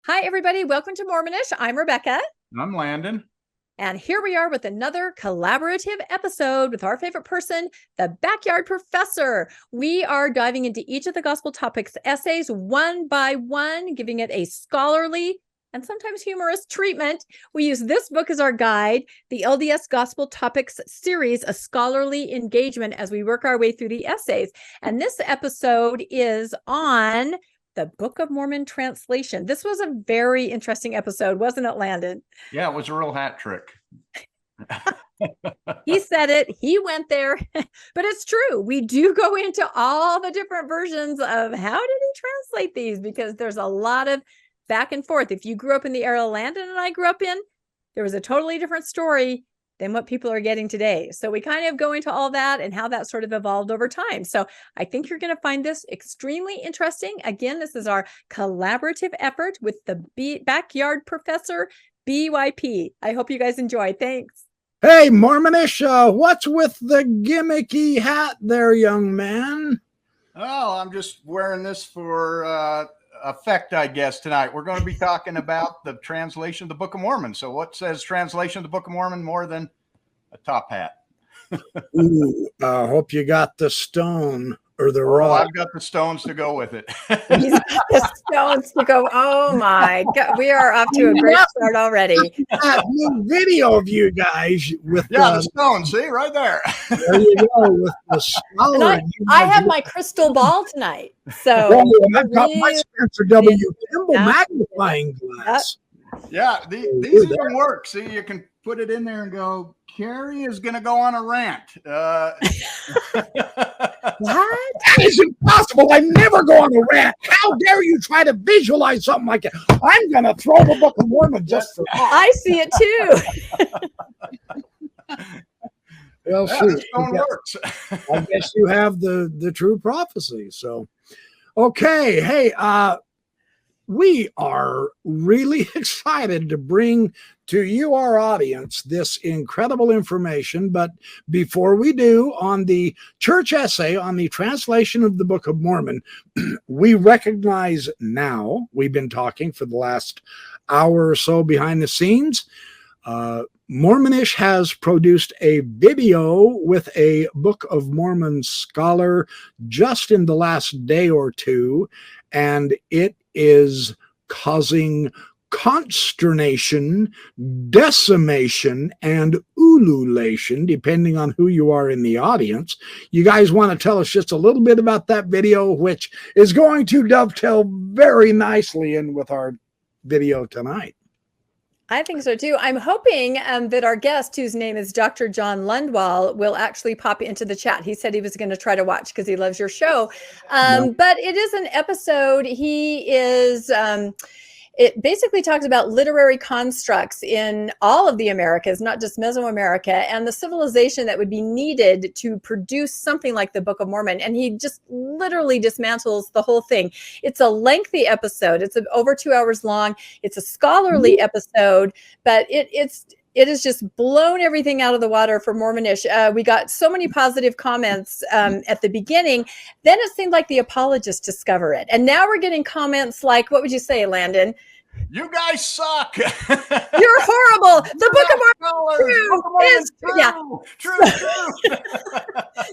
Hi, everybody. Welcome to Mormonish. I'm Rebecca. I'm Landon. And here we are with another collaborative episode with our favorite person, the Backyard Professor. We are diving into each of the gospel topics essays one by one, giving it a scholarly and sometimes humorous treatment. We use this book as our guide, the LDS Gospel Topics series, a scholarly engagement as we work our way through the essays. And this episode is on the Book of Mormon Translation. This was a very interesting episode, wasn't it, Landon? Yeah, it was a real hat trick. He said it, he went there, but it's true. We do go into all the different versions of how did he translate these, because there's a lot of back and forth. If you grew up in the era Landon and I grew up in, there was a totally different story than what people are getting today. So we kind of go into all that and how that sort of evolved over time. So I think you're going to find this extremely interesting. Again, this is our collaborative effort with the Backyard Professor, BYP. I hope you guys enjoy. Thanks. Hey, Mormonish, what's with the gimmicky hat there, young man? Oh, I'm just wearing this for effect, I guess, tonight. We're going to be talking about the translation of the Book of Mormon. So what says translation of the Book of Mormon more than a top hat? Ooh, hope you got the stone or the rock. I've got the stones to go with it. He's got the stones to go. Oh my God. We are off to a great start already. That new video of you guys with the stones. See, right there. There you go, with the scholar. I have my crystal ball tonight. So I've got my Spencer W. Kimball magnifying glass. Yeah, these even work. See, you can put it in there and go, Carrie is going to go on a rant. What? That is impossible. I never go on a rant. How dare you try to visualize something like that? I'm going to throw the Book of Mormon just for that. I see it too. Well, works. I guess you have the true prophecy. So, okay. Hey, we are really excited to bring to you, our audience, this incredible information. But before we do, on the church essay on the translation of the Book of Mormon, we recognize now, we've been talking for the last hour or so behind the scenes, Mormonish has produced a video with a Book of Mormon scholar just in the last day or two, and it is causing consternation, decimation, and ululation, depending on who you are in the audience. You guys want to tell us just a little bit about that video, which is going to dovetail very nicely in with our video tonight? I think so too. I'm hoping that our guest, whose name is Dr. John Lundwall, will actually pop into the chat. He said he was going to try to watch because he loves your show. But it is an episode. He is... it basically talks about literary constructs in all of the Americas, not just Mesoamerica, and the civilization that would be needed to produce something like the Book of Mormon. And he just literally dismantles the whole thing. It's a lengthy episode. It's over 2 hours long. It's a scholarly episode, but it has just blown everything out of the water for Mormonish. We got so many positive comments at the beginning. Then it seemed like the apologists discover it. And now we're getting comments like, what would you say, Landon? You guys suck. You're horrible. The Book of Mormon is true.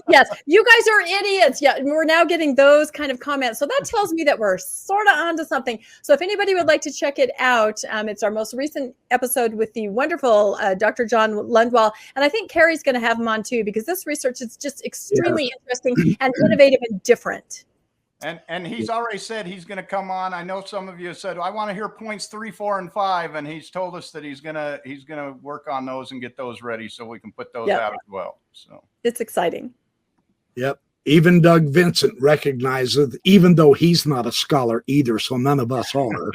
Yes, you guys are idiots. Yeah, we're now getting those kind of comments. So that tells me that we're sort of onto something. So if anybody would like to check it out, it's our most recent episode with the wonderful Dr. John Lundwall. And I think Carrie's going to have him on too, because this research is just extremely interesting and innovative and different. And he's already said he's going to come on. I know some of you have said, I want to hear points 3, 4, and 5. And he's told us that he's going to work on those and get those ready so we can put those out as well. So it's exciting. Yep. Even Doug Vincent recognizes, even though he's not a scholar either, so none of us are,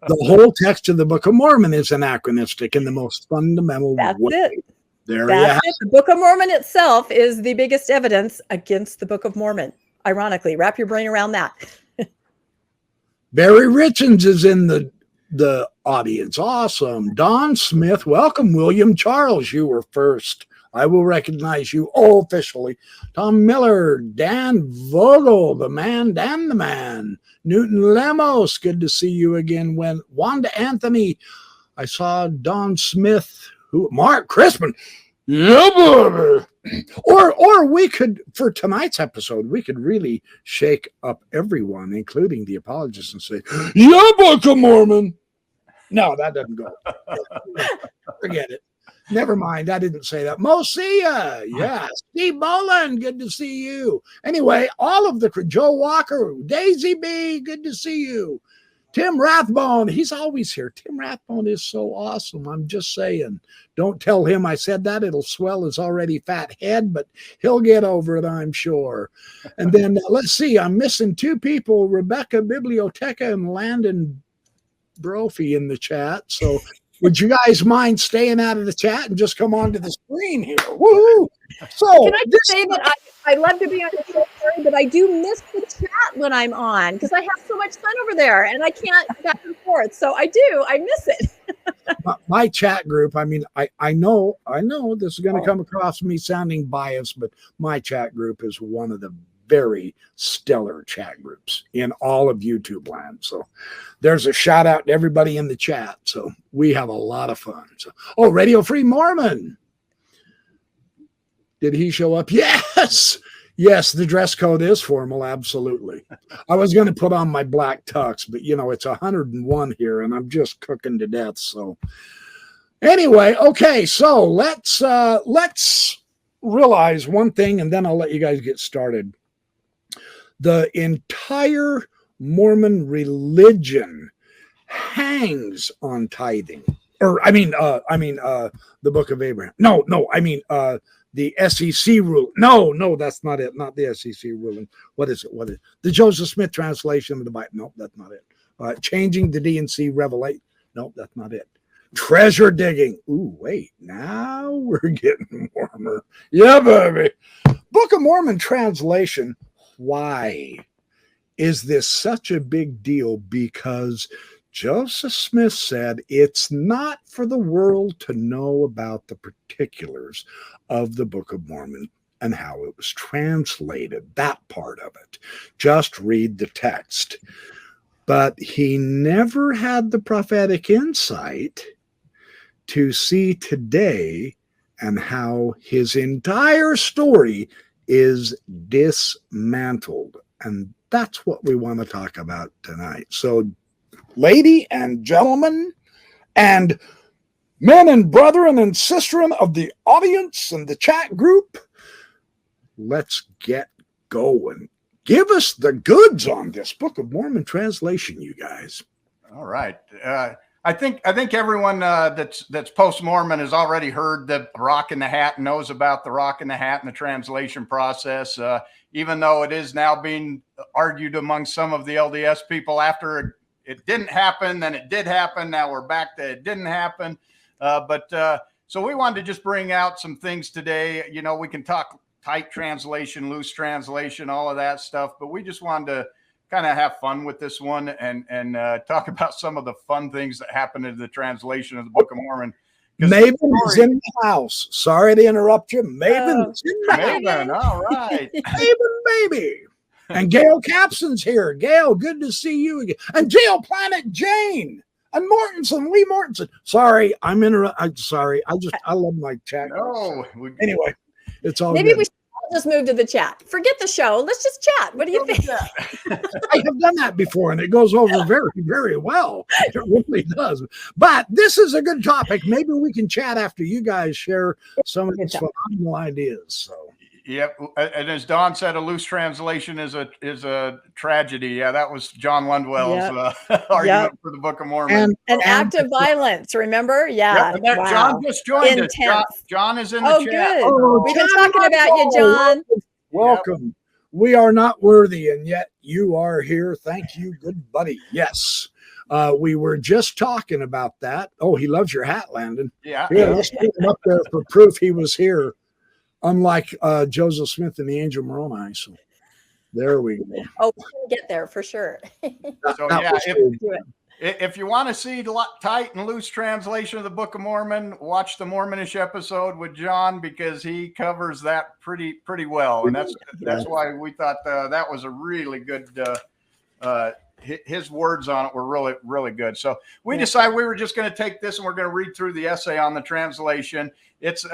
the whole text of the Book of Mormon is anachronistic in the most fundamental way. That's it. There you have it. The Book of Mormon itself is the biggest evidence against the Book of Mormon. Ironically, wrap your brain around that. Barry Richens is in the audience. Awesome. Don Smith, welcome. William Charles, you were first I will recognize you officially. Tom Miller, Dan Vogel, the man, Dan the man. Newton Lemos, good to see you again. Wanda Anthony, I saw Don Smith, Mark Crispin. Yeah, baby. Or we could, for tonight's episode, we could really shake up everyone, including the apologists, and say, yeah, Book of Mormon. No, that doesn't go. Forget it. Never mind. I didn't say that. Mosia. Yeah. Steve Boland. Good to see you. Anyway, all of the Joe Walker, Daisy B. Good to see you. Tim Rathbone. He's always here. Tim Rathbone is so awesome. I'm just saying. Don't tell him I said that. It'll swell his already fat head, but he'll get over it, I'm sure. And then let's see. I'm missing two people, Rebecca Biblioteca and Landon Brophy in the chat. So would you guys mind staying out of the chat and just come onto the screen here? Woo! So can I just say that I love to be on the show, but I do miss the chat when I'm on because I have so much fun over there and I can't back and forth. So I miss it. My chat group, I mean, I know this is going to come across me sounding biased, but my chat group is one of the very stellar chat groups in all of YouTube land. So there's a shout out to everybody in the chat. So we have a lot of fun. So, Radio Free Mormon. Did he show up? Yes. Yes, the dress code is formal. Absolutely. I was going to put on my black tux, but it's 101 here and I'm just cooking to death. So anyway, okay. So let's realize one thing and then I'll let you guys get started. The entire Mormon religion hangs on tithing, the Book of Abraham. The SEC rule. No, that's not it. Not the SEC ruling. What is it? The Joseph Smith translation of the Bible. No, that's not it. Changing the D&C Revelation. No, that's not it. Treasure digging. Ooh, wait. Now we're getting warmer. Yeah, baby. Book of Mormon translation. Why is this such a big deal? Because Joseph Smith said it's not for the world to know about the particulars of the Book of Mormon and how it was translated, that part of it. Just read the text. But he never had the prophetic insight to see today and how his entire story is dismantled. And that's what we want to talk about tonight. So, lady and gentlemen, and men and brethren and sisterin of the audience and the chat group, let's get going. Give us the goods on this Book of Mormon translation, you guys. All right. I think everyone that's post-Mormon has already heard the Rock in the Hat, knows about the Rock in the Hat and the translation process, even though it is now being argued among some of the LDS people after it didn't happen, then it did happen. Now we're back to it didn't happen. So we wanted to just bring out some things today. We can talk tight translation, loose translation, all of that stuff, but we just wanted to kind of have fun with this one and talk about some of the fun things that happened in the translation of the Book of Mormon. Maven's in the house. Sorry to interrupt you. Maven's in the house. Maven, all right. Maven, baby. And Gail Capson's here. Gail, good to see you again. And Gail Planet Jane. And Lee Mortensen. Sorry, I'm sorry. I love my chat. No. Anyway, it's all Maybe good. we should just move to the chat. Forget the show. Let's just chat. What do you think? I have done that before, and it goes over very, very well. It really does. But this is a good topic. Maybe we can chat after you guys share some of these phenomenal ideas. So. Yep, and as Don said, a loose translation is a tragedy. Yeah, that was John Lundwell's argument for the Book of Mormon. An act of violence, remember? Yeah. Yep, wow. John just joined us. John is in the chat. Good. We've been talking about you, John. Welcome. Yep. We are not worthy, and yet you are here. Thank you, good buddy. Yes. We were just talking about that. Oh, he loves your hat, Landon. Yeah. Let's put him up there for proof he was here. Unlike Joseph Smith and the Angel Moroni. So there we go. Oh, we're going to get there for sure. If you want to see tight and loose translation of the Book of Mormon, watch the Mormonish episode with John, because he covers that pretty well, and that's why we thought that was a really good. His words on it were really good. So we decided we were just going to take this and we're going to read through the essay on the translation. It's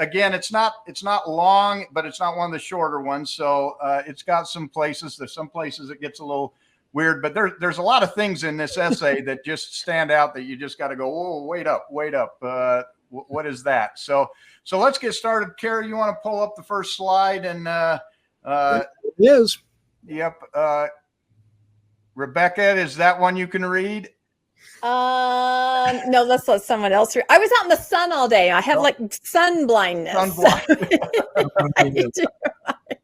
not long, but it's not one of the shorter ones. So it's got some places. There's some places it gets a little weird, but there's a lot of things in this essay that just stand out that you just got to go, oh, wait up. What is that? So let's get started. Carrie, you want to pull up the first slide? And Yes. Yep. Rebecca, is that one you can read? No, let's let someone else read. I was out in the sun all day. I have like sun blindness.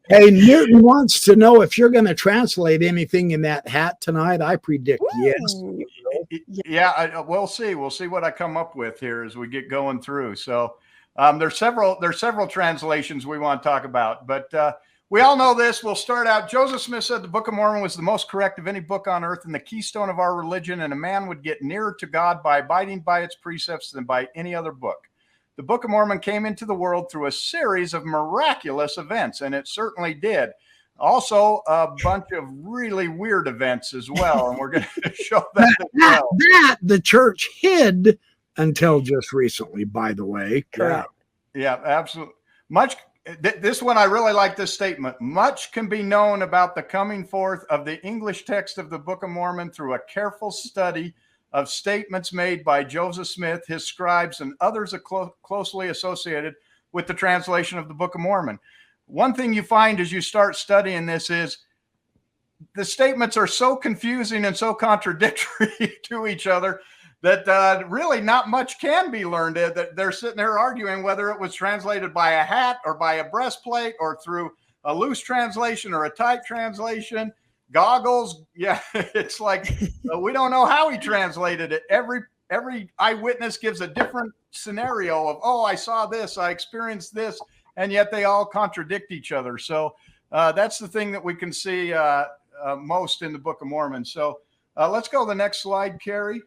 Hey, Newton wants to know if you're going to translate anything in that hat tonight. I predict yes. Yeah, we'll see. We'll see what I come up with here as we get going through. So there's several translations we want to talk about, but we all know this. We'll start out. Joseph Smith said the Book of Mormon was the most correct of any book on earth and the keystone of our religion, and a man would get nearer to God by abiding by its precepts than by any other book. The Book of Mormon came into the world through a series of miraculous events, and it certainly did. Also, a bunch of really weird events as well, and we're going to show that as well. That the church hid until just recently, by the way. Correct. Yeah, absolutely. This one, I really like this statement. Much can be known about the coming forth of the English text of the Book of Mormon through a careful study of statements made by Joseph Smith, his scribes, and others closely associated with the translation of the Book of Mormon. One thing you find as you start studying this is the statements are so confusing and so contradictory to each other that really not much can be learned. That they're sitting there arguing whether it was translated by a hat or by a breastplate or through a loose translation or a tight translation. Goggles, yeah, it's like we don't know how he translated it. Every eyewitness gives a different scenario of, oh, I saw this, I experienced this, and yet they all contradict each other. So that's the thing that we can see most in the Book of Mormon. So let's go to the next slide, Carrie.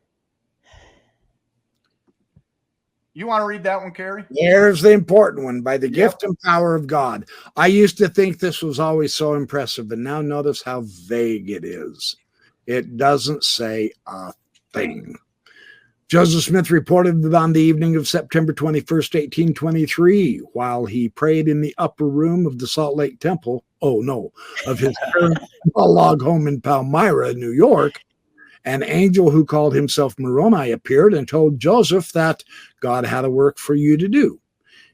You want to read that one, Carrie? There's the important one. By the gift and power of God. I used to think this was always so impressive, but now notice how vague it is. It doesn't say a thing. Joseph Smith reported that on the evening of September 21st, 1823, while he prayed in the upper room of the Salt Lake Temple, of his current log home in Palmyra, New York, an angel who called himself Moroni appeared and told Joseph that God had a work for you to do.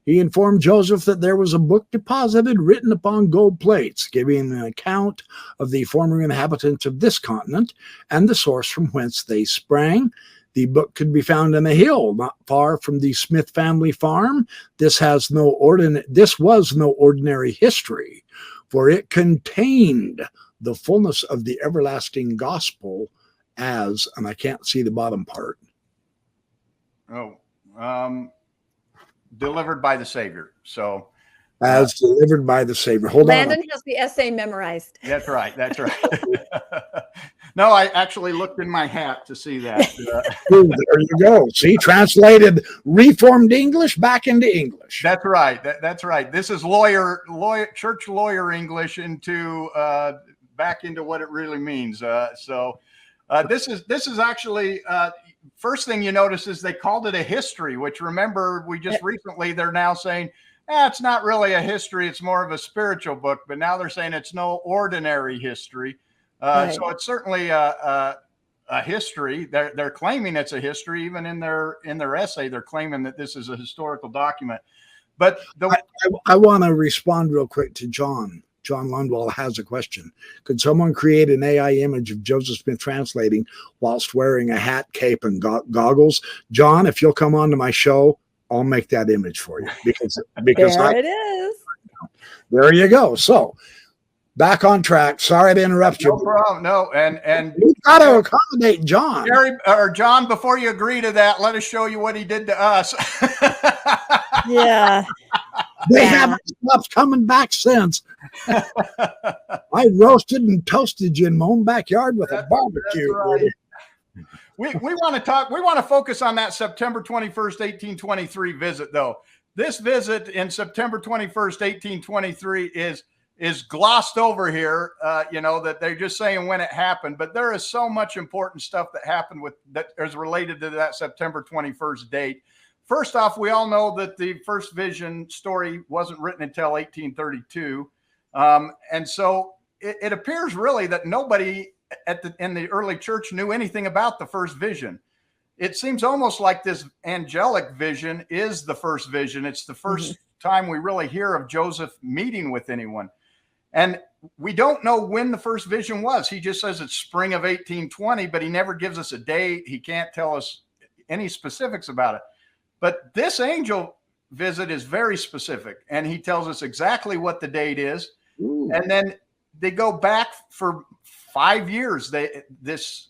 He informed Joseph that there was a book deposited written upon gold plates, giving an account of the former inhabitants of this continent and the source from whence they sprang. The book could be found in a hill not far from the Smith family farm. This was no ordinary history, for it contained the fullness of the everlasting gospel as, and I can't see the bottom part. Delivered by the Savior. So as delivered by the Savior. Landon has the essay memorized. That's right. No, I actually looked in my hat to see that. Ooh, there you go. See, translated Reformed English back into English. That's right. That's right. This is church lawyer English into back into what it really means. This is actually first thing you notice is they called it a history, which remember we just recently they're now saying it's not really a history, it's more of a spiritual book, but now they're saying it's no ordinary history. So it's certainly a history. They're claiming it's a history, even in their essay. They're claiming that this is a historical document. But I want to respond real quick to John. John Lundwall has a question. Could someone create an AI image of Joseph Smith translating whilst wearing a hat, cape, and goggles? John, if you'll come on to my show, I'll make that image for you because there it is. There you go. So back on track. Sorry to interrupt you. No problem. No, and you've got to accommodate John. John, before you agree to that, let us show you what he did to us. Yeah. They haven't stopped coming back since. I roasted and toasted you in my own backyard with a barbecue. Right. We want to focus on that September 21st, 1823 visit, though. This visit in September 21st, 1823 is glossed over here, that they're just saying when it happened, but there is so much important stuff that happened that is related to that September 21st date. First off, we all know that the first vision story wasn't written until 1832. And so it appears really that nobody in the early church knew anything about the first vision. It seems almost like this angelic vision is the first vision. It's the first time we really hear of Joseph meeting with anyone. And we don't know when the first vision was. He just says it's spring of 1820, but he never gives us a date. He can't tell us any specifics about it. But this angel visit is very specific, and he tells us exactly what the date is. Ooh. And then they go back for 5 years. This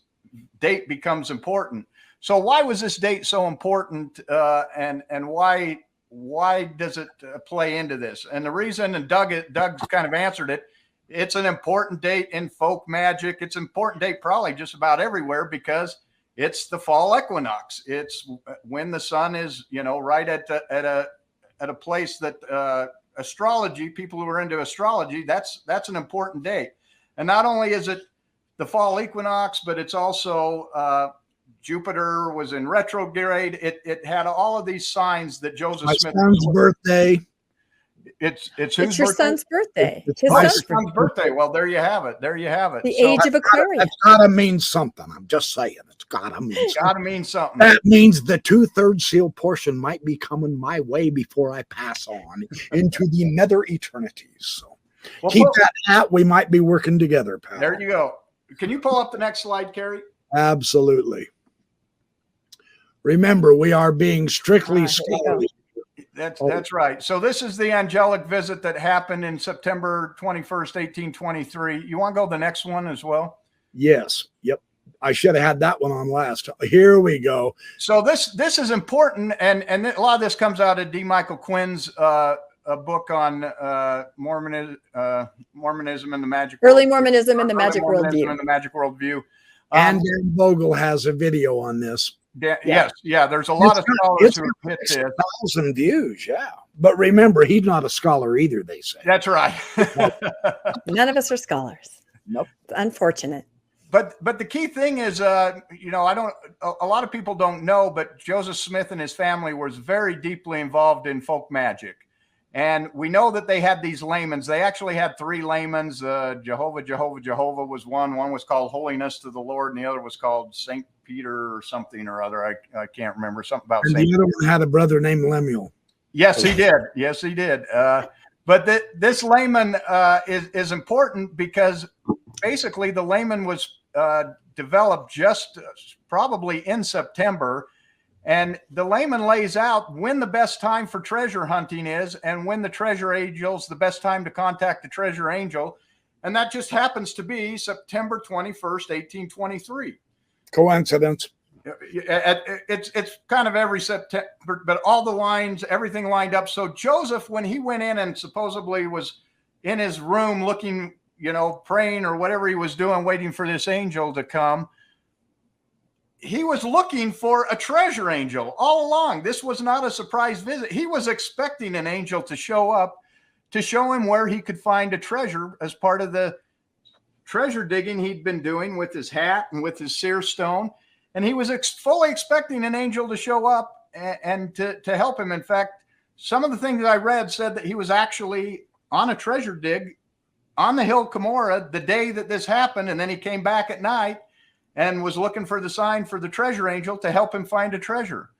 date becomes important. So why was this date so important, and why does it play into this? And the reason, and Doug's kind of answered it, it's an important date in folk magic. It's an important date probably just about everywhere because it's the fall equinox. It's when the sun is, right at a place that astrology, people who are into astrology, that's an important date. And not only is it the fall equinox, but it's also Jupiter was in retrograde. It had all of these signs that Joseph Smith. My son's birthday. It's your son's birthday. My son's birthday. Well, there you have it. There you have it. The age of Aquarius. That's gotta mean something. I'm just saying. It's gotta mean something. Gotta mean something. That means the 2/3 seal portion might be coming my way before I pass on into the nether eternities. So keep that hat. We might be working together, pal. There you go. Can you pull up the next slide, Carrie? Absolutely. Remember, we are being strictly scholarly. That's right. So this is the angelic visit that happened in September 21st, 1823. You want to go the next one as well? Yes. Yep. I should have had that one on last. Here we go. So this is important, and a lot of this comes out of D. Michael Quinn's a book on Mormonism and the Magic Early Mormonism and the Magic Worldview. And the Magic Worldview. And Dan Vogel has a video on this. Yes, there's a lot of scholars who hit this. 1,000 views, yeah. But remember, he's not a scholar either, they say. That's right. None of us are scholars. Nope. It's unfortunate. But the key thing is, a lot of people don't know, but Joseph Smith and his family was very deeply involved in folk magic. And we know that they had these lamens. They actually had 3 lamens. Jehovah was one. One was called Holiness to the Lord, and the other was called Saint Peter or something or other. I can't remember. Something about Saint Peter. The other one had a brother named Lemuel. Yes, he did. Yes, he did. But this layman is important because basically the layman was developed just probably in September. And the layman lays out when the best time for treasure hunting is and when the treasure angel's the best time to contact the treasure angel. And that just happens to be September 21st, 1823. Coincidence. It's kind of every September, but all the lines, everything lined up. So Joseph, when he went in and supposedly was in his room looking, praying or whatever he was doing, waiting for this angel to come, he was looking for a treasure angel all along. This was not a surprise visit. He was expecting an angel to show up to show him where he could find a treasure as part of the treasure digging he'd been doing with his hat and with his seer stone. And he was fully expecting an angel to show up and to help him. In fact, some of the things that I read said that he was actually on a treasure dig on the hill Cumorah the day that this happened. And then he came back at night and was looking for the sign for the treasure angel to help him find a treasure.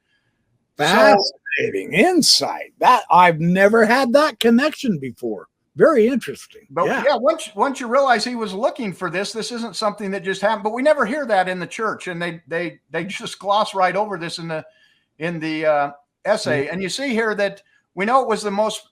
Fascinating insight. That I've never had that connection before. Very interesting. But yeah, once you realize he was looking for this isn't something that just happened. But we never hear that in the church, and they just gloss right over this in the essay. Mm-hmm. And you see here that we know it was the most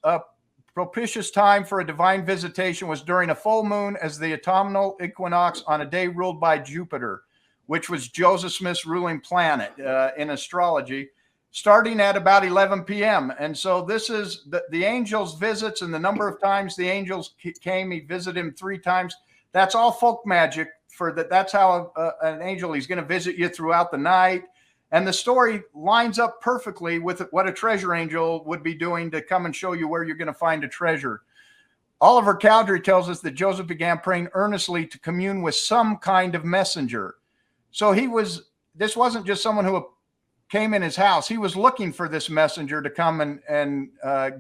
propitious time for a divine visitation was during a full moon as the autumnal equinox on a day ruled by Jupiter, which was Joseph Smith's ruling planet in astrology, starting at about 11 p.m. And so this is the angel's visits and the number of times the angels came. He visited him 3 times. That's all folk magic for that. That's how an angel, he's going to visit you throughout the night. And the story lines up perfectly with what a treasure angel would be doing to come and show you where you're going to find a treasure. Oliver Cowdery tells us that Joseph began praying earnestly to commune with some kind of messenger. So this wasn't just someone who came in his house. He was looking for this messenger to come and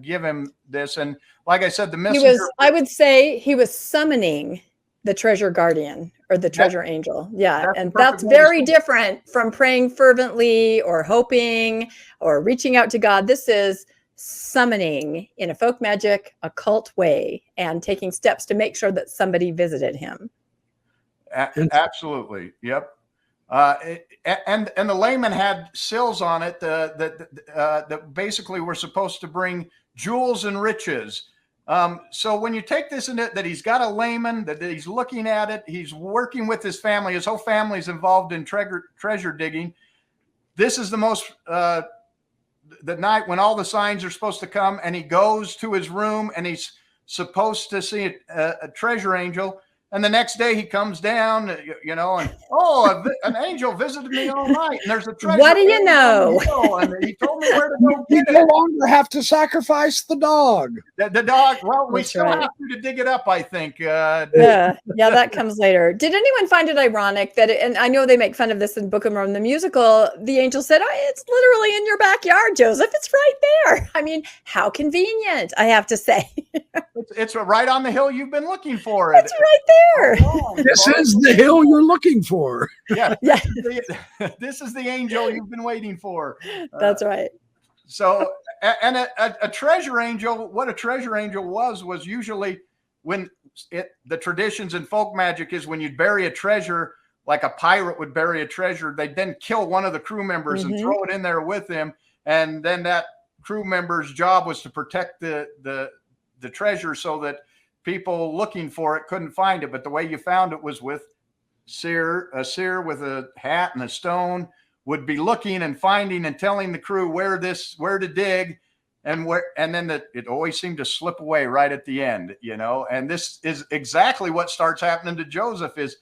give him this. And like I said, the messenger, I would say he was summoning the treasure guardian or the treasure angel. Yeah. And that's very different from praying fervently or hoping or reaching out to God. This is summoning in a folk magic occult way and taking steps to make sure that somebody visited him. Absolutely. Yep. And the layman had sills on it that basically were supposed to bring jewels and riches. So when you take this in it, that he's got a layman, that he's looking at it, he's working with his family, his whole family is involved in treasure digging. This is the most, the night when all the signs are supposed to come, and he goes to his room and he's supposed to see a treasure angel. And the next day he comes down, and an angel visited me all night, and there's a treasure. What do you know? And he told me where to go get it. You no longer have to sacrifice the dog. The dog. Well, we That's still right. have to dig it up, I think. Yeah, that comes later. Did anyone find it ironic that? And I know they make fun of this in Book of Mormon, the musical. The angel said, "It's literally in your backyard, Joseph. It's right there." I mean, how convenient! I have to say. It's right on the hill you've been looking for. It's right there. Oh, This is the hill you're looking for. Yeah. Yeah. This is the angel you've been waiting for. That's right. So, and a treasure angel, what a treasure angel was usually when the traditions in folk magic is when you'd bury a treasure, like a pirate would bury a treasure, they'd then kill one of the crew members and throw it in there with him. And then that crew member's job was to protect the treasure so that people looking for it couldn't find it. But the way you found it was with a seer with a hat and a stone would be looking and finding and telling the crew where to dig and then it always seemed to slip away right at the end, and this is exactly what starts happening to Joseph. Is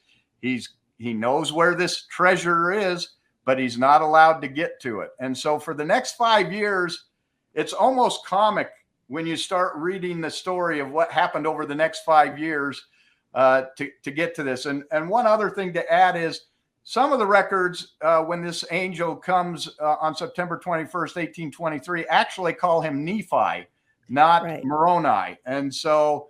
he knows where this treasure is, but he's not allowed to get to it. And so for the next 5 years, it's almost comic when you start reading the story of what happened over the next 5 years to get to this. And one other thing to add is some of the records when this angel comes on September 21st, 1823, actually call him Nephi, not Moroni. And so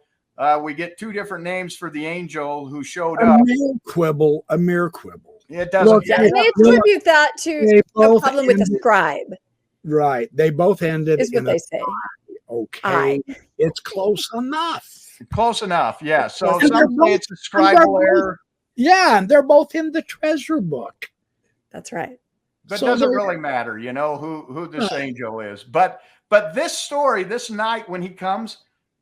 we get two different names for the angel who showed up. A mere quibble. It doesn't. Yeah, and they attribute that to the problem with the scribe. Right. They both ended is what they say. Okay. It's close enough. Close enough. Yeah. So some say it's a scribal error. Yeah. And they're both in the treasure book. That's right. But it doesn't really matter, who this angel is. But this story, this night when he comes,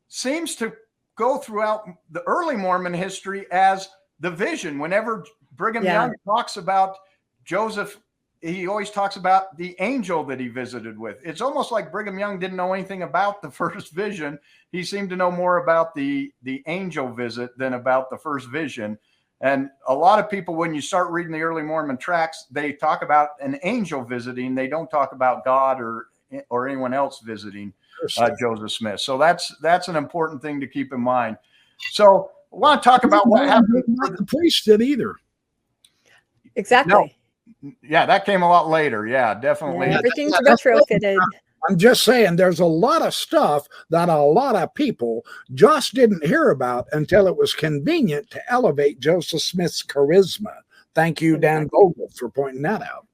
seems to go throughout the early Mormon history as the vision. Whenever Brigham Young talks about Joseph, he always talks about the angel that he visited with. It's almost like Brigham Young didn't know anything about the first vision. He seemed to know more about the angel visit than about the first vision. And a lot of people, when you start reading the early Mormon tracts, they talk about an angel visiting. They don't talk about God or anyone else visiting Joseph Smith. So that's an important thing to keep in mind. So I want to talk about what happened. The priest did either. Exactly. No. Yeah, that came a lot later. Yeah, definitely. Yeah, everything's retrofitted. I'm just saying there's a lot of stuff that a lot of people just didn't hear about until it was convenient to elevate Joseph Smith's charisma. Thank you, Dan Vogel, for pointing that out.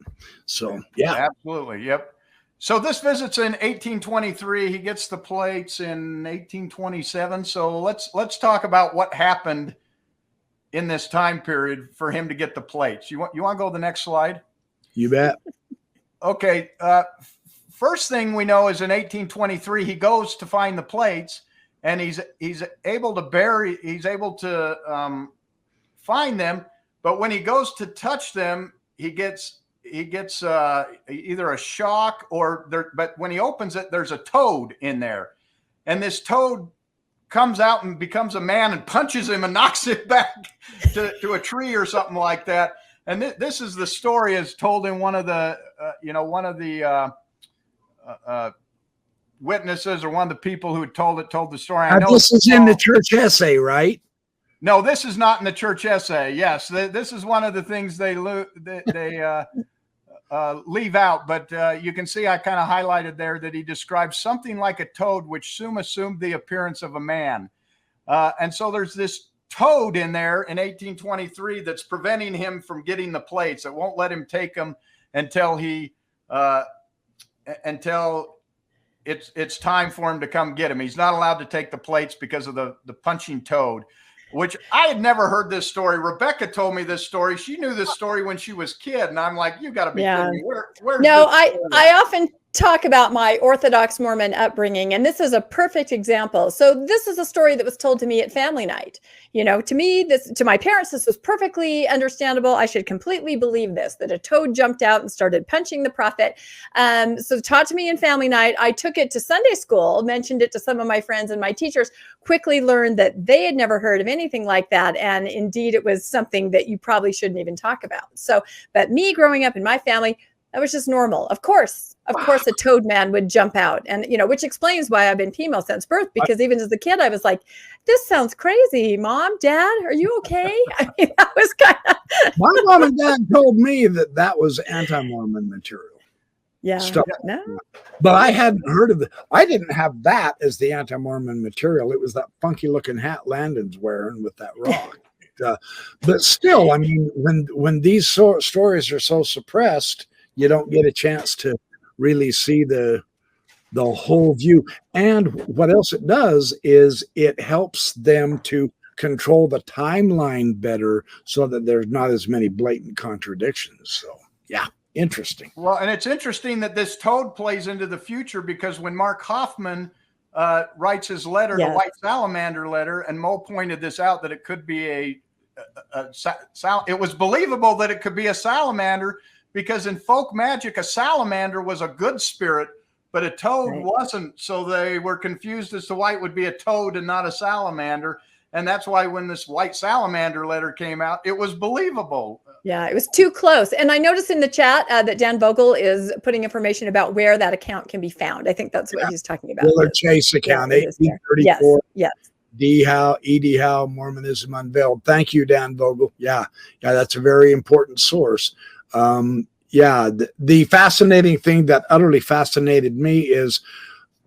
So, yeah. Absolutely. Yep. So this visit's in 1823. He gets the plates in 1827. So let's talk about what happened in this time period for him to get the plates. You want to go to the next slide? You bet. Okay. First thing we know is in 1823, he goes to find the plates, and he's able to find them. But when he goes to touch them, he gets either a shock but when he opens it, there's a toad in there, and this toad comes out and becomes a man and punches him and knocks him back to a tree or something like that. And this is the story as told in one of the, witnesses, or one of the people who told the story. I know this is in the church essay, right? No, this is not in the church essay. Yes, this is one of the things they leave out, but you can see I kind of highlighted there that he describes something like a toad which soon assumed the appearance of a man. And so there's this toad in there in 1823 that's preventing him from getting the plates. It won't let him take them until it's time for him to come get him. He's not allowed to take the plates because of the punching toad, which I had never heard this story. Rebecca told me this story. She knew this story when she was a kid. And I'm like, you got to be kidding me. Where's no, I often talk about my Orthodox Mormon upbringing, and this is a perfect example. So this is a story that was told to me at family night. You know, to me, to my parents, this was perfectly understandable. I should completely believe this, that a toad jumped out and started punching the prophet. So taught to me in family night. I took it to Sunday school, mentioned it to some of my friends, and my teachers quickly learned that they had never heard of anything like that. And indeed, it was something that you probably shouldn't even talk about. So, but me growing up in my family, that was just normal. Of course, a toad man would jump out, and which explains why I've been female since birth. Because even as a kid, I was like, "This sounds crazy, Mom, Dad, are you okay?" I mean, that was kind of. My mom and dad told me that was anti-Mormon material. Yeah. Stuff. No. But I hadn't heard of it. I didn't have that as the anti-Mormon material. It was that funky looking hat Landon's wearing with that rock. But still, I mean, when these stories are so suppressed, you don't get a chance to really see the whole view. And what else it does is it helps them to control the timeline better so that there's not as many blatant contradictions. So, yeah, interesting. Well, and it's interesting that this toad plays into the future, because when Mark Hoffman writes his letter, the White Salamander letter, and Mo pointed this out, that it could be it was believable that it could be a salamander, because in folk magic, a salamander was a good spirit, but a toad wasn't. So they were confused as to why it would be a toad and not a salamander. And that's why when this White Salamander letter came out, it was believable. Yeah, it was too close. And I noticed in the chat that Dan Vogel is putting information about where that account can be found. I think that's what he's talking about. Willard Chase account, 1834. Yes. E.D. Howe, Mormonism Unveiled. Thank you, Dan Vogel. Yeah, that's a very important source. The fascinating thing that utterly fascinated me is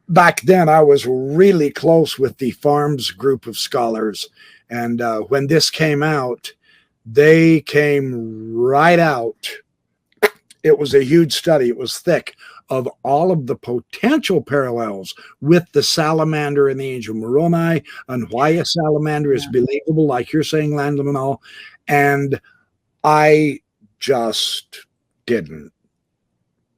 back then I was really close with the Farms group of scholars. And when this came out, they came right out. It was a huge study. It was thick of all of the potential parallels with the salamander and the angel Moroni, and why a salamander is believable, like you're saying, Landon, and all. And I just didn't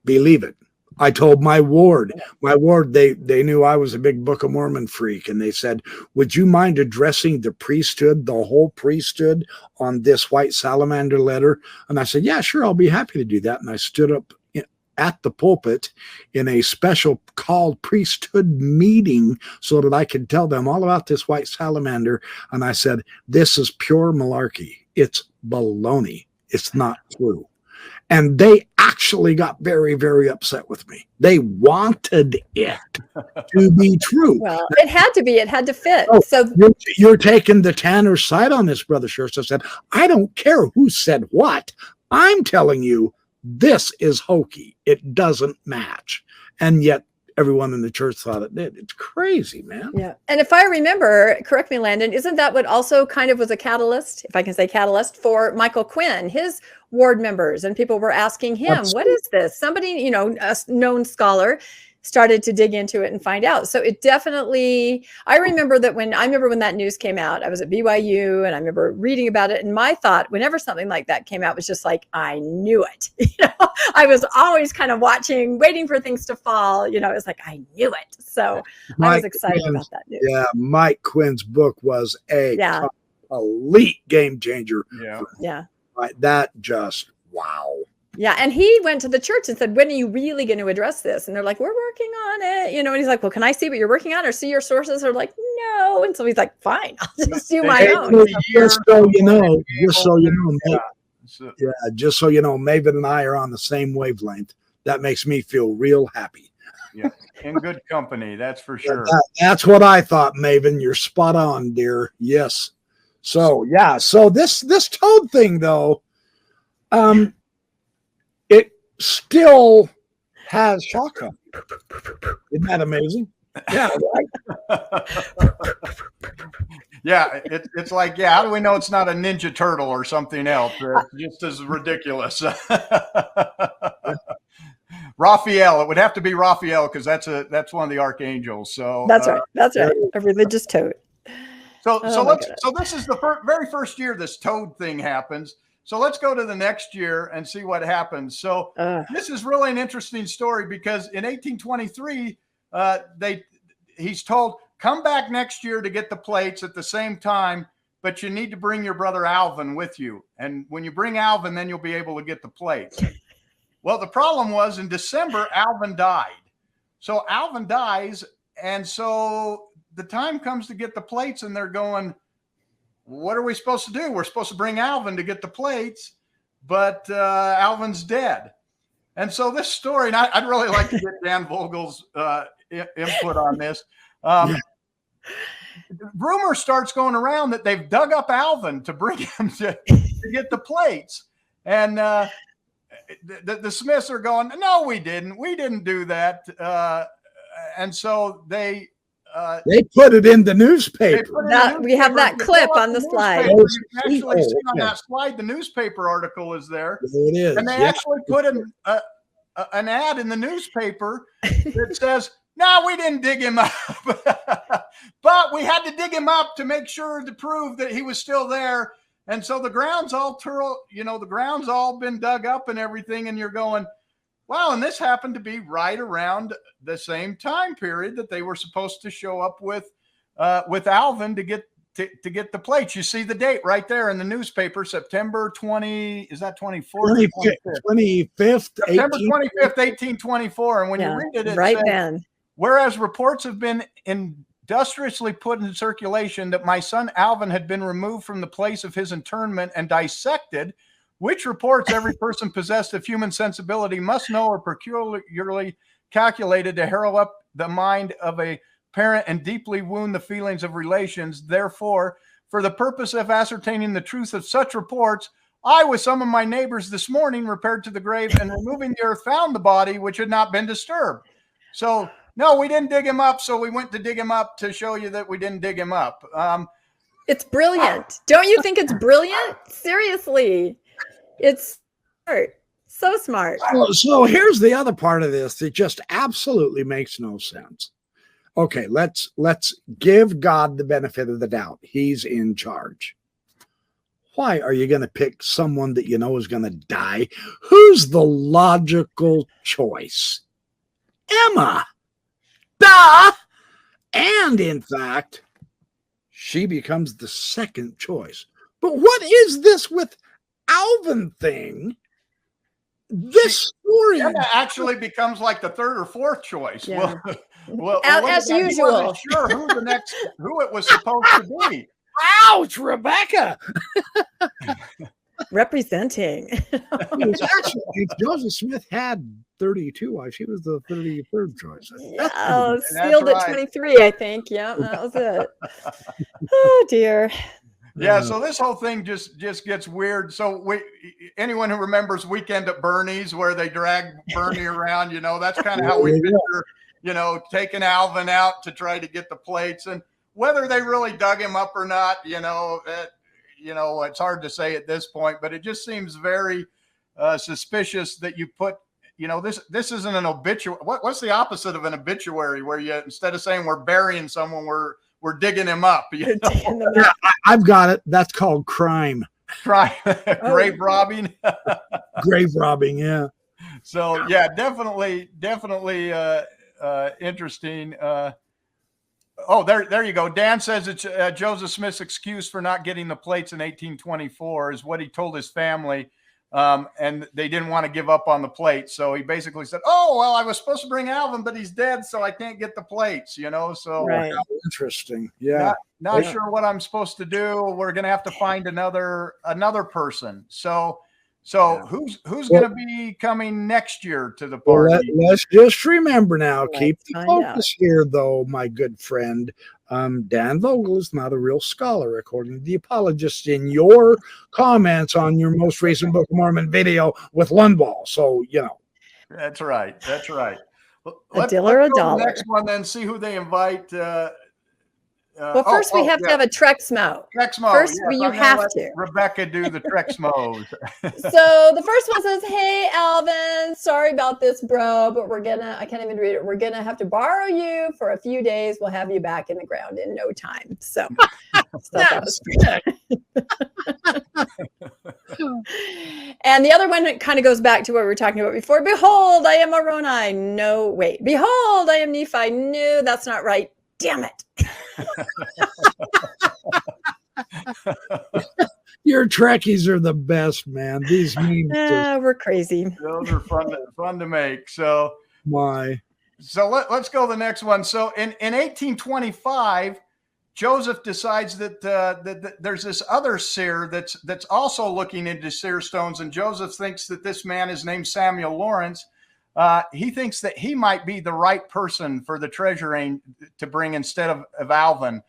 believe it. I told my ward, they knew I was a big Book of Mormon freak. And they said, would you mind addressing the priesthood, the whole priesthood, on this White Salamander letter? And I said, yeah, sure, I'll be happy to do that. And I stood up at the pulpit in a special called priesthood meeting so that I could tell them all about this White Salamander. And I said, this is pure malarkey. It's baloney. It's not true. And they actually got very, very upset with me. They wanted it to be true. Well, it had to be. It had to fit. Oh, so you're taking the Tanner side on this, Brother Schertz. I said, I don't care who said what. I'm telling you, this is hokey. It doesn't match. And yet everyone in the church thought it did. It's crazy, man. Yeah. And if I remember, correct me, Landon, isn't that what also kind of was a catalyst, if I can say catalyst, for Michael Quinn, his ward members, and people were asking him, Absolutely. What is this? Somebody, a known scholar started to dig into it and find out. So it definitely, I remember when that news came out, I was at BYU and I remember reading about it. And my thought, whenever something like that came out, was just like, I knew it. I was always kind of watching, waiting for things to fall. It was like, I knew it. So I was excited about that news. Yeah. Mike Quinn's book was a elite game changer. Yeah. Right. That just, wow. Yeah. And he went to the church and said, when are you really going to address this? And they're like, we're working on it. And he's like, well, can I see what you're working on or see your sources? Or like, no. And so he's like, fine, I'll just do my Hey, own. just so you know, Yeah. just so you know, Maven and I are on the same wavelength. That makes me feel real happy. Yeah, in good company, that's for sure. That's what I thought, Maven. You're spot on, dear. Yes. So yeah. So this toad thing, though, it still has shotgun. Isn't that amazing? Yeah. Yeah, it's like, yeah, how do we know it's not a Ninja Turtle or something else? It's just as ridiculous. Raphael, it would have to be Raphael because that's one of the archangels. So That's right. That's right. A religious toad. So this is the very first year this toad thing happens. So let's go to the next year and see what happens. So this is really an interesting story because in 1823, he's told, come back next year to get the plates at the same time, but you need to bring your brother Alvin with you. And when you bring Alvin, then you'll be able to get the plates. Well, the problem was in December, Alvin died. So Alvin dies. And so the time comes to get the plates and they're going, what are we supposed to do? We're supposed to bring Alvin to get the plates, but Alvin's dead. And so this story, and I'd really like to get Dan Vogel's input on this. Rumor starts going around that they've dug up Alvin to bring him to get the plates. And the Smiths are going, no, we didn't do that. And so they put it in the newspaper. We have that clip on the slide. You can actually see on that slide, the newspaper article is there. It is. And they actually put an ad in the newspaper that says, no, we didn't dig him up. But we had to dig him up to make sure to prove that he was still there. And so the ground's all been dug up and everything. And you're going, wow. And this happened to be right around the same time period that they were supposed to show up with Alvin to get the plates. You see the date right there in the newspaper, September 20, is that 24th? 25th. September 25th, 1824. And when you read it, it right says, then. Whereas reports have been industriously put in circulation that my son Alvin had been removed from the place of his internment and dissected, which reports every person possessed of human sensibility must know are peculiarly calculated to harrow up the mind of a parent and deeply wound the feelings of relations. Therefore, for the purpose of ascertaining the truth of such reports, I, with some of my neighbors this morning, repaired to the grave and removing the earth, found the body which had not been disturbed. So, no, we didn't dig him up. So we went to dig him up to show you that we didn't dig him up. It's brilliant. Don't you think it's brilliant? Seriously. It's smart. So smart. So here's the other part of this that just absolutely makes no sense. Okay, let's give God the benefit of the doubt. He's in charge. Why are you going to pick someone that you know is going to die? Who's the logical choice? Emma. Duh! And in fact, she becomes the second choice. But what is this with Alvin thing? This story actually becomes like the third or fourth choice. Yeah. Well, as usual. I wasn't sure who it was supposed to be. Ouch, Rebecca. Representing. Actually, Joseph Smith had 32 wives. She was the 33rd choice. Yeah, sealed at 23, I think. Yeah, that was it. Oh dear. Yeah, so this whole thing just gets weird. So anyone who remembers Weekend at Bernie's where they drag Bernie around, that's kind of how we picture, taking Alvin out to try to get the plates. And whether they really dug him up or not, it's hard to say at this point, but it just seems very suspicious that you put, this isn't an obituary. What's the opposite of an obituary where you, instead of saying we're burying someone, we're digging him up. Yeah, I've got it. That's called crime. Crime. Grave robbing. Grave robbing. Yeah. So yeah, definitely interesting. There you go. Dan says it's Joseph Smith's excuse for not getting the plates in 1824 is what he told his family and they didn't want to give up on the plates. So he basically said, "Oh, well, I was supposed to bring Alvin, but he's dead, so I can't get the plates." So Right. Interesting. Yeah. not sure what I'm supposed to do. We're going to have to find another person. So who's going to be coming next year to the party? Let's just remember now, Let's keep the find focus here, though, my good friend. Dan Vogel is not a real scholar, according to the apologists in your comments on your most recent Book of Mormon video with Lundwall. So, That's right. A deal or a dollar. The next one, then see who they invite. Well, first we have to have a Trexmo. First, you have to. Rebecca do the Trexmos. So the first one says, "Hey, Alvin, sorry about this, bro, but I can't even read it. We're going to have to borrow you for a few days. We'll have you back in the ground in no time." So that was And the other one kind of goes back to what we were talking about before. "Behold, I am Moroni." No, wait. "Behold, I am Nephi." No, that's not right. Damn it. Your Trekkies are the best, man. These memes we're crazy. Those are fun to make. So let's go to the next one. So in 1825, Joseph decides that there's this other seer that's also looking into seer stones, and Joseph thinks that this man is named Samuel Lawrence. He thinks that he might be the right person for the treasuring to bring instead of Alvin.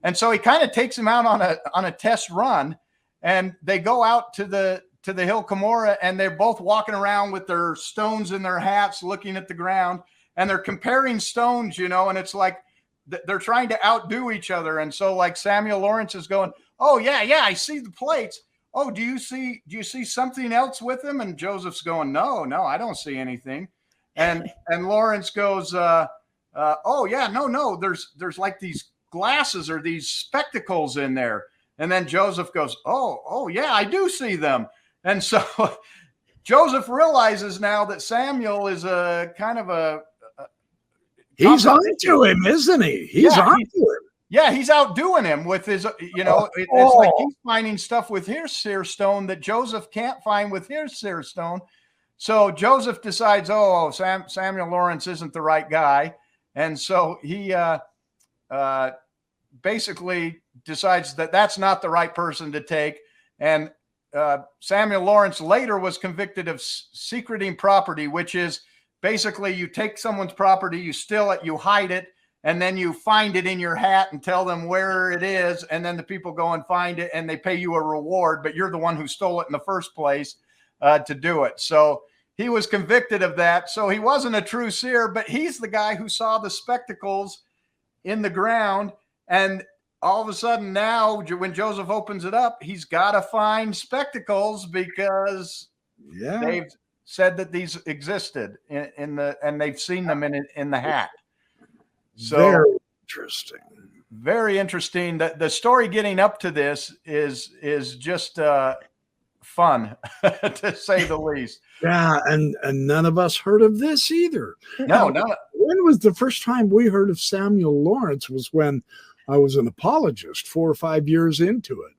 And so he kind of takes him out on a test run, and they go out to the hill Cumorah, and they're both walking around with their stones in their hats, looking at the ground, and they're comparing stones, and it's like they're trying to outdo each other. And so like Samuel Lawrence is going, "Oh yeah, I see the plates. Oh, do you see something else with him?" And Joseph's going, no, I don't see anything. And Lawrence goes, "Oh yeah, no, there's like these glasses or these spectacles in there." And then Joseph goes, oh yeah, I do see them. And so Joseph realizes now that Samuel is a kind of he's onto him, isn't he? He's onto him. Yeah, he's outdoing him with his, it's like he's finding stuff with his seer stone that Joseph can't find with his seer stone. So Joseph decides, Samuel Lawrence isn't the right guy. And so he basically decides that that's not the right person to take. And Samuel Lawrence later was convicted of secreting property, which is basically you take someone's property, you steal it, you hide it, and then you find it in your hat and tell them where it is. And then the people go and find it and they pay you a reward, but you're the one who stole it in the first place to do it. So he was convicted of that. So he wasn't a true seer, but he's the guy who saw the spectacles in the ground. And all of a sudden now, when Joseph opens it up, he's got to find spectacles because they've said that these existed and they've seen them in the hat. So very interesting. The story getting up to this is just fun to say the least. Yeah, and none of us heard of this either. No. When was the first time we heard of Samuel Lawrence? Was when I was an apologist 4 or 5 years into it.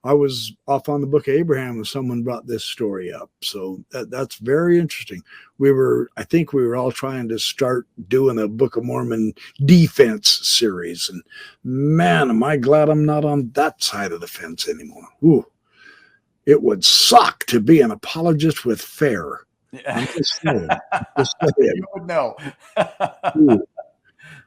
I was off on the Book of Abraham and someone brought this story up. So that's very interesting. I think we were all trying to start doing a Book of Mormon defense series. And man, am I glad I'm not on that side of the fence anymore. Ooh, it would suck to be an apologist with fair. Yeah. You would know.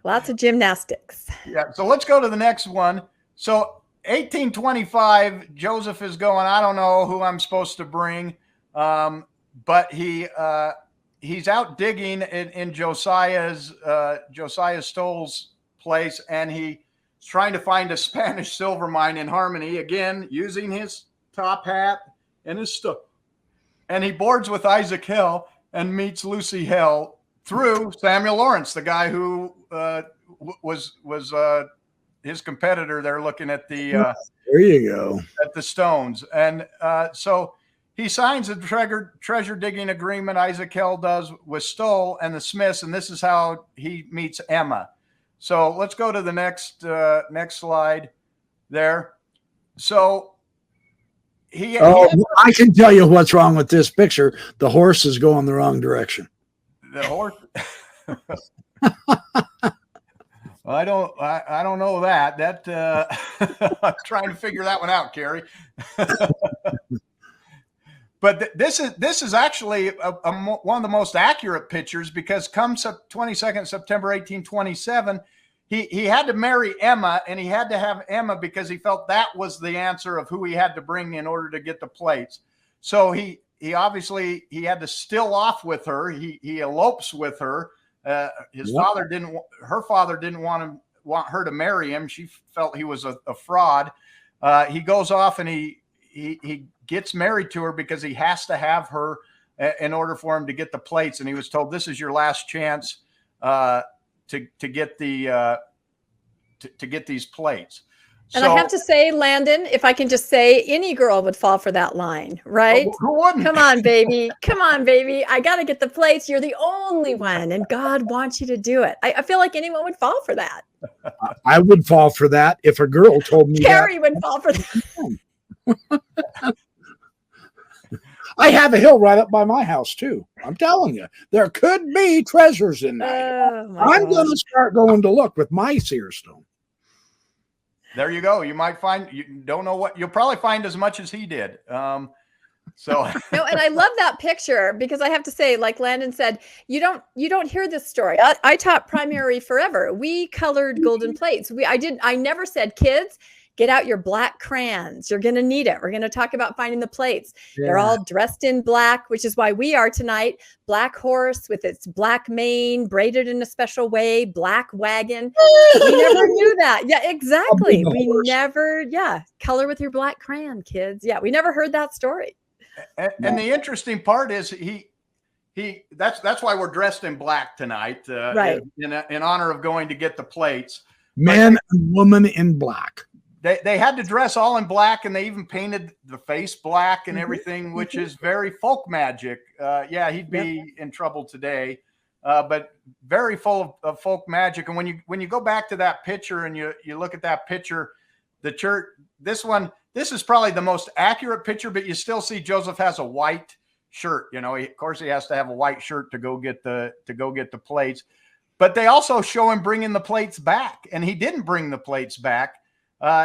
Lots of gymnastics. Yeah. So let's go to the next one. So 1825, Joseph is going, I don't know who I'm supposed to bring. But he's out digging in Josiah Stoll's place, and he's trying to find a Spanish silver mine in Harmony, again, using his top hat and his stuff. And he boards with Isaac Hill and meets Lucy Hill through Samuel Lawrence, the guy who was his competitor there looking at the there you go at the stones. And so he signs a treasure digging agreement, Isaac Hill does, with Stoll and the Smiths, and this is how he meets Emma. So let's go to the next slide there. So I can tell you what's wrong with this picture. The horse is going the wrong direction. The horse. I don't know that. I'm trying to figure that one out, Carrie. But this is actually one of the most accurate pictures, because come 22nd September 1827, he had to marry Emma, and he had to have Emma because he felt that was the answer of who he had to bring in order to get the plates. So he obviously had to still off with her. He elopes with her. Her father didn't want her to marry him. She felt he was a fraud. He goes off and he gets married to her because he has to have her in order for him to get the plates. And he was told, this is your last chance to get to get these plates. And I have to say, Landon, if I can just say, any girl would fall for that line, right? Who wouldn't? Come on, baby. Come on, baby. I got to get the plates. You're the only one, and God wants you to do it. I feel like anyone would fall for that. I would fall for that if a girl told me Carrie would fall for that. I have a hill right up by my house, too. I'm telling you, there could be treasures in there. I'm going to start going to look with my seer stone. There you go. You might find, you don't know what, you'll probably find as much as he did. No, and I love that picture, because I have to say, like Landon said, you don't hear this story. I taught primary forever. We colored golden plates. I never said, kids, get out your black crayons. You're going to need it. We're going to talk about finding the plates. Yeah. They're all dressed in black, which is why we are tonight. Black horse with its black mane, braided in a special way, black wagon. We never knew that. Yeah, exactly. We never, color with your black crayon, kids. Yeah, we never heard that story. And the interesting part is that's why we're dressed in black tonight, right? In honor of going to get the plates. Man and woman in black. They had to dress all in black, and they even painted the face black and everything, which is very folk magic. He'd be in trouble today, but very full of folk magic. And when you go back to that picture and you look at that picture, the church, this is probably the most accurate picture, but you still see Joseph has a white shirt. You know, of course he has to have a white shirt to go get the plates, but they also show him bringing the plates back, and he didn't bring the plates back.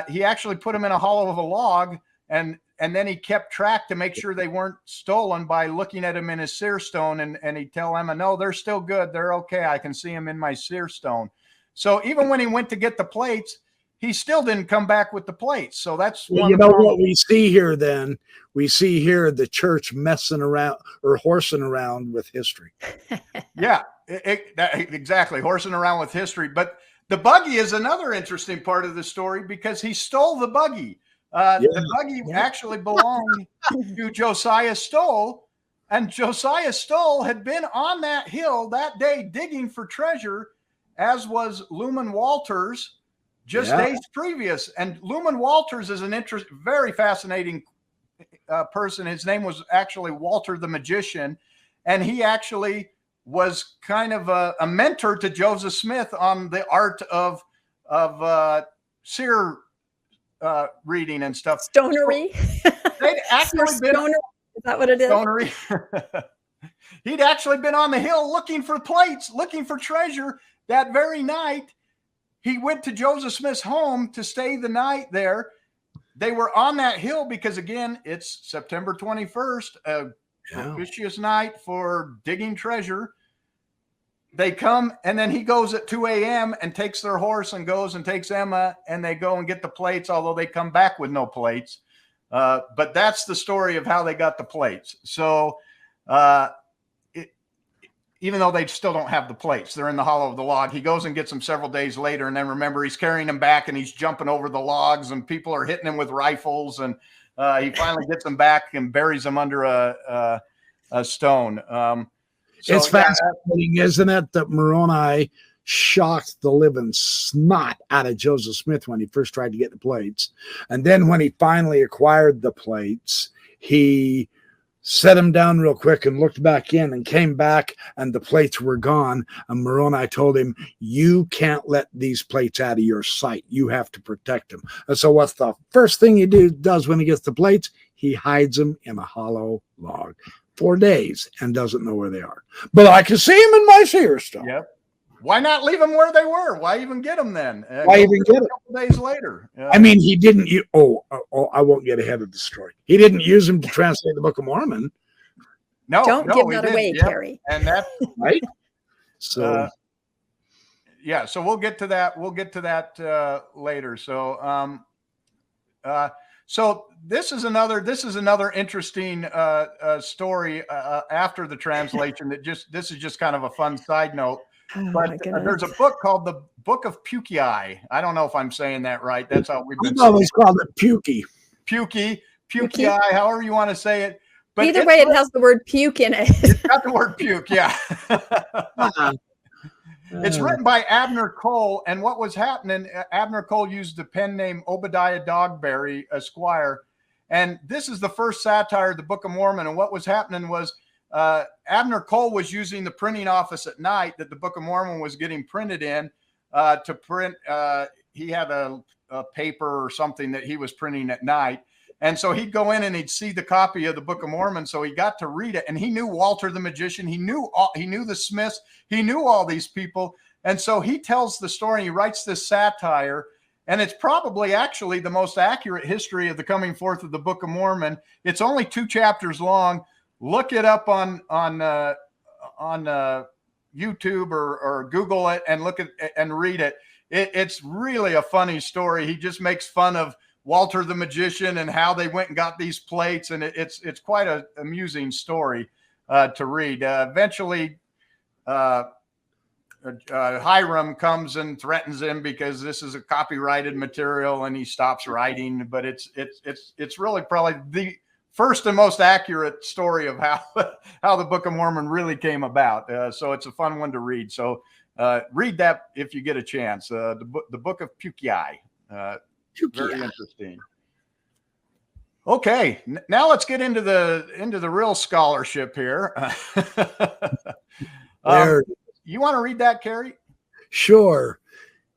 He actually put them in a hollow of a log, and then he kept track to make sure they weren't stolen by looking at them in his seer stone. And he'd tell Emma, no, they're still good. They're okay. I can see them in my seer stone. So even when he went to get the plates, he still didn't come back with the plates. So that's what we see here. Then we see here the church messing around or horsing around with history. Yeah, exactly. Horsing around with history. But the buggy is another interesting part of the story, because he stole the buggy. The buggy actually belonged to Josiah Stoll, and Josiah Stoll had been on that hill that day digging for treasure, as was Luman Walters just days previous. And Luman Walters is very fascinating person. His name was actually Walter the Magician, and he actually was kind of a mentor to Joseph Smith on the art of seer reading and stuff. Stonery. They'd actually been, stoner. Is that what it is? Stonery. He'd actually been on the hill looking for plates, looking for treasure. That very night, he went to Joseph Smith's home to stay the night there. They were on that hill because, again, it's September 21st, a propitious night for digging treasure. They come, and then he goes at 2 a.m. and takes their horse and goes and takes Emma, and they go and get the plates, although they come back with no plates. But that's the story of how they got the plates. So even though they still don't have the plates, they're in the hollow of the log. He goes and gets them several days later, and then remember, he's carrying them back, and he's jumping over the logs, and people are hitting him with rifles, and he finally gets them back and buries them under a stone. It's fascinating, isn't it, that Moroni shocked the living snot out of Joseph Smith when he first tried to get the plates. And then when he finally acquired the plates, he set them down real quick and looked back in and came back, and the plates were gone. And Moroni told him, you can't let these plates out of your sight. You have to protect them. And so what's the first thing he does when he gets the plates? he hides them in a hollow log for days and doesn't know where they are. But I can see them in my seer stone. Yep. Why not leave them where they were? Why even get them then? Why even get them a couple days later? I mean, he didn't. I won't get ahead of the story. He didn't use them to translate the Book of Mormon. No, don't give that away, Carrie. And that right. So, yeah. So we'll get to that. We'll get to that later. So, so this is another interesting story after the translation. This is just kind of a fun side note. Oh, but there's a book called the Book of Pukey. I don't know if I'm saying that right. That's how we've been. I've always called it pukey. Pukey, however you want to say it. But either way, it has the word puke in it. It's got the word puke, yeah. It's written by Abner Cole, and what was happening, Abner Cole used the pen name Obadiah Dogberry, Esquire, and this is the first satire of the Book of Mormon, and what was happening was Abner Cole was using the printing office at night that the Book of Mormon was getting printed in to print. He had a paper or something that he was printing at night. And so he'd go in and he'd see the copy of the Book of Mormon. So he got to read it, and he knew Walter the magician. He knew the Smiths. He knew all these people. And so he tells the story. He writes this satire, and it's probably actually the most accurate history of the coming forth of the Book of Mormon. It's only 2 chapters long. Look it up on YouTube or Google it and look at and read it. It's really a funny story. He just makes fun of Walter the magician and how they went and got these plates, and it's quite an amusing story to read. Eventually, Hiram comes and threatens him because this is a copyrighted material, and he stops writing. But it's really probably the first and most accurate story of how the Book of Mormon really came about. So it's a fun one to read. So read that if you get a chance. The Book of Pukey. Very interesting. Okay, now let's get into the real scholarship here. You want to read that, Carrie? Sure.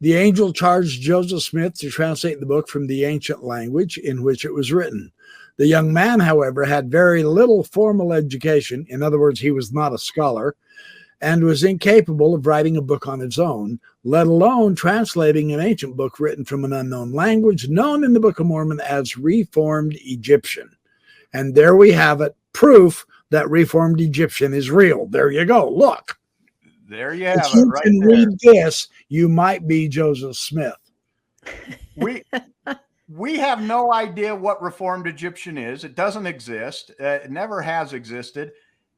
The angel charged Joseph Smith to translate the book from the ancient language in which it was written. The young man, however, had very little formal education. In other words, he was not a scholar, and was incapable of writing a book on his own, let alone translating an ancient book written from an unknown language known in the Book of Mormon as Reformed Egyptian. And there we have it, proof that Reformed Egyptian is real. There you go. Look. There you have it. If you can read this, you might be Joseph Smith. We have no idea what Reformed Egyptian is. It doesn't exist. It never has existed.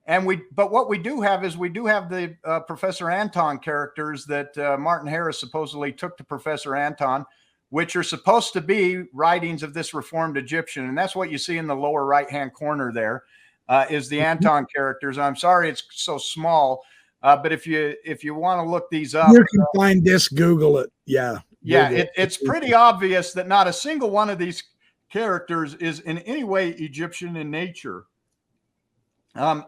But what we do have is we do have the Professor Anton characters that Martin Harris supposedly took to Professor Anton, which are supposed to be writings of this Reformed Egyptian. And that's what you see in the lower right-hand corner there is the Anton characters. I'm sorry it's so small, but if you want to look these up. You can find this, Google it. Yeah. Yeah, it's pretty obvious that not a single one of these characters is in any way Egyptian in nature.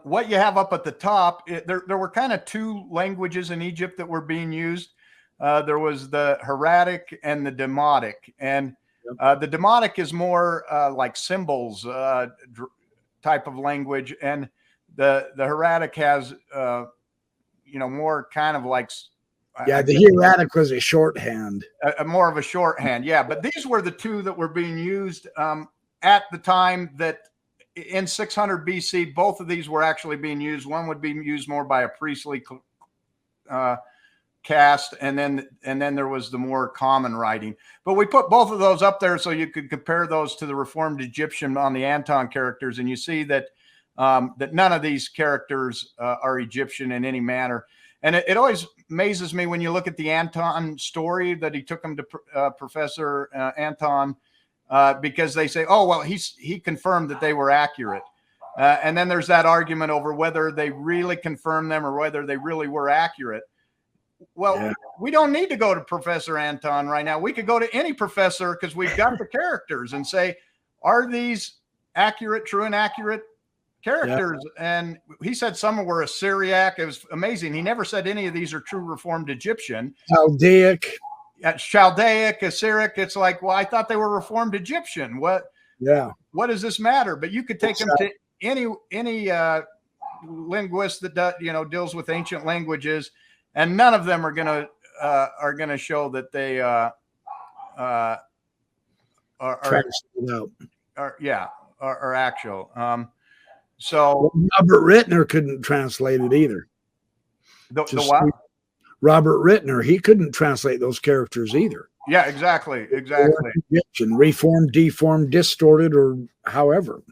What you have up at the top, there were kind of 2 languages in Egypt that were being used. There was the Hieratic and the Demotic. And the Demotic is more like symbols type of language. And the Hieratic has, more kind of like... Yeah, the Hieratic was a shorthand. More of a shorthand, yeah. But these were the 2 that were being used at the time that... In 600 BC, both of these were actually being used. One would be used more by a priestly caste, and then there was the more common writing. But we put both of those up there so you could compare those to the Reformed Egyptian on the Anton characters, and you see that that none of these characters are Egyptian in any manner. And it always amazes me when you look at the Anton story that he took him to Professor Anton. Because they say, oh, well, he confirmed that they were accurate. And then there's that argument over whether they really confirmed them or whether they really were accurate. Well, we don't need to go to Professor Anton right now. We could go to any professor because we've got the characters and say, are these accurate, true and accurate characters? Yeah. And he said some were Assyriac. It was amazing. He never said any of these are true Reformed Egyptian. Chaldaic. Chaldaic, Assyric. It's like, well, I thought they were Reformed Egyptian. What? Yeah. what does this matter? But you could take them to any linguist that deals with ancient languages, and none of them are gonna show that they are actual. So Robert Rittner couldn't translate it either. The what? Robert Rittner, he couldn't translate those characters either. Yeah, exactly. Egyptian, reformed, deformed, distorted, or however.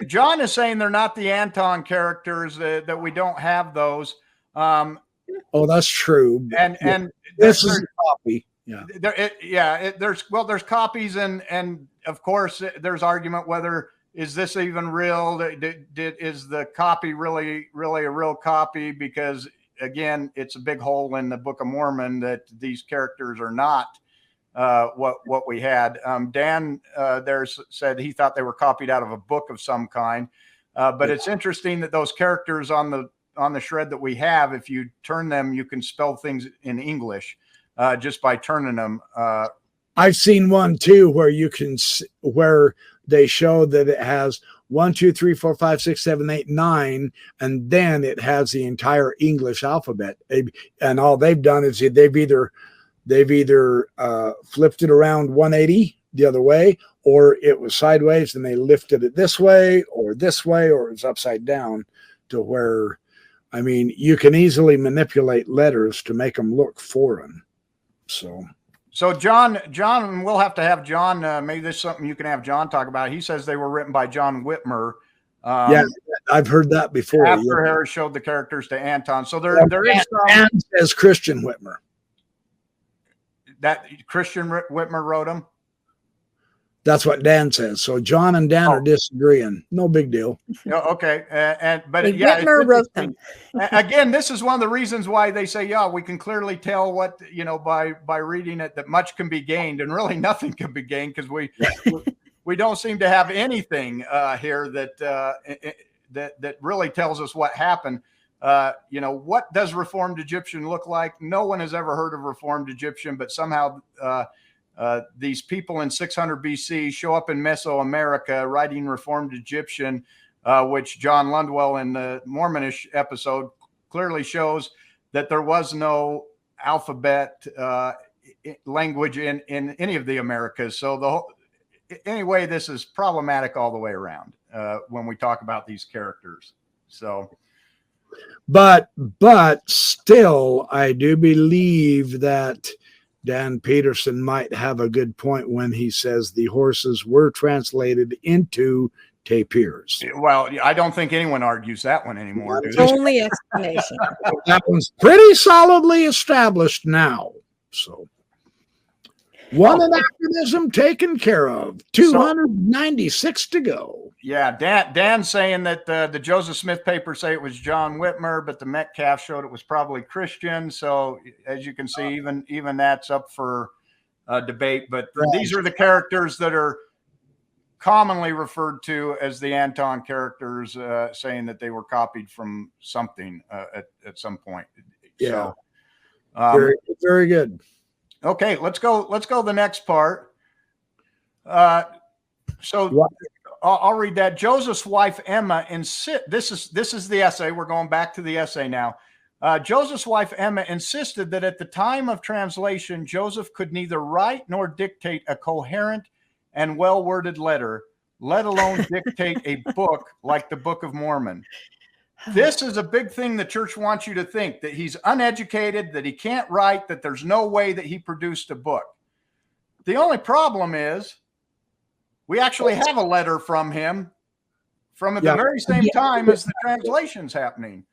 John is saying they're not the Anton characters, that we don't have those. Oh, that's true. And this is a copy. Yeah. There's copies, and of course there's argument whether is this even real? Is the copy really a real copy? Because again, it's a big hole in the Book of Mormon that these characters are not what we had. Dan there said he thought they were copied out of a book of some kind, but it's interesting that those characters on the shred that we have, if you turn them, you can spell things in English just by turning them. I've seen one too where they show that it has 1, 2, 3, 4, 5, 6, 7, 8, 9, and then it has the entire English alphabet. And all they've done is they've either flipped it around 180 the other way, or it was sideways and they lifted it this way, or it was upside down, to where, I mean, you can easily manipulate letters to make them look foreign. So John, we'll have to have John. Maybe this is something you can have John talk about. He says they were written by John Whitmer. Yeah, I've heard that before. After Harris showed the characters to Anton, so there is some. And says Christian Whitmer. That Christian Whitmer wrote them. That's what Dan says. So John and Dan are disagreeing. No big deal. Okay, but Whitmer wrote them. Again, this is one of the reasons why they say, we can clearly tell what by reading it, that much can be gained, and really nothing can be gained, because we don't seem to have anything here that really tells us what happened. What does Reformed Egyptian look like? No one has ever heard of Reformed Egyptian, but somehow these people in 600 BC show up in Mesoamerica writing Reformed Egyptian, which John Lundwell in the Mormonish episode clearly shows that there was no alphabet language in any of the Americas. So anyway, this is problematic all the way around when we talk about these characters. So. But still, I do believe that Dan Peterson might have a good point when he says the horses were translated into tapirs. Well, I don't think anyone argues that one anymore. Only explanation. That one's pretty solidly established now. So one anachronism taken care of. 296 to go. Yeah, Dan's saying that the Joseph Smith papers say it was John Whitmer, but the Metcalf showed it was probably Christian. So as you can see, even that's up for debate. But these are the characters that are commonly referred to as the Anton characters, saying that they were copied from something at some point. Yeah, so, very good. Okay, let's go the next part. I'll read that. Joseph's wife Emma this is the essay. We're going back to the essay now. Joseph's wife Emma insisted that at the time of translation, Joseph could neither write nor dictate a coherent and well-worded letter, let alone dictate a book like the Book of Mormon. This is a big thing the church wants you to think, that he's uneducated, that he can't write, that there's no way that he produced a book. The only problem is we actually have a letter from him from at the very same time as the translation's happening.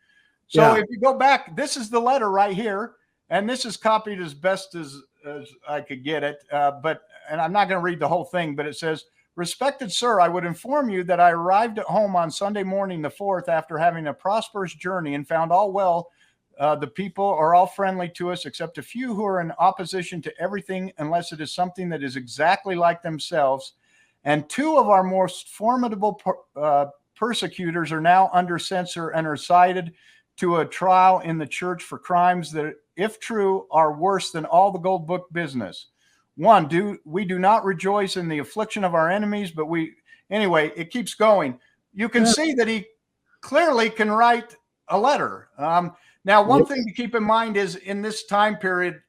So if you go back, this is the letter right here, and this is copied as best as I could get it. And I'm not going to read the whole thing, but it says, "Respected sir, I would inform you that I arrived at home on Sunday morning the 4th after having a prosperous journey and found all well. The people are all friendly to us, except a few who are in opposition to everything unless it is something that is exactly like themselves. And 2 of our most formidable persecutors are now under censure and are cited to a trial in the church for crimes that, if true, are worse than all the gold book business. 1, we do not rejoice in the affliction of our enemies, but anyway, it keeps going. You can see that he clearly can write a letter. Now, one thing to keep in mind is in this time period,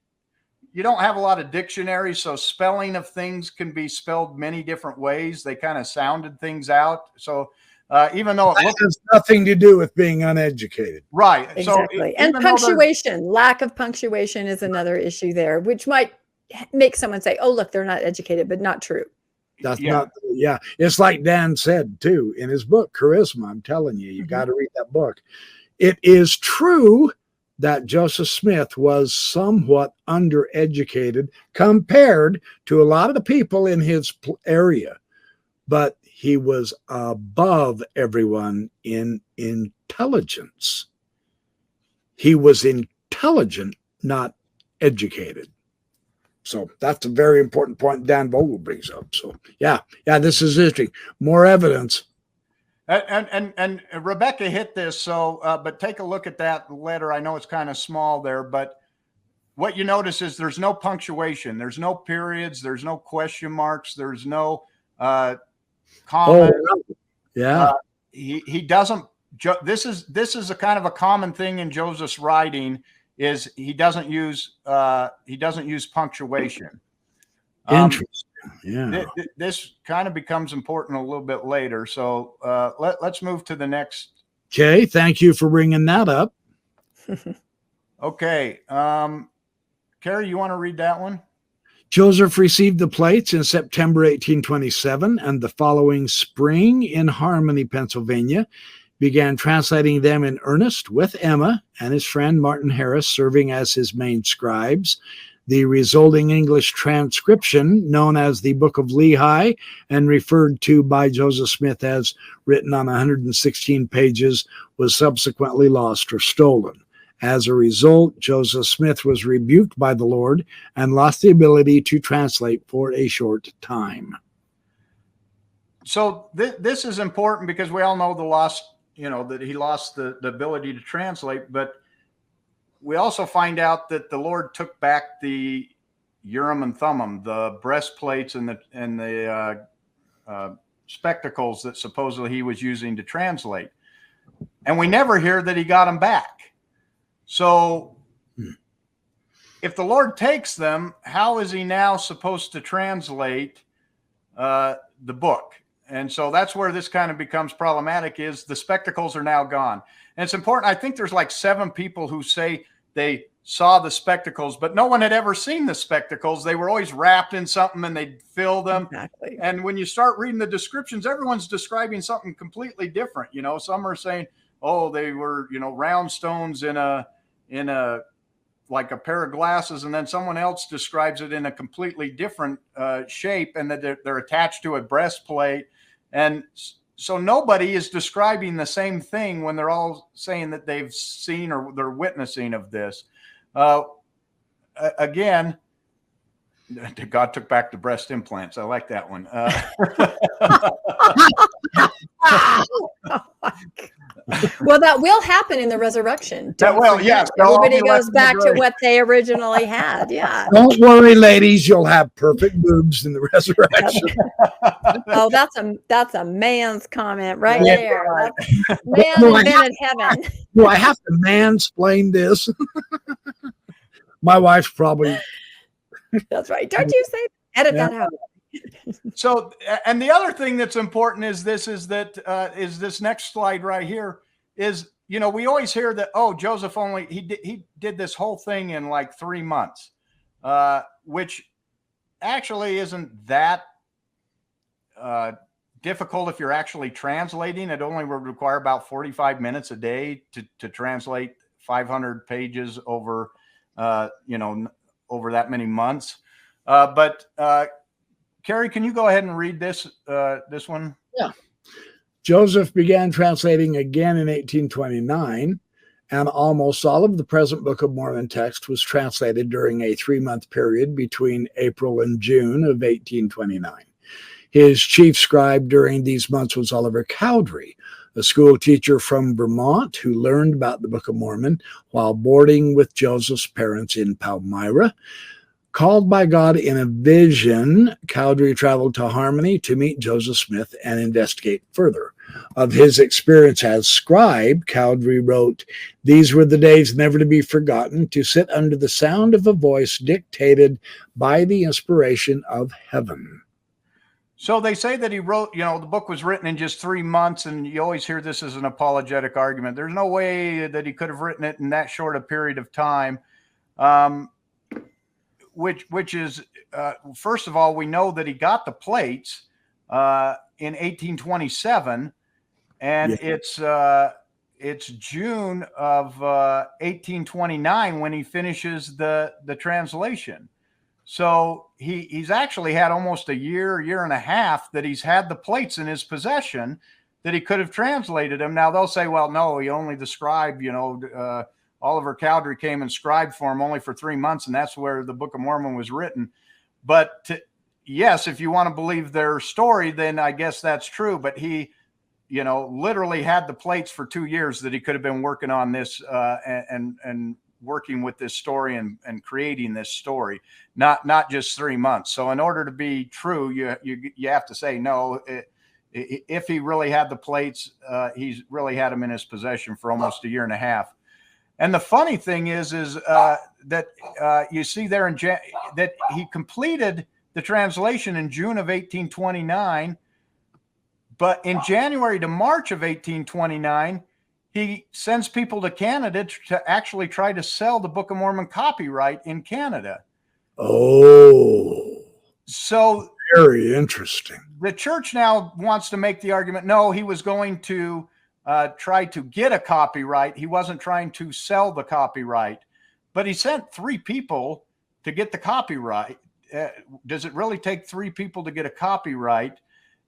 you don't have a lot of dictionaries, so spelling of things can be spelled many different ways. They kind of sounded things out. So even though it has nothing to do with being uneducated. Right. Exactly. So and punctuation, lack of punctuation is another issue there, which might make someone say, oh, look, they're not educated, but not true. That's not, it's like Dan said too in his book, Charisma. I'm telling you, got to read that book. It is true that Joseph Smith was somewhat undereducated compared to a lot of the people in his area, but he was above everyone in intelligence. He was intelligent, not educated. So that's a very important point Dan Vogel brings up. So yeah, this is interesting. More evidence. And Rebecca hit this. So, but take a look at that letter. I know it's kind of small there, but what you notice is there's no punctuation. There's no periods. There's no question marks. There's no comma. He doesn't. This is a kind of a common thing in Joseph's writing. Is he doesn't use punctuation. Interesting. Yeah. This kind of becomes important a little bit later. So let's move to the next. Okay. Thank you for bringing that up. Okay. Carrie, you want to read that one? Joseph received the plates in September 1827, and the following spring in Harmony, Pennsylvania, began translating them in earnest with Emma and his friend Martin Harris serving as his main scribes. The resulting English transcription, known as the Book of Lehi and referred to by Joseph Smith as written on 116 pages, was subsequently lost or stolen. As a result, Joseph Smith was rebuked by the Lord and lost the ability to translate for a short time. So this is important because we all know that he lost the ability to translate, but we also find out that the Lord took back the Urim and Thummim, the breastplates and the spectacles that supposedly he was using to translate. And we never hear that he got them back. So if the Lord takes them, how is he now supposed to translate the book? And so that's where this kind of becomes problematic, is the spectacles are now gone. And it's important. I think there's like 7 people who say they saw the spectacles, but no one had ever seen the spectacles. They were always wrapped in something and they'd fill them. Exactly. And when you start reading the descriptions, everyone's describing something completely different. Some are saying, oh, they were, round stones in a like a pair of glasses. And then someone else describes it in a completely different shape, and that they're attached to a breastplate. And so nobody is describing the same thing when they're all saying that they've seen or they're witnessing of this. Again, God took back the breast implants. I like that one. Well, that will happen in the resurrection. Yes. Everybody goes back to what they originally had. Yeah. Don't worry, ladies. You'll have perfect boobs in the resurrection. Oh, that's a man's comment right there. Man invented heaven. Do I have to mansplain this? My wife's probably. That's right. Don't you say? Edit that out. So, and the other thing that's important is this next slide right here is, we always hear that, oh, Joseph he did this whole thing in like 3 months, which actually isn't that difficult if you're actually translating. It only would require about 45 minutes a day to translate 500 pages over, over that many months. But Carrie, can you go ahead and read this one? Yeah. Joseph began translating again in 1829, and almost all of the present Book of Mormon text was translated during a 3-month period between April and June of 1829. His chief scribe during these months was Oliver Cowdery, a school teacher from Vermont who learned about the Book of Mormon while boarding with Joseph's parents in Palmyra. Called by God in a vision, Cowdery traveled to Harmony to meet Joseph Smith and investigate further. Of his experience as scribe, Cowdery wrote, "These were the days never to be forgotten, to sit under the sound of a voice dictated by the inspiration of heaven." So they say that he wrote, the book was written in just 3 months, and you always hear this as an apologetic argument. There's no way that he could have written it in that short a period of time, which is, first of all, we know that he got the plates in 1827, and it's June of 1829 when he finishes the translation. So he's actually had almost a year and a half that he's had the plates in his possession that he could have translated them. Now they'll say, well, no, he only the scribe, Oliver Cowdery came and scribed for him only for 3 months, and that's where the Book of Mormon was written. But yes, if you want to believe their story, then I guess that's true. But he, literally had the plates for 2 years that he could have been working on this and working with this story and creating this story, not just 3 months. So in order to be true, you have to say no. If he really had the plates, he's really had them in his possession for almost a year and a half. And the funny thing is that you see there that he completed the translation in June of 1829, but in January to March of 1829, he sends people to Canada to actually try to sell the Book of Mormon copyright in Canada. Oh, so very interesting. The church now wants to make the argument, no, he was going to try to get a copyright. He wasn't trying to sell the copyright, but he sent 3 people to get the copyright. Does it really take 3 people to get a copyright?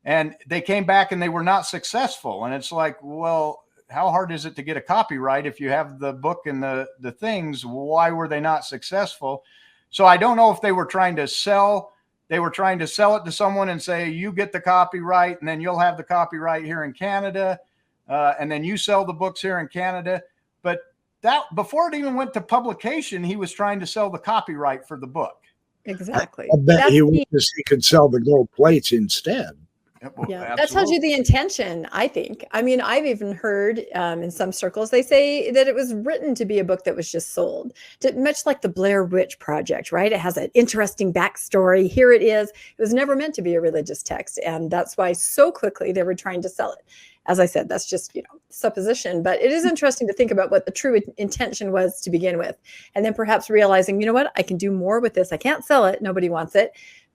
And they came back and they were not successful. And it's like, well, how hard is it to get a copyright if you have the book and the things? Why were they not successful? So I don't know if they were trying to sell. They were trying to sell it to someone and say, you get the copyright and then you'll have the copyright here in Canada. And then you sell the books here in Canada. But that before it even went to publication, he was trying to sell the copyright for the book. Exactly. I bet he could sell the gold plates instead. Yeah, that tells you the intention, I think. I mean, I've even heard in some circles, they say that it was written to be a book that was just sold, much like the Blair Witch Project, right? It has an interesting backstory. Here it is. It was never meant to be a religious text. And that's why so quickly they were trying to sell it. As I said, that's just, supposition. But it is interesting to think about what the true intention was to begin with. And then perhaps realizing, I can do more with this. I can't sell it. Nobody wants it.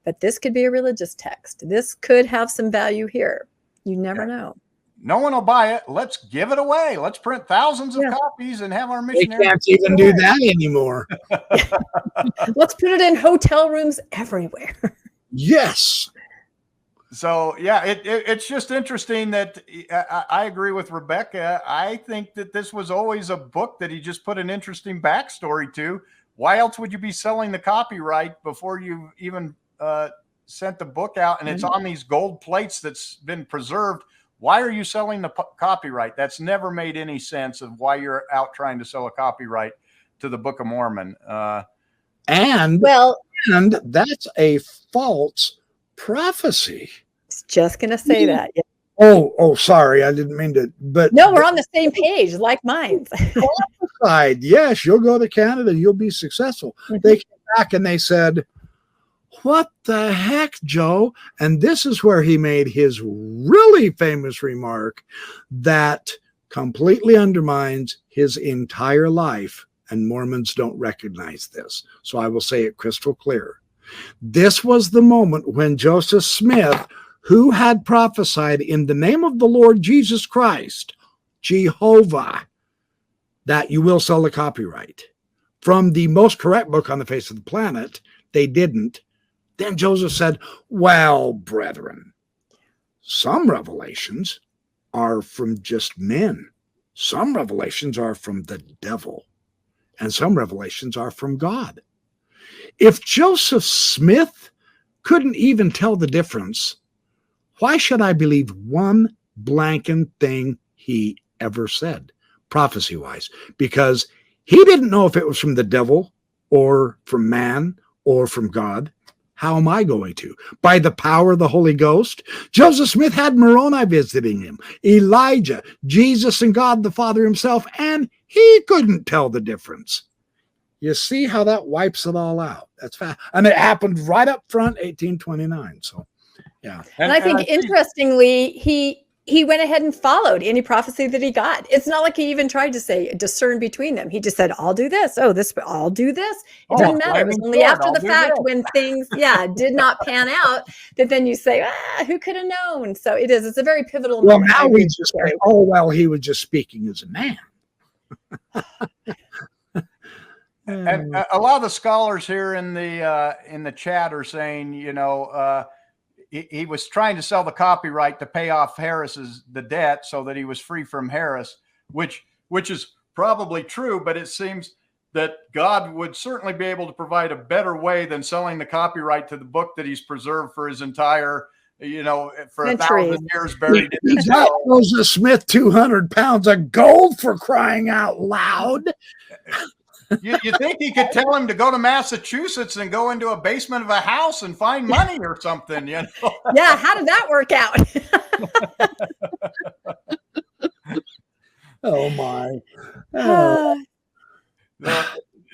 But this could be a religious text. This could have some value here. You never know. No one will buy it. Let's give it away. Let's print thousands of copies and have our missionaries. They can't even do that anymore. Let's put it in hotel rooms everywhere. Yes. So, yeah, it's just interesting that I agree with Rebecca. I think that this was always a book that he just put an interesting backstory to. Why else would you be selling the copyright before you even sent the book out and it's on these gold plates that's been preserved? Why are you selling the copyright? That's never made any sense of why you're out trying to sell a copyright to the Book of Mormon. And that's a false prophecy. Just going to say that. Yeah. Oh, sorry. I didn't mean to, but no, we're on the same page, like mine. Yes, you'll go to Canada. You'll be successful. They came back and they said, what the heck, Joe? And this is where he made his really famous remark that completely undermines his entire life. And Mormons don't recognize this. So I will say it crystal clear. This was the moment when Joseph Smith, who had prophesied in the name of the Lord Jesus Christ, Jehovah, that you will sell the copyright from the most correct book on the face of the planet, they didn't. Then Joseph said, well, brethren, some revelations are from just men. Some revelations are from the devil. And some revelations are from God. If Joseph Smith couldn't even tell the difference, why should I believe one blanking thing he ever said, prophecy-wise? Because he didn't know if it was from the devil or from man or from God? How am I going to? By the power of the Holy Ghost? Joseph Smith had Moroni visiting him, Elijah, Jesus, and God the Father himself, and he couldn't tell the difference. You see how that wipes it all out. That's fast. And it happened right up front, 1829. So, yeah. And I think interestingly, he went ahead and followed any prophecy that he got. It's not like he even tried to say discern between them. He just said, I'll do this. Oh, this, I'll do this. It doesn't matter. It was only after the fact when things, did not pan out that then you say, who could have known? So it is. It's a very pivotal moment. Well, now we just say, oh, well, he was just speaking as a man. And a lot of the scholars here in the chat are saying, he was trying to sell the copyright to pay off the debt so that he was free from Harris, which is probably true, but it seems that God would certainly be able to provide a better way than selling the copyright to the book that he's preserved for his entire, for 1,000 years buried in his got Joseph Smith 200 pounds of gold, for crying out loud. You think he could tell him to go to Massachusetts and go into a basement of a house and find money or something, Yeah, how did that work out? Oh, my.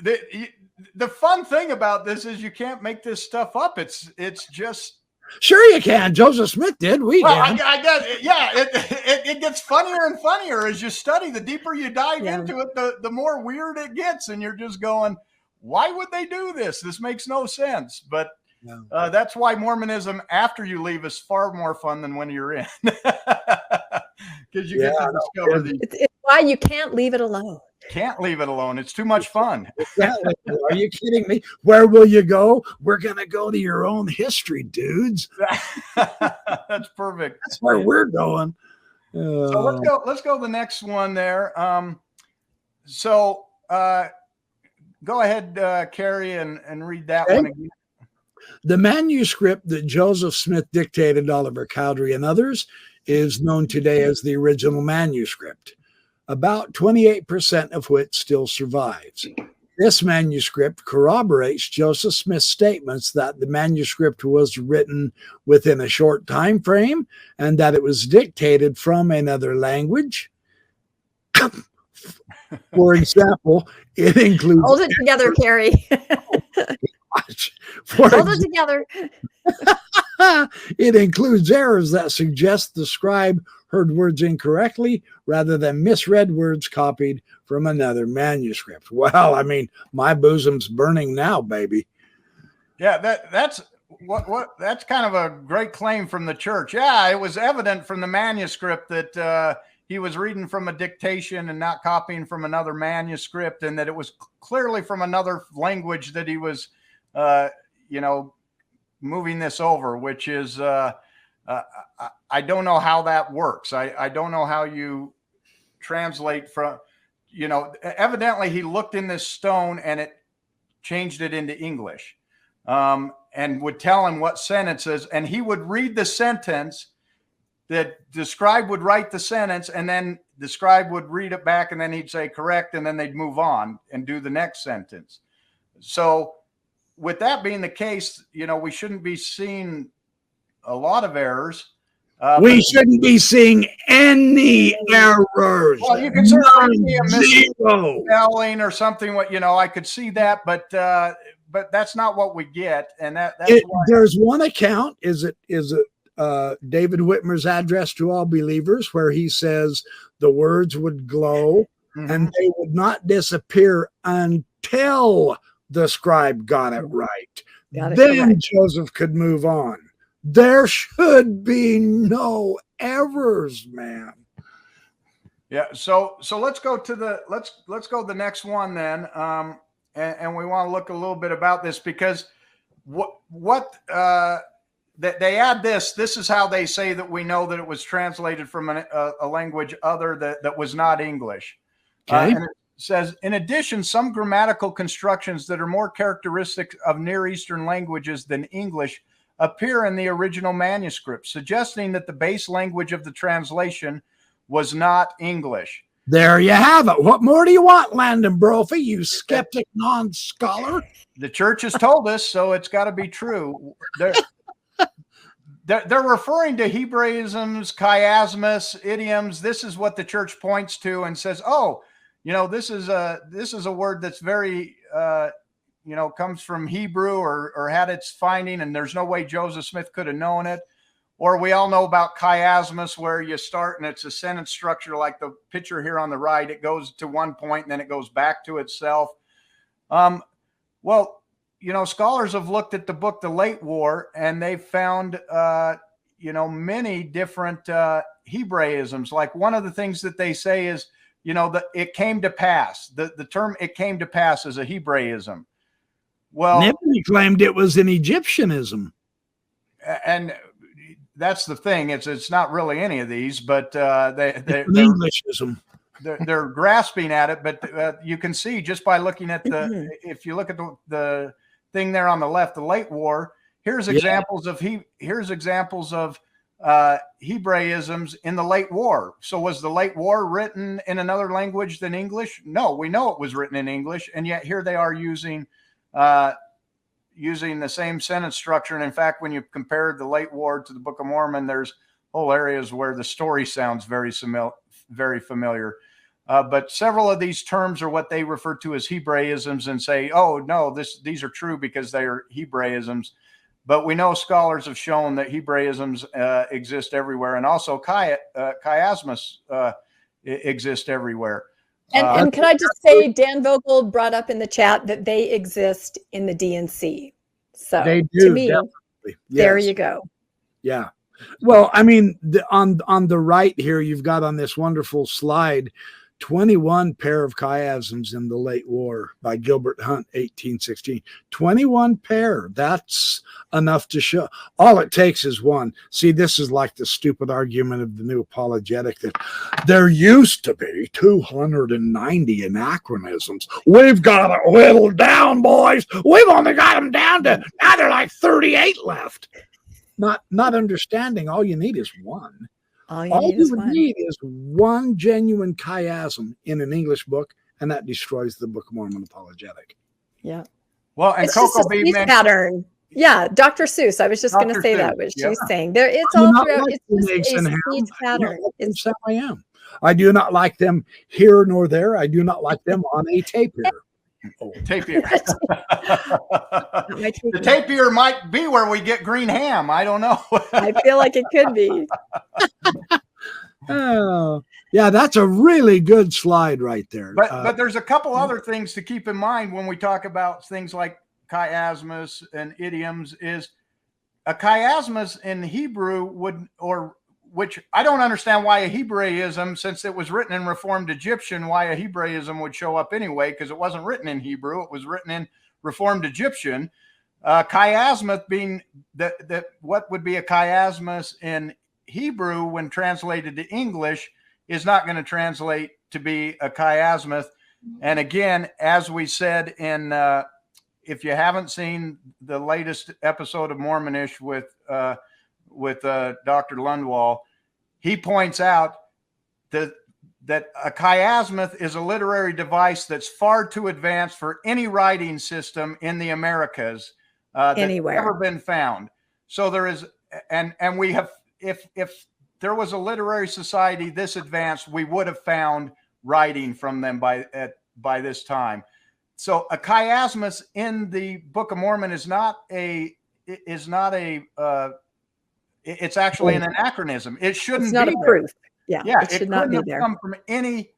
The fun thing about this is you can't make this stuff up. It's just... Sure you can. Joseph Smith did. We can. I guess, it gets funnier and funnier as you study. The deeper you dive into it, the more weird it gets. And you're just going, why would they do this? This makes no sense. But that's why Mormonism after you leave is far more fun than when you're in. Because you get to discover these. It's why you can't leave it alone. Can't leave it alone. It's too much fun. Are you kidding me? Where will you go? We're going to go to your own history, dudes. That's perfect. That's where we're going. So let's go to the next one there. Go ahead, Carrie, and read that one again. The manuscript that Joseph Smith dictated to Oliver Cowdery and others is known today as the original manuscript, about 28% of which still survives. This manuscript corroborates Joseph Smith's statements that the manuscript was written within a short time frame and that it was dictated from another language. For example, it includes... Hold it together, Carrie. Hold it together. It includes errors that suggest the scribe heard words incorrectly rather than misread words copied from another manuscript. Well, I mean, my bosom's burning now, baby. Yeah, that's kind of a great claim from the church. Yeah, it was evident from the manuscript that he was reading from a dictation and not copying from another manuscript, and that it was clearly from another language that he was moving this over, which is I don't know how that works. I don't know how you translate from, evidently he looked in this stone and it changed it into English, and would tell him what sentences, and he would read the sentence that the scribe would write the sentence, and then the scribe would read it back, and then he'd say correct, and then they'd move on and do the next sentence. So with that being the case, we shouldn't be seeing a lot of errors. We shouldn't be seeing any errors. Well, you can certainly see a misspelling or something. I could see that, but that's not what we get. And there's one account. Is it David Whitmer's Address to All Believers, where he says the words would glow and they would not disappear until the scribe got it right. Then Joseph could move on. There should be no errors, man. Yeah. So let's go to the next one then. And we want to look a little bit about this, because that they add this is how they say that we know that it was translated from a language other that was not English. Okay. And it says, in addition, some grammatical constructions that are more characteristic of Near Eastern languages than English appear in the original manuscript, suggesting that the base language of the translation was not English. There you have it. What more do you want, Landon Brophy, you skeptic non-scholar? The church has told us, so it's got to be true. They're referring to Hebraisms, chiasmus, idioms. This is what the church points to and says, oh, this is a word that's very, comes from Hebrew or had its finding, and there's no way Joseph Smith could have known it. Or we all know about chiasmus, where you start and it's a sentence structure like the picture here on the right. It goes to one point and then it goes back to itself. Scholars have looked at the book, The Late War, and they've found, many different Hebraisms. Like one of the things that they say is, that it came to pass. The term "it came to pass" is a Hebraism. Well, Nibley claimed it was an Egyptianism. And that's the thing. It's not really any of these, but they're Englishism. They're grasping at it. But you can see just by looking at if you look at the thing there on the left, the Late War. Here's examples of Hebraisms in the Late War. So was the Late War written in another language than English? No, we know it was written in English, and yet here they are using the same sentence structure. And in fact, when you compare the Late War to the Book of Mormon, there's whole areas where the story sounds very familiar. But several of these terms are what they refer to as Hebraisms and say, oh, no, these are true because they are Hebraisms. But we know scholars have shown that Hebraisms exist everywhere, and also chiasmus exist everywhere. And can I just say, Dan Vogel brought up in the chat that they exist in the DNC. So they do, to me, definitely. There you go. Yeah. Well, I mean, on the right here, you've got on this wonderful slide 21 pair of chiasms in the Late War by Gilbert Hunt, 1816. 21 pair. That's enough to show. All it takes is one. See, this is like the stupid argument of the new apologetic that there used to be 290 anachronisms. We've got it whittled down, boys. We've only got them down to, now they're like 38 left. Not understanding all you need is one. All you need is one genuine chiasm in an English book, and that destroys the Book of Mormon apologetic. Yeah. Well, and it's Coco just a speech pattern. Yeah, Dr. Seuss. I was just going to say that, what she's saying. There, it's all throughout. Like it's just a speech pattern. It's how I am. I do not like them here nor there. I do not like them on a tape here. Oh, tapir. The tapir might be where we get green ham. I don't know. I feel like it could be. Oh, yeah, that's a really good slide right there. But there's a couple other things to keep in mind when we talk about things like chiasmus and idioms. Is a chiasmus in Hebrew which I don't understand why a Hebraism, since it was written in Reformed Egyptian, why a Hebraism would show up anyway, because it wasn't written in Hebrew. It was written in Reformed Egyptian. Chiasmus being that what would be a chiasmus in Hebrew when translated to English is not going to translate to be a chiasmus. And again, as we said in, if you haven't seen the latest episode of Mormonish with Dr. Lundwall, he points out that a chiasmus is a literary device that's far too advanced for any writing system in the Americas anywhere that's ever been found. So there is, and we have, if there was a literary society this advanced, we would have found writing from them by this time. So a chiasmus in the Book of Mormon is it's actually an anachronism. It shouldn't it's not be a proof. Yeah, it should not be there. Come from any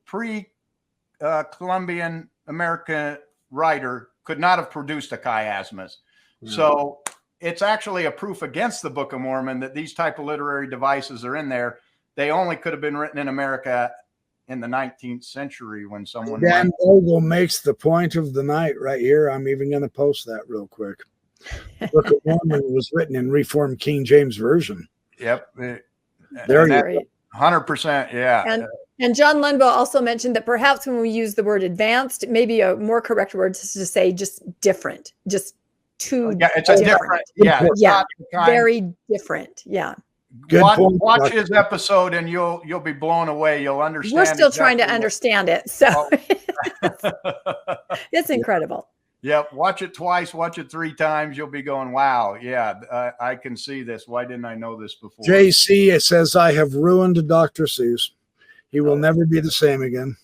pre-Columbian American writer could not have produced a chiasmus. So it's actually a proof against the Book of Mormon that these type of literary devices are in there. They only could have been written in America in the 19th century when someone. Dan Vogel makes the point of the night right here. I'm even going to post that real quick. Book of Mormon was written in Reformed King James Version. Yep. There you go. 100%. Yeah. And John Lundwell also mentioned that perhaps when we use the word advanced, maybe a more correct word is to say just different, just too. Yeah, it's a different. Yeah. Yeah. Very different. Yeah. Good point, watch Dr. his episode and you'll be blown away. You'll understand. We're still trying to understand it. So Oh. it's incredible. Yep. Watch it twice, watch it 3 times. You'll be going, wow. Yeah, I can see this. Why didn't I know this before? JC says, I have ruined Dr. Seuss. He will never be the same again.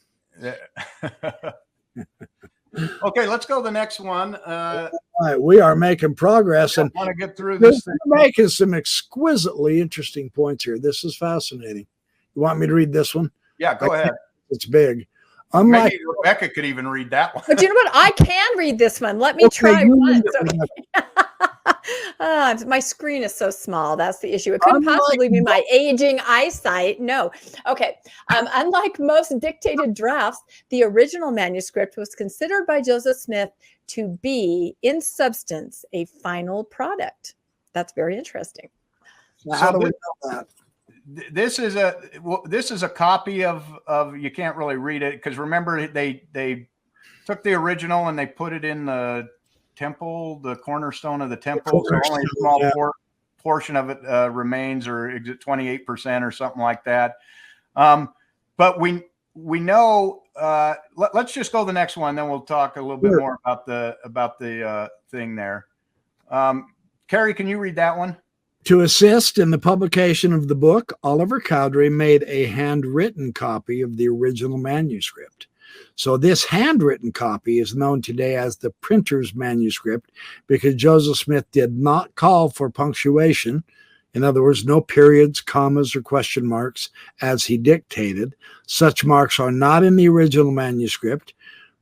Okay, let's go to the next one. All right, we are making progress, and I want to get through this thing. We're making some exquisitely interesting points here. This is fascinating. You want me to read this one? Yeah, go ahead. It's big. Unlike, maybe Rebecca could even read that one. But you know what? I can read this one. Let me try once. My screen is so small. That's the issue. It couldn't possibly be my aging eyesight. No. Okay. Unlike most dictated drafts, the original manuscript was considered by Joseph Smith to be, in substance, a final product. That's very interesting. how do we know that? This is a copy of you can't really read it because remember they took the original and they put it in the temple, the cornerstone of the temple. So only a small portion of it remains, or 28% or something like that. But we know. Let's just go to the next one, then we'll talk a little bit more about the thing there. Carrie, can you read that one? To assist in the publication of the book, Oliver Cowdery made a handwritten copy of the original manuscript. So this handwritten copy is known today as the printer's manuscript because Joseph Smith did not call for punctuation. In other words, no periods, commas, or question marks as he dictated. Such marks are not in the original manuscript.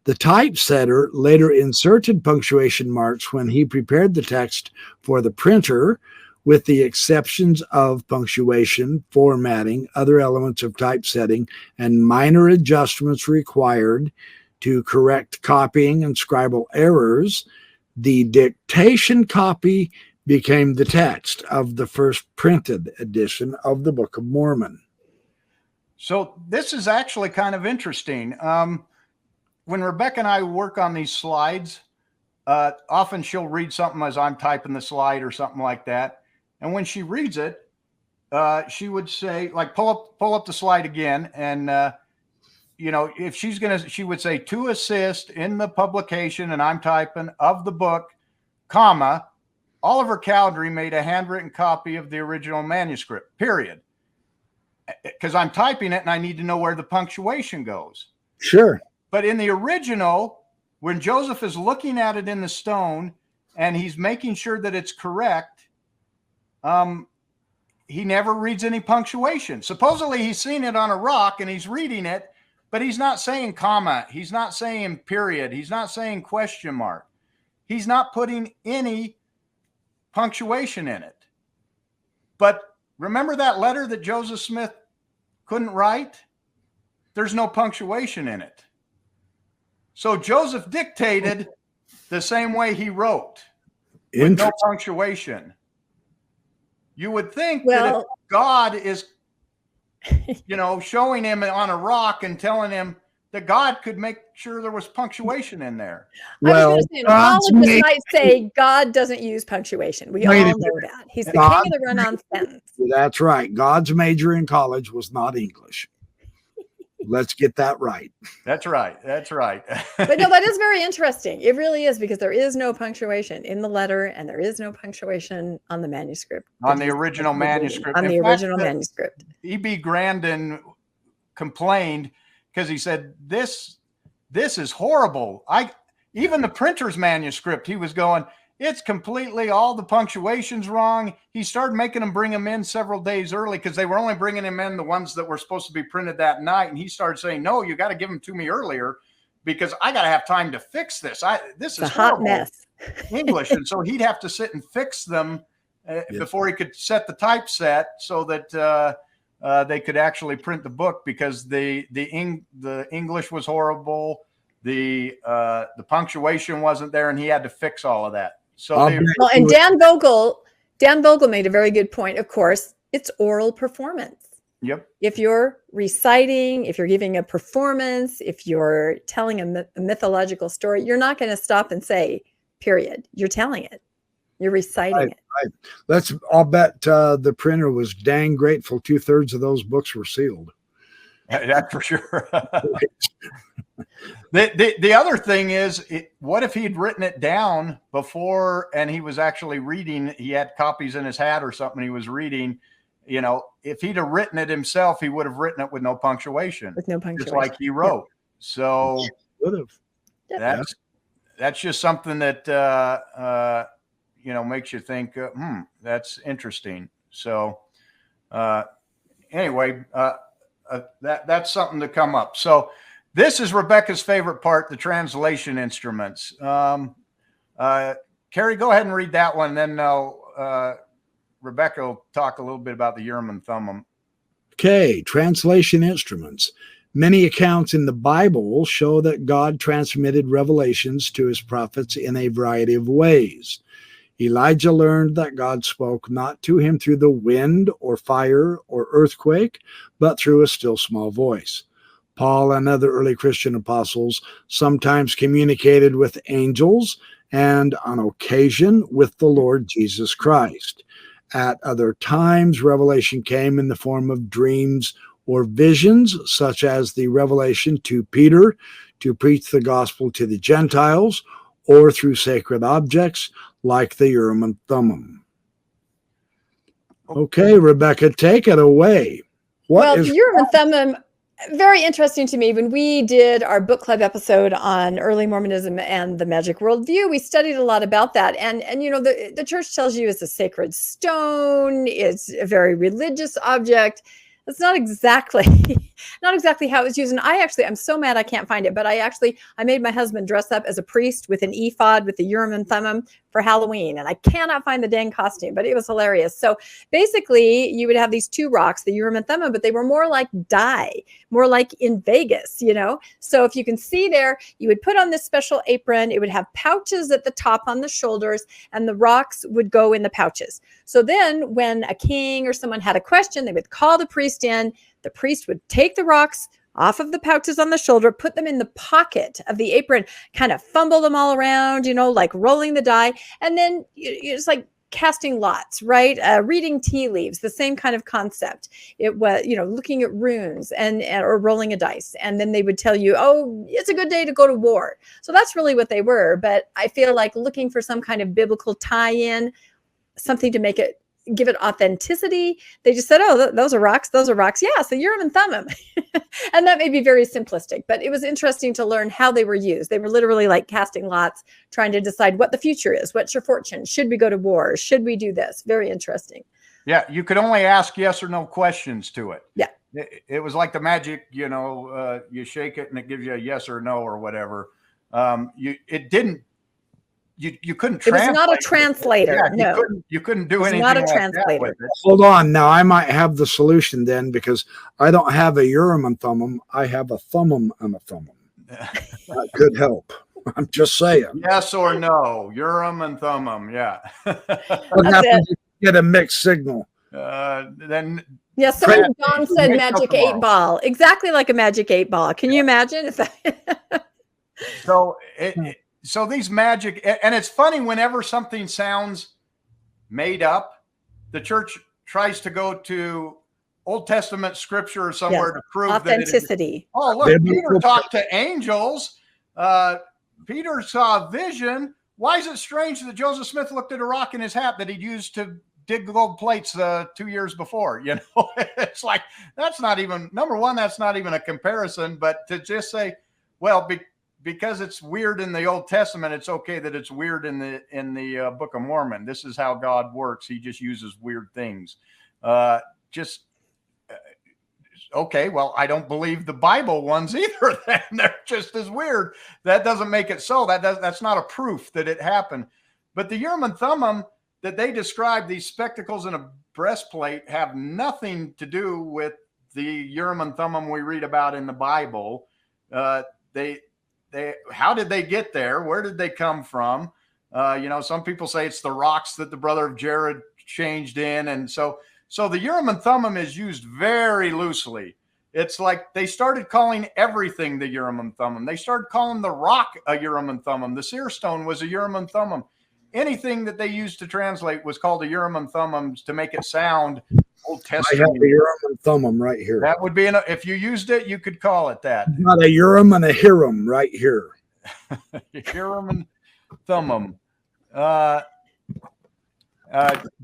The typesetter later inserted punctuation marks when he prepared the text for the printer, with the exceptions of punctuation, formatting, other elements of typesetting, and minor adjustments required to correct copying and scribal errors. The dictation copy became the text of the first printed edition of the Book of Mormon. So this is actually kind of interesting. When Rebecca and I work on these slides, often she'll read something as I'm typing the slide or something like that. And when she reads it, she would say, like, pull up the slide again. And, if she would say, to assist in the publication, and I'm typing, of the book, comma, Oliver Cowdery made a handwritten copy of the original manuscript, period. Because I'm typing it and I need to know where the punctuation goes. Sure. But in the original, when Joseph is looking at it in the stone and he's making sure that it's correct, he never reads any punctuation. Supposedly he's seen it on a rock and he's reading it, but he's not saying comma. He's not saying period. He's not saying question mark. He's not putting any punctuation in it. But remember that letter that Joseph Smith couldn't write? There's no punctuation in it. So Joseph dictated the same way he wrote, with no punctuation. You would think that if God is, showing him on a rock and telling him that God could make sure there was punctuation in there. Well, all of us might say God doesn't use punctuation. We all know that. He's the king of the run-on sentence. That's right. God's major in college was not English. Let's get that right. That's right. That's right. But no, that is very interesting. It really is, because there is no punctuation in the letter and there is no punctuation on the manuscript. On the original manuscript. On the original manuscript. E.B. Grandin complained because he said, this is horrible. Even the printer's manuscript, he was going, it's completely, all the punctuation's wrong. He started making them bring them in several days early because they were only bringing him in the ones that were supposed to be printed that night. And he started saying, no, you got to give them to me earlier because I got to have time to fix this. This is a hot mess. English. And so he'd have to sit and fix them before he could set the typeset so that they could actually print the book, because the English was horrible. The punctuation wasn't there, and he had to fix all of that. So and Dan Vogel made a very good point. Of course, it's oral performance. Yep. If you're reciting, if you're giving a performance, if you're telling a mythological story, you're not going to stop and say, period. You're telling it. You're reciting it. I'll bet the printer was dang grateful 2/3 of those books were sealed. That's for sure. The other thing is, what if he'd written it down before and he was actually reading? He had copies in his hat or something he was reading. You know, if he'd have written it himself, he would have written it with no punctuation. With no punctuation. Just like he wrote. Yeah. So would have. That's just something that, you know, makes you think, that's interesting. So anyway, that's something to come up. So this is Rebecca's favorite part, the translation instruments. Carrie, go ahead and read that one. Then Rebecca will talk a little bit about the Urim and Thummim. Okay, translation instruments. Many accounts in the Bible show that God transmitted revelations to his prophets in a variety of ways. Elijah learned that God spoke not to him through the wind or fire or earthquake, but through a still small voice. Paul and other early Christian apostles sometimes communicated with angels and on occasion with the Lord Jesus Christ. At other times, revelation came in the form of dreams or visions, such as the revelation to Peter to preach the gospel to the Gentiles, or through sacred objects like the Urim and Thummim. Okay, Rebecca, take it away. The Urim and Thummim, very interesting to me. When we did our book club episode on early Mormonism and the magic worldview, we studied a lot about that. And you know, the church tells you it's a sacred stone. It's a very religious object. That's not exactly how it was used. And I'm so mad I can't find it, but I made my husband dress up as a priest with an ephod with the Urim and Thummim for Halloween. And I cannot find the dang costume, but it was hilarious. So basically you would have these two rocks, the Urim and Thummim, but they were more like dye, more like in Vegas, you know? So if you can see there, you would put on this special apron, it would have pouches at the top on the shoulders, and the rocks would go in the pouches. So then when a king or someone had a question, they would call the priest in. The priest would take the rocks off of the pouches on the shoulder, put them in the pocket of the apron, kind of fumble them all around, you know, like rolling the die. And then it's like casting lots, right? Reading tea leaves, the same kind of concept. It was, you know, looking at runes or rolling a dice. And then they would tell you, oh, it's a good day to go to war. So that's really what they were. But I feel like looking for some kind of biblical tie-in, something to make it, give it authenticity. They just said, oh, those are rocks. Those are rocks. Yeah, so Urim and Thummim. And that may be very simplistic, but it was interesting to learn how they were used. They were literally like casting lots, trying to decide what the future is. What's your fortune? Should we go to war? Should we do this? Very interesting. Yeah, you could only ask yes or no questions to it. Yeah. It was like the magic, you know, you shake it and it gives you a yes or no or whatever. It didn't. You couldn't translate. It was not a translator. Yeah, no, you couldn't do anything. Not a like translator. Hold on. Now I might have the solution then, because I don't have a Urim and Thummim. I have a Thummim and a Thummim. That could help. I'm just saying. Yes or no, Urim and Thummim. Yeah. What happens if you get a mixed signal? Then. Yeah, John said magic 8-ball, exactly like a magic 8-ball. Can you imagine? So these magic, and it's funny, whenever something sounds made up, the church tries to go to Old Testament scripture or somewhere to prove authenticity. That look, Peter talked to angels. Peter saw a vision. Why is it strange that Joseph Smith looked at a rock in his hat that he'd used to dig gold plates 2 years before? You know, it's like, that's not even, number one, that's not even a comparison, but to just say, well, because it's weird in the Old Testament, it's okay that it's weird in the Book of Mormon. This is how God works. He just uses weird things. Okay, well, I don't believe the Bible ones either. Then they're just as weird. That doesn't make it so. That's not a proof that it happened. But the Urim and Thummim that they describe, these spectacles and a breastplate, have nothing to do with the Urim and Thummim we read about in the Bible. How did they get there? Where did they come from? You know, some people say it's the rocks that the brother of Jared changed in. And so the Urim and Thummim is used very loosely. It's like they started calling everything the Urim and Thummim. They started calling the rock a Urim and Thummim. The seer stone was a Urim and Thummim. anything that they used to translate was called a Urim and Thummim to make it sound Old I have Testament. the Urim and Thummim right here. That would be if you used it, you could call it that. Got a Urim and a Hiram right here. Urim and Thummim.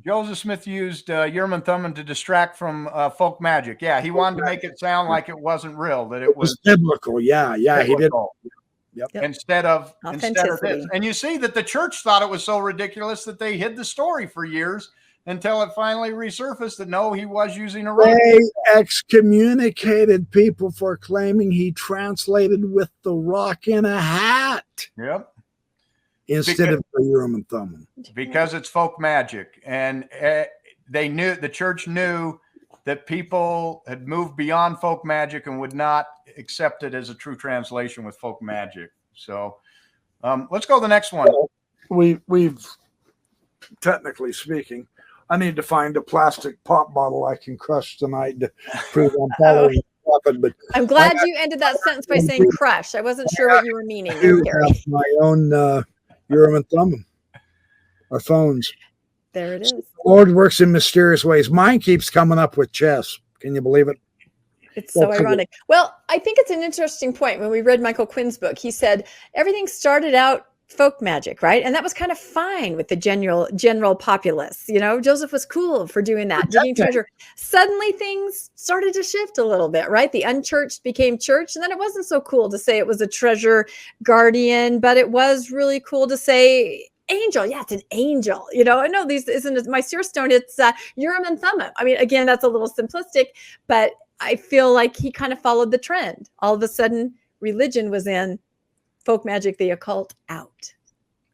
Joseph Smith used Urim and Thummim to distract from folk magic. Yeah, he wanted to make it sound like it wasn't real, that it was biblical. Yeah, biblical. He did. Yep. Instead of this. And you see that the church thought it was so ridiculous that they hid the story for years until it finally resurfaced that no, he was using a rock. They excommunicated people for claiming he translated with the rock in a hat. Yep. Instead of the Urim and Thummim. Because it's folk magic. And the church knew that people had moved beyond folk magic and would not accept it as a true translation with folk magic. So let's go to the next one. We've technically speaking, I need to find a plastic pop bottle I can crush tonight to prove I'm following but I'm glad you ended that sentence by saying crush. I wasn't sure what you were meaning. My own Urim and Thummim, our phones. There it is. The Lord works in mysterious ways. Mine keeps coming up with chess. Can you believe it? It's so ironic. Well, I think it's an interesting point. When we read Michael Quinn's book, he said everything started out folk magic, right? And that was kind of fine with the general populace. You know, Joseph was cool for doing that, digging treasure. Suddenly things started to shift a little bit, right? The unchurched became church, and then it wasn't so cool to say it was a treasure guardian, but it was really cool to say angel. Yeah, it's an angel. You know, I know these isn't my seer stone. It's Urim and Thummim. I mean, again, that's a little simplistic, but I feel like he kind of followed the trend. All of a sudden, religion was in, folk magic, the occult out.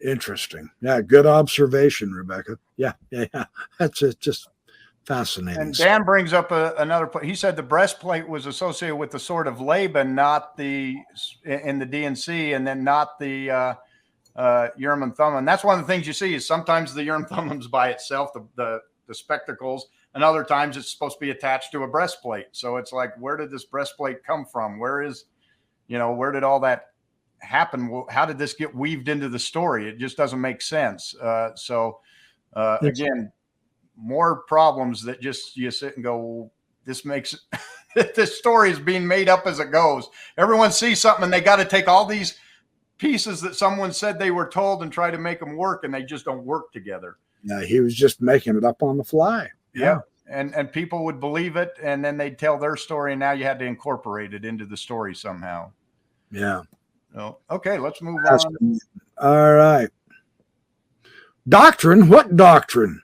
Interesting. Yeah, good observation, Rebecca. Yeah. That's just fascinating. And Dan brings up another point. He said the breastplate was associated with the sword of Laban, not in the D&C, and then not the Urim and Thummim. And that's one of the things you see is sometimes the Urim and Thummim's by itself, the spectacles, and other times it's supposed to be attached to a breastplate. So it's like, where did this breastplate come from? Where did all that happen? How did this get weaved into the story? It just doesn't make sense. Again, more problems that just you sit and go, well, this makes this story is being made up as it goes. Everyone sees something and they got to take all these pieces that someone said they were told and try to make them work, and they just don't work together. Yeah, he was just making it up on the fly. Yeah. And people would believe it, and then they'd tell their story, and now you had to incorporate it into the story somehow. Yeah. So, okay, let's move on. All right. Doctrine? What doctrine?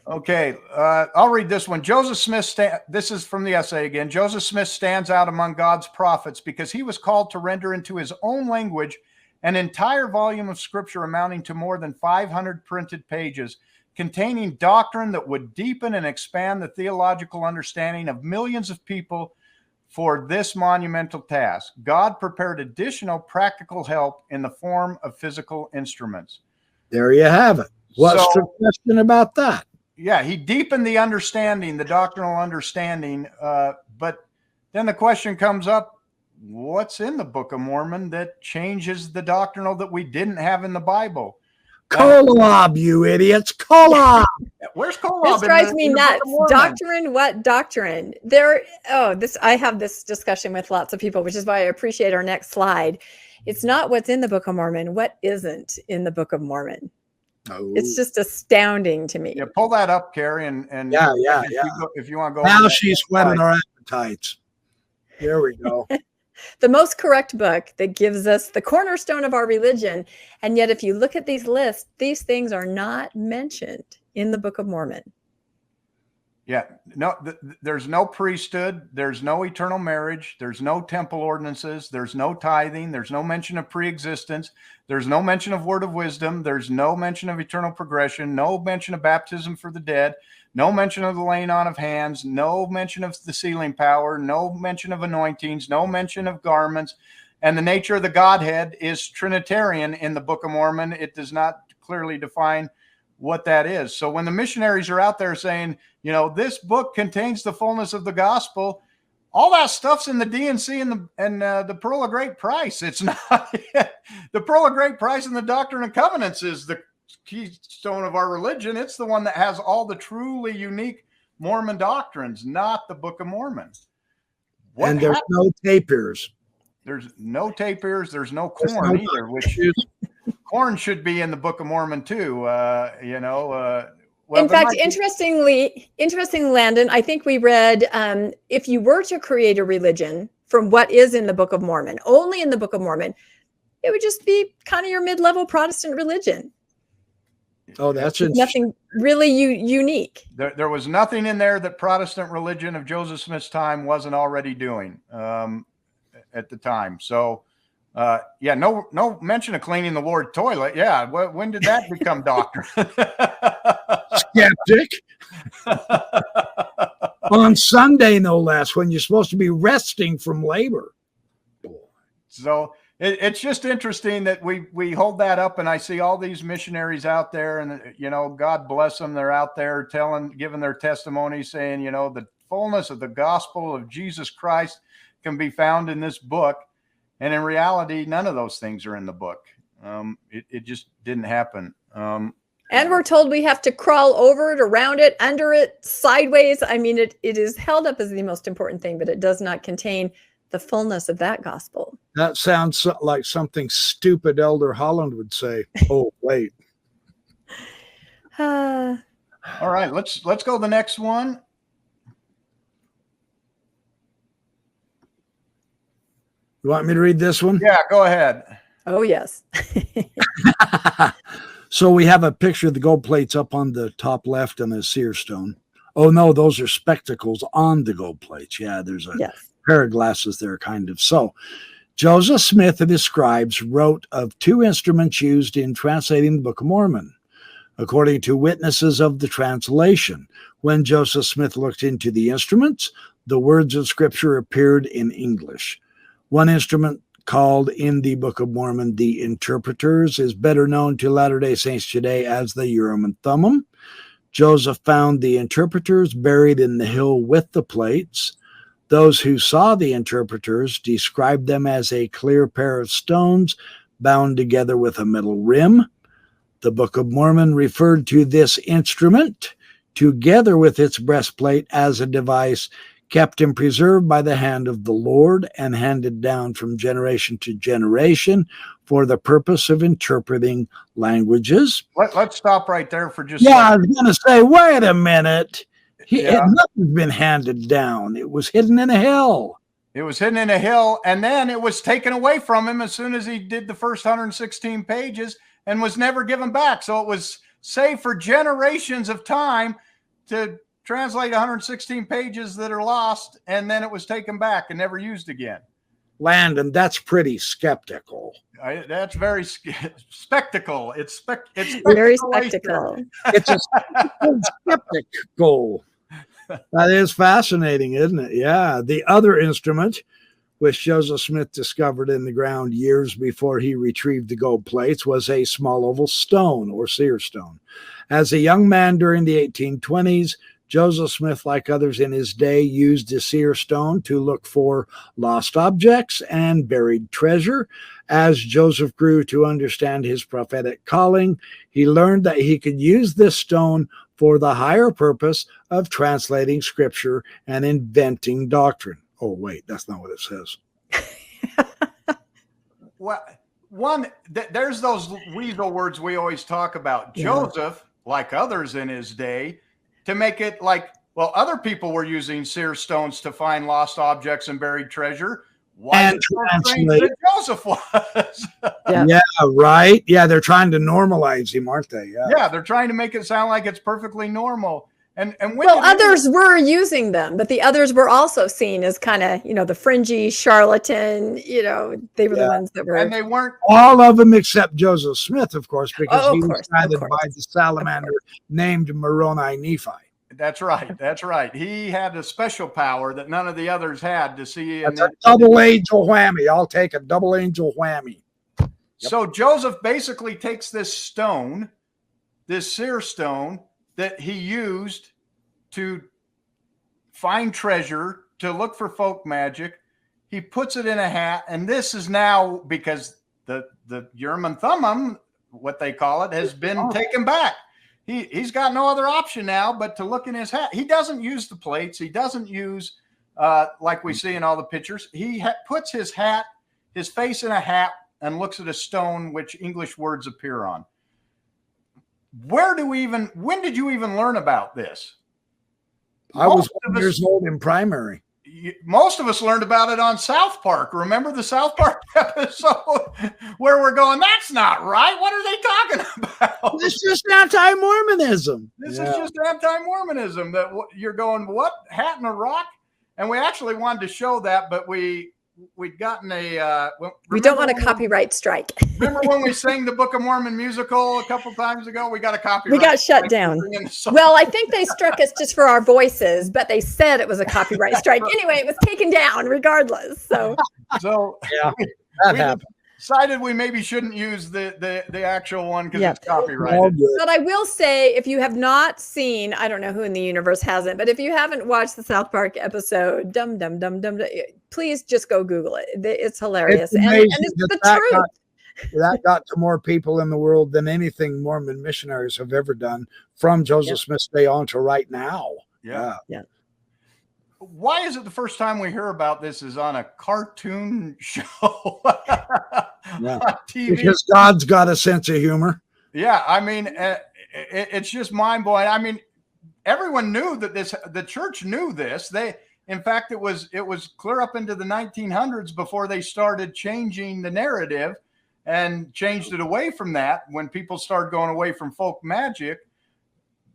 Okay, I'll read this one. Joseph Smith, this is from the essay again. Joseph Smith stands out among God's prophets because he was called to render into his own language an entire volume of scripture amounting to more than 500 printed pages, containing doctrine that would deepen and expand the theological understanding of millions of people. For this monumental task, God prepared additional practical help in the form of physical instruments. There you have it. What's the question about that? Yeah, he deepened the understanding, the doctrinal understanding. But then the question comes up, what's in the Book of Mormon that changes the doctrinal that we didn't have in the Bible? Kolob, you idiots. Kolob. Where's Kolob? This drives me nuts. Doctrine? What doctrine? I have this discussion with lots of people, which is why I appreciate our next slide. It's not what's in the Book of Mormon. What isn't in the Book of Mormon? Oh. It's just astounding to me. Yeah, pull that up, Carrie, and if you want to go. Now she's whetting our appetites. There we go. The most correct book that gives us the cornerstone of our religion. And yet, if you look at these lists, these things are not mentioned in the Book of Mormon. Yeah, no, there's no priesthood. There's no eternal marriage. There's no temple ordinances. There's no tithing. There's no mention of preexistence. There's no mention of word of wisdom. There's no mention of eternal progression. No mention of baptism for the dead. No mention of the laying on of hands. No mention of the sealing power. No mention of anointings. No mention of garments. And the nature of the Godhead is Trinitarian in the Book of Mormon. It does not clearly define what that is. So when the missionaries are out there saying, this book contains the fullness of the gospel, all that stuff's in the D&C and the Pearl of Great Price. It's not the Pearl of Great Price and the Doctrine and Covenants is the keystone of our religion. It's the one that has all the truly unique Mormon doctrines, not the Book of Mormon. And there's no tapirs. There's no tapirs. There's no corn either, which corn should be in the Book of Mormon too. Well, in fact, interestingly, Landon, I think we read, if you were to create a religion from what is in the Book of Mormon, only in the Book of Mormon, it would just be kind of your mid-level Protestant religion. Oh, that's nothing really unique. There was nothing in there that Protestant religion of Joseph Smith's time wasn't already doing at the time. So, yeah, no mention of cleaning the Lord's toilet. Yeah, when did that become doctrine? Skeptic. On Sunday, no less, when you're supposed to be resting from labor. So it's just interesting that we hold that up, and I see all these missionaries out there, and God bless them. They're out there giving their testimony, saying, the fullness of the gospel of Jesus Christ can be found in this book. And in reality, none of those things are in the book. It just didn't happen. And we're told we have to crawl over it, around it, under it, sideways. I mean, it is held up as the most important thing, but it does not contain the fullness of that gospel. That sounds like something stupid Elder Holland would say. Oh, wait. All right, let's go to the next one. You want me to read this one? Yeah, go ahead. Oh, yes. So we have a picture of the gold plates up on the top left and a seer stone. Oh, no, those are spectacles on the gold plates. Yeah, there's a pair of glasses there, kind of. So Joseph Smith and his scribes wrote of two instruments used in translating the Book of Mormon. According to witnesses of the translation, when Joseph Smith looked into the instruments, the words of Scripture appeared in English. One instrument, called in the Book of Mormon the Interpreters, is better known to Latter-day Saints today as the Urim and Thummim. Joseph found the interpreters buried in the hill with the plates. Those who saw the interpreters described them as a clear pair of stones bound together with a metal rim. The Book of Mormon referred to this instrument, together with its breastplate, as a device kept and preserved by the hand of the Lord and handed down from generation to generation for the purpose of interpreting languages. Let's stop right there for just I was going to say, wait a minute. Nothing's been handed down. It was hidden in a hill. It was hidden in a hill, and then it was taken away from him as soon as he did the first 116 pages and was never given back. So it was saved for generations of time to translate 116 pages that are lost, and then it was taken back and never used again. Landon, that's pretty skeptical. That's very spectacle. It's very spectacle. It's a skeptical. That is fascinating, isn't it? Yeah. The other instrument, which Joseph Smith discovered in the ground years before he retrieved the gold plates, was a small oval stone or seer stone. As a young man during the 1820s, Joseph Smith, like others in his day, used the seer stone to look for lost objects and buried treasure. As Joseph grew to understand his prophetic calling, he learned that he could use this stone for the higher purpose of translating Scripture and inventing doctrine. Oh, wait, that's not what it says. Well, there's those weasel words we always talk about. Yeah. Joseph, like others in his day, to make it like, well, other people were using seer stones to find lost objects and buried treasure. Why is it so strange that Joseph was? Yeah, right. Yeah, they're trying to normalize him, aren't they? Yeah, they're trying to make it sound like it's perfectly normal. And well, others were using them, but the others were also seen as kind of, the fringy charlatan, they were the ones that were. And they weren't. All of them except Joseph Smith, of course, because he was guided by the salamander named Moroni Nephi. That's right. That's right. He had a special power that none of the others had to see. That's a double angel whammy. I'll take a double angel whammy. Yep. So Joseph basically takes this stone, this seer stone, that he used to find treasure, to look for folk magic. He puts it in a hat, and this is now, because the Urim and Thummim what they call it, has been taken back. He's got no other option now but to look in his hat. He doesn't use the plates. He doesn't use like we see in all the pictures. He puts his face in a hat and looks at a stone which English words appear on. When did you even learn about this? I was 1 years old in primary. Most of us learned about it on South Park. Remember the South Park episode where we're going, that's not right. What are they talking about? It's just anti-Mormonism. This is just anti-Mormonism. That you're going, what? Hat and a rock? And we actually wanted to show that, but we'd gotten we don't want a copyright strike. Remember when we sang the Book of Mormon musical a couple times ago? We got a copyright. We got shut down. Well, I think they struck us just for our voices, but they said it was a copyright strike. Anyway, it was taken down regardless. So yeah, that happened. Decided we maybe shouldn't use the actual one because it's copyrighted. But I will say, if you have not seen, I don't know who in the universe hasn't, but if you haven't watched the South Park episode, Dum Dum Dum Dum, please just go Google it. It's hilarious. And it's the truth. That got to more people in the world than anything Mormon missionaries have ever done from Joseph Smith's day on to right now. Yeah. Why is it the first time we hear about this is on a cartoon show on TV? Because God's got a sense of humor. Yeah, I mean, it's just mind-blowing. I mean, everyone knew that the church knew this. In fact, it was clear up into the 1900s before they started changing the narrative and changed it away from that when people started going away from folk magic.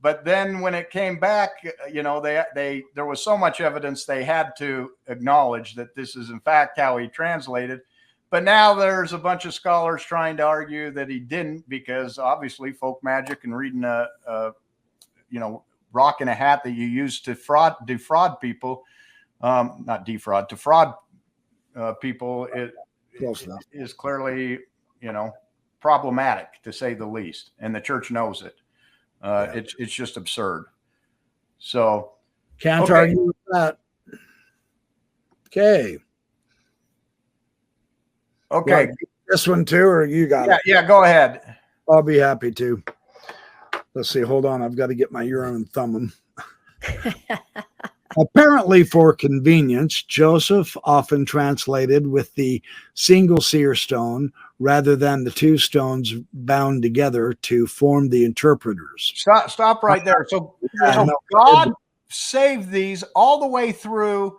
But then when it came back, you know, there was so much evidence they had to acknowledge that this is in fact how he translated. But now there's a bunch of scholars trying to argue that he didn't, because obviously folk magic and reading a rock in a hat that you use to defraud people, to fraud people, it is clearly, problematic to say the least. And the church knows it. It's just absurd. So can't argue with that. Okay. This one too, or you got it? Yeah, go ahead. I'll be happy to. Let's see. Hold on. I've got to get my Urim and Thummim. Apparently, for convenience, Joseph often translated with the single seer stone rather than the two stones bound together to form the interpreters. Stop right there. So God saved these all the way through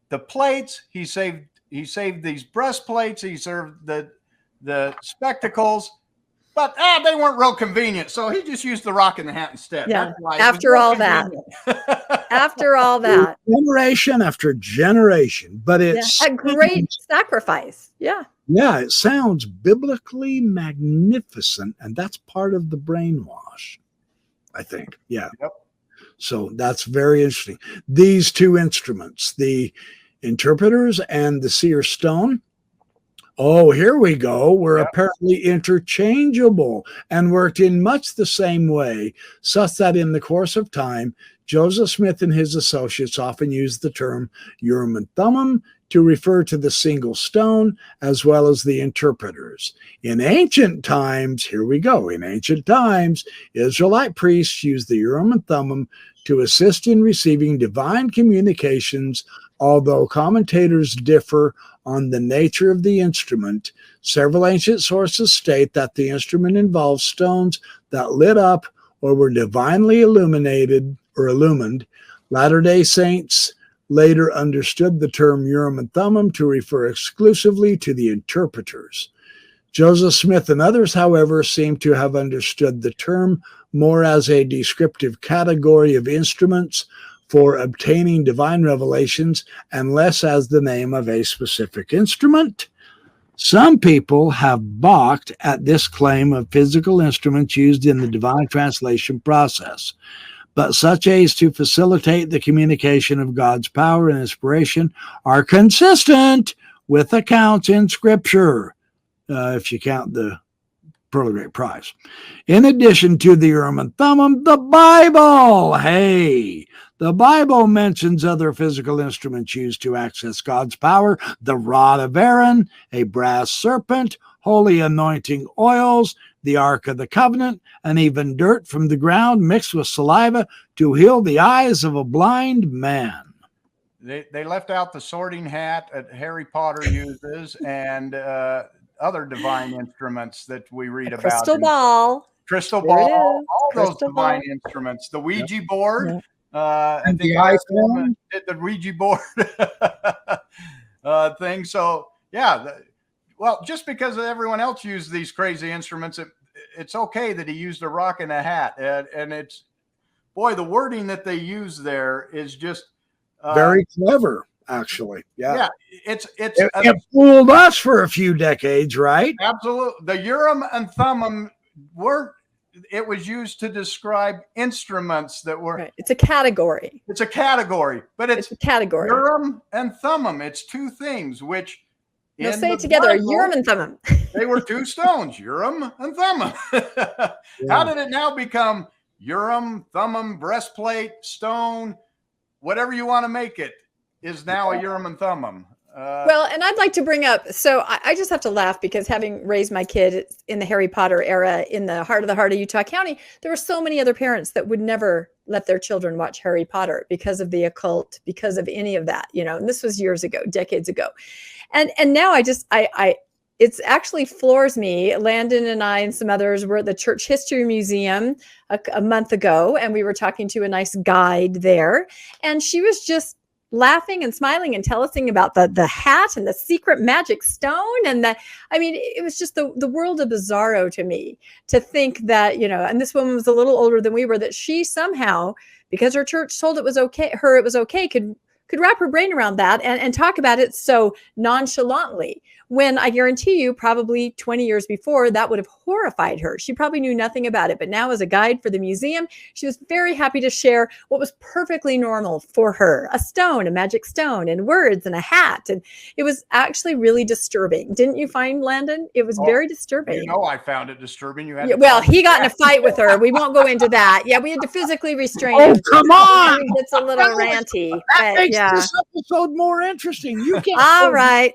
the plates. He saved these breastplates. He served the spectacles. But they weren't real convenient, so he just used the rock in the hat instead. Yeah. After all that, generation after generation, but it's a great sacrifice. Yeah. Yeah, it sounds biblically magnificent, and that's part of the brainwash, I think. Yeah. Yep. So that's very interesting. These two instruments, the interpreters and the seer stone. Oh, here we go. Were apparently interchangeable and worked in much the same way, such that in the course of time, Joseph Smith and his associates often used the term Urim and Thummim to refer to the single stone as well as the interpreters. In ancient times, here we go. In ancient times, Israelite priests used the Urim and Thummim to assist in receiving divine communications, although commentators differ on the nature of the instrument. Several ancient sources state that the instrument involved stones that lit up or were divinely illuminated or illumined. Latter-day Saints later understood the term Urim and Thummim to refer exclusively to the interpreters. Joseph Smith and others, however, seem to have understood the term more as a descriptive category of instruments for obtaining divine revelations and less as the name of a specific instrument. Some people have balked at this claim of physical instruments used in the divine translation process, but such as to facilitate the communication of God's power and inspiration are consistent with accounts in Scripture, if you count the Pearl of Great Price. In addition to the Urim and Thummim, the Bible. Hey, the Bible mentions other physical instruments used to access God's power: the rod of Aaron, a brass serpent, holy anointing oils, the Ark of the Covenant, and even dirt from the ground mixed with saliva to heal the eyes of a blind man. They left out the sorting hat that Harry Potter uses and other divine instruments that we read about. Crystal ball. Crystal There ball, it is. all those Crystal divine ball. instruments. The Ouija board. Yeah. I And think the last iPhone. time I did the Ouija board thing. So yeah, well, just because everyone else used these crazy instruments, it's okay that he used a rock and a hat. And it's, boy, the wording that they use there is just Very clever, actually. Yeah. It fooled us for a few decades, right? absolutely. The Urim and Thummim were, it was used to describe instruments that were. Right. It's a category. It's a category, but it's a category. Urim and Thummim. It's two things, which No, say it together. Bible, Urim and Thummim. They were two stones, Urim and Thummim. How did it now become Urim, Thummim, breastplate, stone, whatever you want to make it, is now a Urim and Thummim? Well, and I'd like to bring up, so I just have to laugh because having raised my kid in the Harry Potter era in the heart of Utah County, there were so many other parents that would never let their children watch Harry Potter because of the occult, because of any of that, you know, and this was years ago, decades ago. And now it's actually floors me. Landon and I and some others were at the Church History Museum a month ago, and we were talking to a nice guide there, and she was just laughing and smiling and telling us about the hat and the secret magic stone. And it was just the world of bizarro to me to think that, you know, and this woman was a little older than we were, that she somehow, because her church told it was okay, could wrap her brain around that and talk about it so nonchalantly, when I guarantee you probably 20 years before that would have horrified her. She probably knew nothing about it, but now as a guide for the museum, she was very happy to share what was perfectly normal for her: a stone, a magic stone, and words and a hat. And it was actually really disturbing. Didn't you find, Landon? It was very disturbing. You know, I found it disturbing. You had he got in a fight with her. We won't go into that. Yeah, we had to physically restrain him. Come on. It's a little ranty. That makes this episode more interesting. You can't. All right.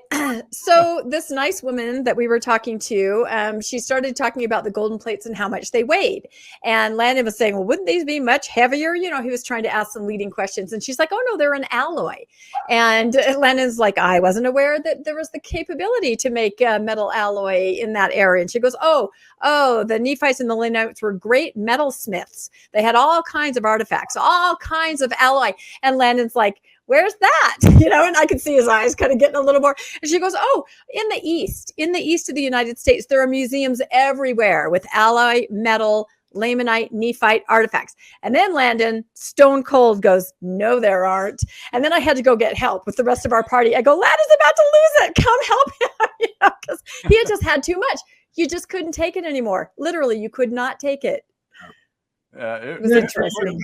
So this nice woman that we were talking to, she started talking about the golden plates and how much they weighed. And Landon was saying, well, wouldn't these be much heavier? You know, he was trying to ask some leading questions. And she's like, oh, no, they're an alloy. And Landon's like, I wasn't aware that there was the capability to make metal alloy in that area. And she goes, oh, the Nephites and the Lamanites were great metalsmiths. They had all kinds of artifacts, all kinds of alloy. And Landon's like, where's that? You know, and I could see his eyes kind of getting a little more. And she goes, oh, in the east of the United States, there are museums everywhere with alloy, metal, Lamanite, Nephite artifacts. And then Landon, stone cold, goes, no, there aren't. And then I had to go get help with the rest of our party. I go, Landon's about to lose it. Come help him. You know, because he had just had too much. You just couldn't take it anymore. Literally, you could not take it. It was interesting.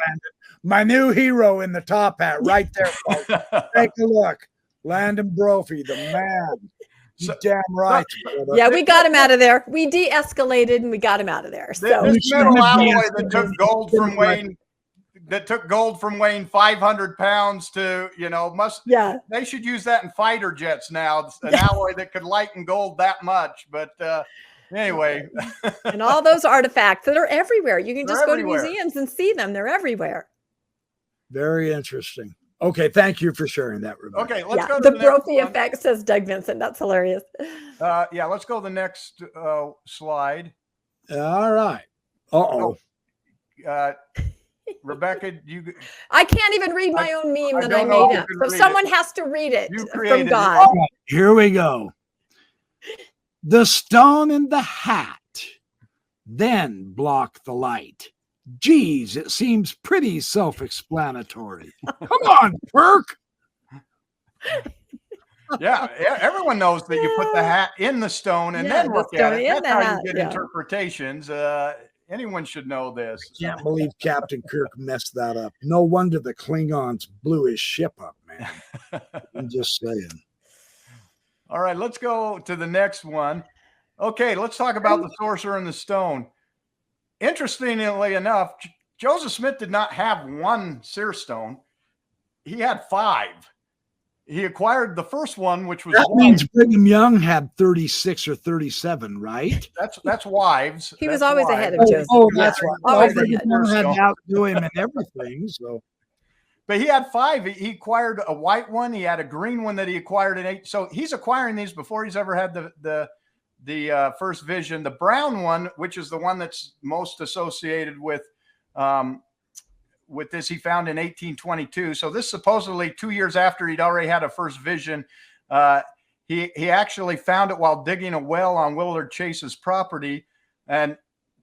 My new hero in the top hat right there, folks. Take a look. Landon Brophy, the man. You're damn right. Yeah, we got him out of there. We de-escalated and we got him out of there. So this metal alloy that took gold from weighing 500 pounds to, you know, they should use that in fighter jets now. An alloy that could lighten gold that much. But anyway. And all those artifacts that are everywhere. You can just go to museums and see them. They're everywhere. Very interesting. Okay, thank you for sharing that, Rebecca. Okay, let's go to the Brophy effect, says Doug Vincent. That's hilarious. Let's go to the next slide. All right. Rebecca, I can't even read my own meme that I made up. So someone has to read it from God. Right, here we go. The stone in the hat, then block the light. Geez, it seems pretty self-explanatory. Come on, Perk. Yeah, everyone knows that you put the hat in the stone and then look at it. That's how you get interpretations. Anyone should know this. I can't believe Captain Kirk messed that up. No wonder the Klingons blew his ship up, man. I'm just saying. All right, let's go to the next one. Okay, let's talk about the sorcerer and the stone. Interestingly enough, Joseph Smith did not have one seer stone. He had 5. he acquired the first one, which was that means Brigham Young had 36 or 37, right? That's wives. He was That's always wives. ahead of Joseph. Oh, that's right. Always Brigham ahead. Young had to outdo him and everything. So, but he had 5. He acquired a white one. He had a green one that he acquired in 8. So he's acquiring these before he's ever had the first vision. The brown one, which is the one that's most associated with this, he found in 1822. So this supposedly 2 years after he'd already had a first vision. He actually found it while digging a well on Willard Chase's property, and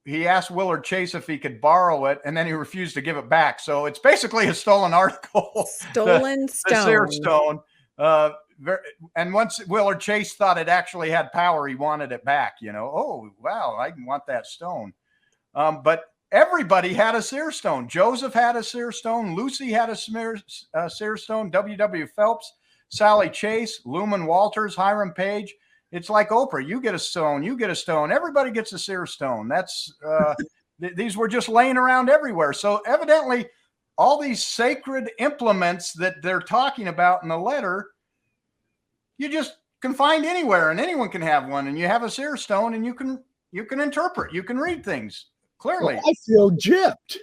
he asked Willard Chase if he could borrow it, and then he refused to give it back. So it's basically a stolen article. Stolen stone. The seer stone. And once Willard Chase thought it actually had power, he wanted it back. Oh, wow, I want that stone. But everybody had a seer stone. Joseph had a seer stone. Lucy had a seer stone. W.W. Phelps, Sally Chase, Luman Walters, Hiram Page. It's like Oprah. You get a stone. You get a stone. Everybody gets a seer stone. That's these were just laying around everywhere. So evidently, all these sacred implements that they're talking about in the letter, you just can find anywhere, and anyone can have one. And you have a seer stone, and you can interpret. You can read things clearly. Well, I feel gypped.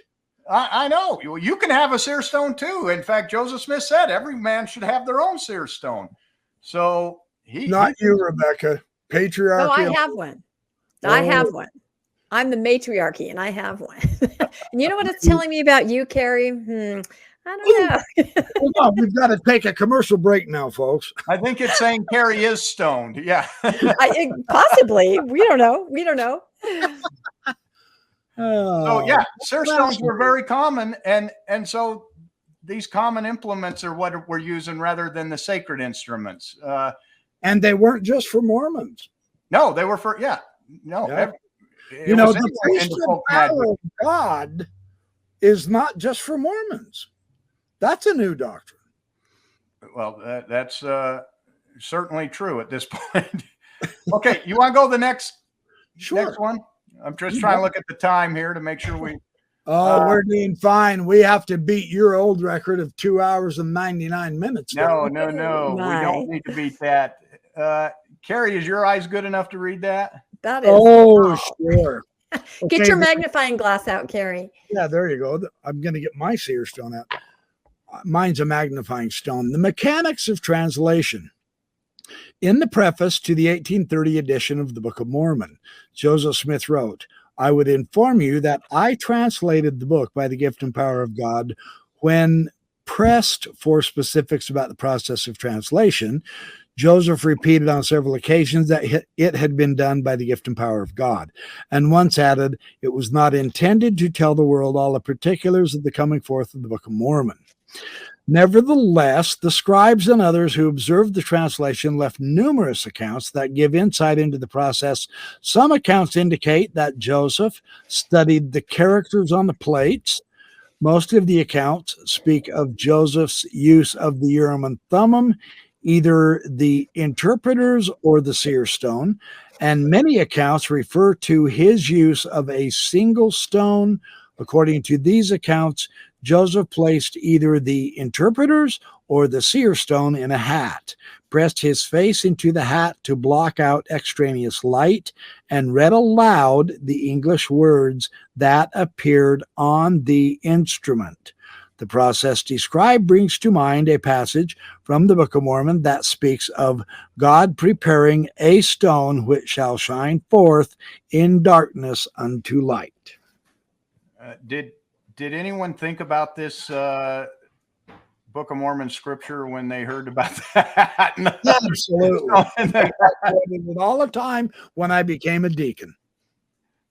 I know. You can have a seer stone too. In fact, Joseph Smith said every man should have their own seer stone. So Not you, Rebecca. Patriarchy. No, I have one. I have one. I'm the matriarchy, and I have one. And you know what it's telling me about you, Carrie? I don't know. Hold on, we've got to take a commercial break now, folks. I think it's saying Carrie is stoned. Yeah. Possibly. We don't know. We don't know. So yeah, seer stones were very common, and so these common implements are what we're using rather than the sacred instruments. And they weren't just for Mormons. No, they were for the priesthood power of God is not just for Mormons. That's a new doctrine. Well, that's certainly true at this point. Okay, you want to go to the next one? I'm just trying to look at the time here to make sure we. We're doing fine. We have to beat your old record of 2 hours and 99 minutes. No. We don't need to beat that. Carrie, is your eyes good enough to read that? That is. Oh, sure. Get your magnifying glass out, Carrie. Yeah, there you go. I'm going to get my seer stone out. Mine's a magnifying stone. The Mechanics of Translation. In the preface to the 1830 edition of the Book of Mormon, Joseph Smith wrote, "I would inform you that I translated the book by the gift and power of God. When pressed for specifics about the process of translation, Joseph repeated on several occasions that it had been done by the gift and power of God, and once added, it was not intended to tell the world all the particulars of the coming forth of the Book of Mormon. Nevertheless, the scribes and others who observed the translation left numerous accounts that give insight into the process. Some accounts indicate that Joseph studied the characters on the plates. Most of the accounts speak of Joseph's use of the Urim and Thummim, either the interpreters or the seer stone, and many accounts refer to his use of a single stone. According to these accounts, Joseph placed either the interpreters or the seer stone in a hat, pressed his face into the hat to block out extraneous light, and read aloud the English words that appeared on the instrument. The process described brings to mind a passage from the Book of Mormon that speaks of God preparing a stone which shall shine forth in darkness unto light." Did anyone think about this Book of Mormon scripture when they heard about that? Absolutely. I did it all the time when I became a deacon.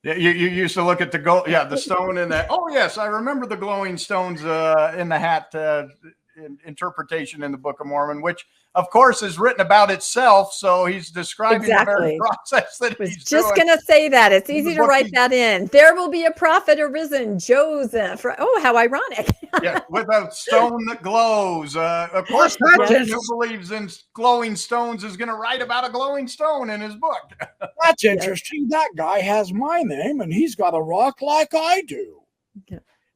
Yeah, you used to look at the stone in that. Oh yes, I remember the glowing stones in the hat interpretation in the Book of Mormon, which of course is written about itself. So he's describing the very process that he's just going to say that. It's easy to write that in. There will be a prophet arisen, Joseph. Oh, how ironic. Yeah, with a stone that glows. Of course, the person who believes in glowing stones is going to write about a glowing stone in his book. That's interesting. That guy has my name, and he's got a rock like I do.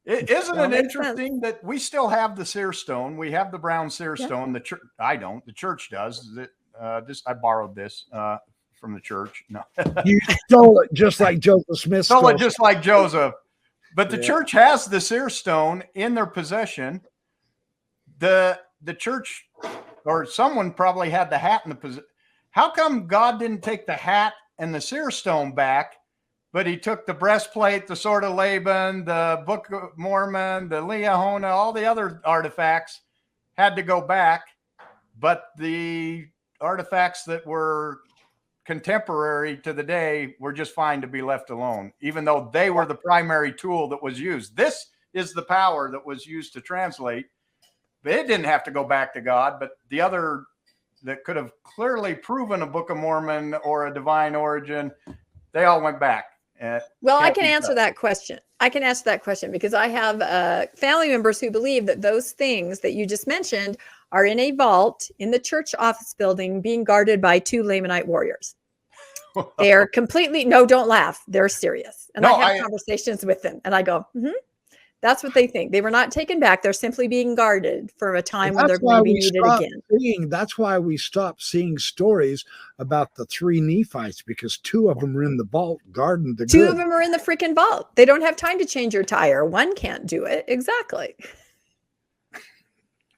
Isn't Well, it makes interesting that we still have the seer stone? We have the brown seer stone. The church, I don't. The church does. I borrowed this from the church. No, You stole it just like Joseph Smith stole it just like Joseph. But the Yeah. church has the seer stone in their possession. The church, or someone probably had the hat in the possession. How come God didn't take the hat and the seer stone back, but he took the breastplate, the sword of Laban, the Book of Mormon, the Liahona, all the other artifacts had to go back, but the artifacts that were contemporary to the day were just fine to be left alone, even though they were the primary tool that was used. This is the power that was used to translate. But it didn't have to go back to God, but the other that could have clearly proven a Book of Mormon or a divine origin, they all went back. Well, I can answer that question. I can answer that question because I have family members who believe that those things that you just mentioned are in a vault in the church office building being guarded by 2 Lamanite warriors. They are completely, no, don't laugh. They're serious. And No, I have conversations with them and I go, that's what they think. They were not taken back. They're simply being guarded for a time when they're going to be needed again. That's why we stopped seeing stories about the 3 Nephites, because 2 of them were in the vault guarding the 2 of them are in the freaking vault. They don't have time to change your tire. One can't do it. Exactly.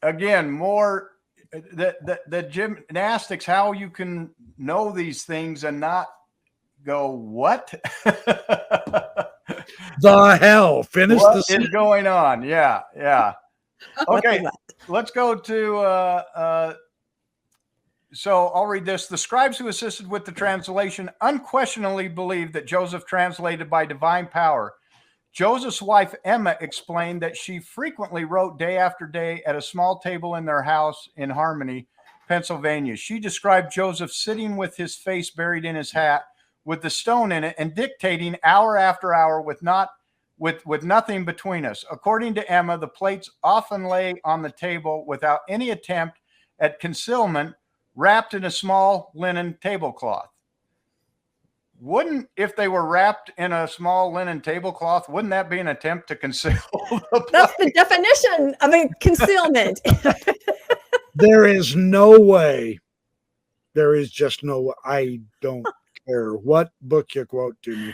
Again, more the gymnastics, how you can know these things and not go, what? The hell, finish what the is going on? Yeah. Okay, let's go to so I'll read this. The scribes who assisted with the translation unquestionably believed that Joseph translated by divine power. Joseph's wife Emma explained that she frequently wrote day after day at a small table in their house in Harmony, Pennsylvania. She described Joseph sitting with his face buried in his hat, with the stone in it, and dictating hour after hour with nothing between us. According to Emma, the plates often lay on the table without any attempt at concealment, wrapped in a small linen tablecloth. If they were wrapped in a small linen tablecloth, wouldn't that be an attempt to conceal the That's the definition of a concealment. There is no way. There is just no way. I don't care what book you quote to me.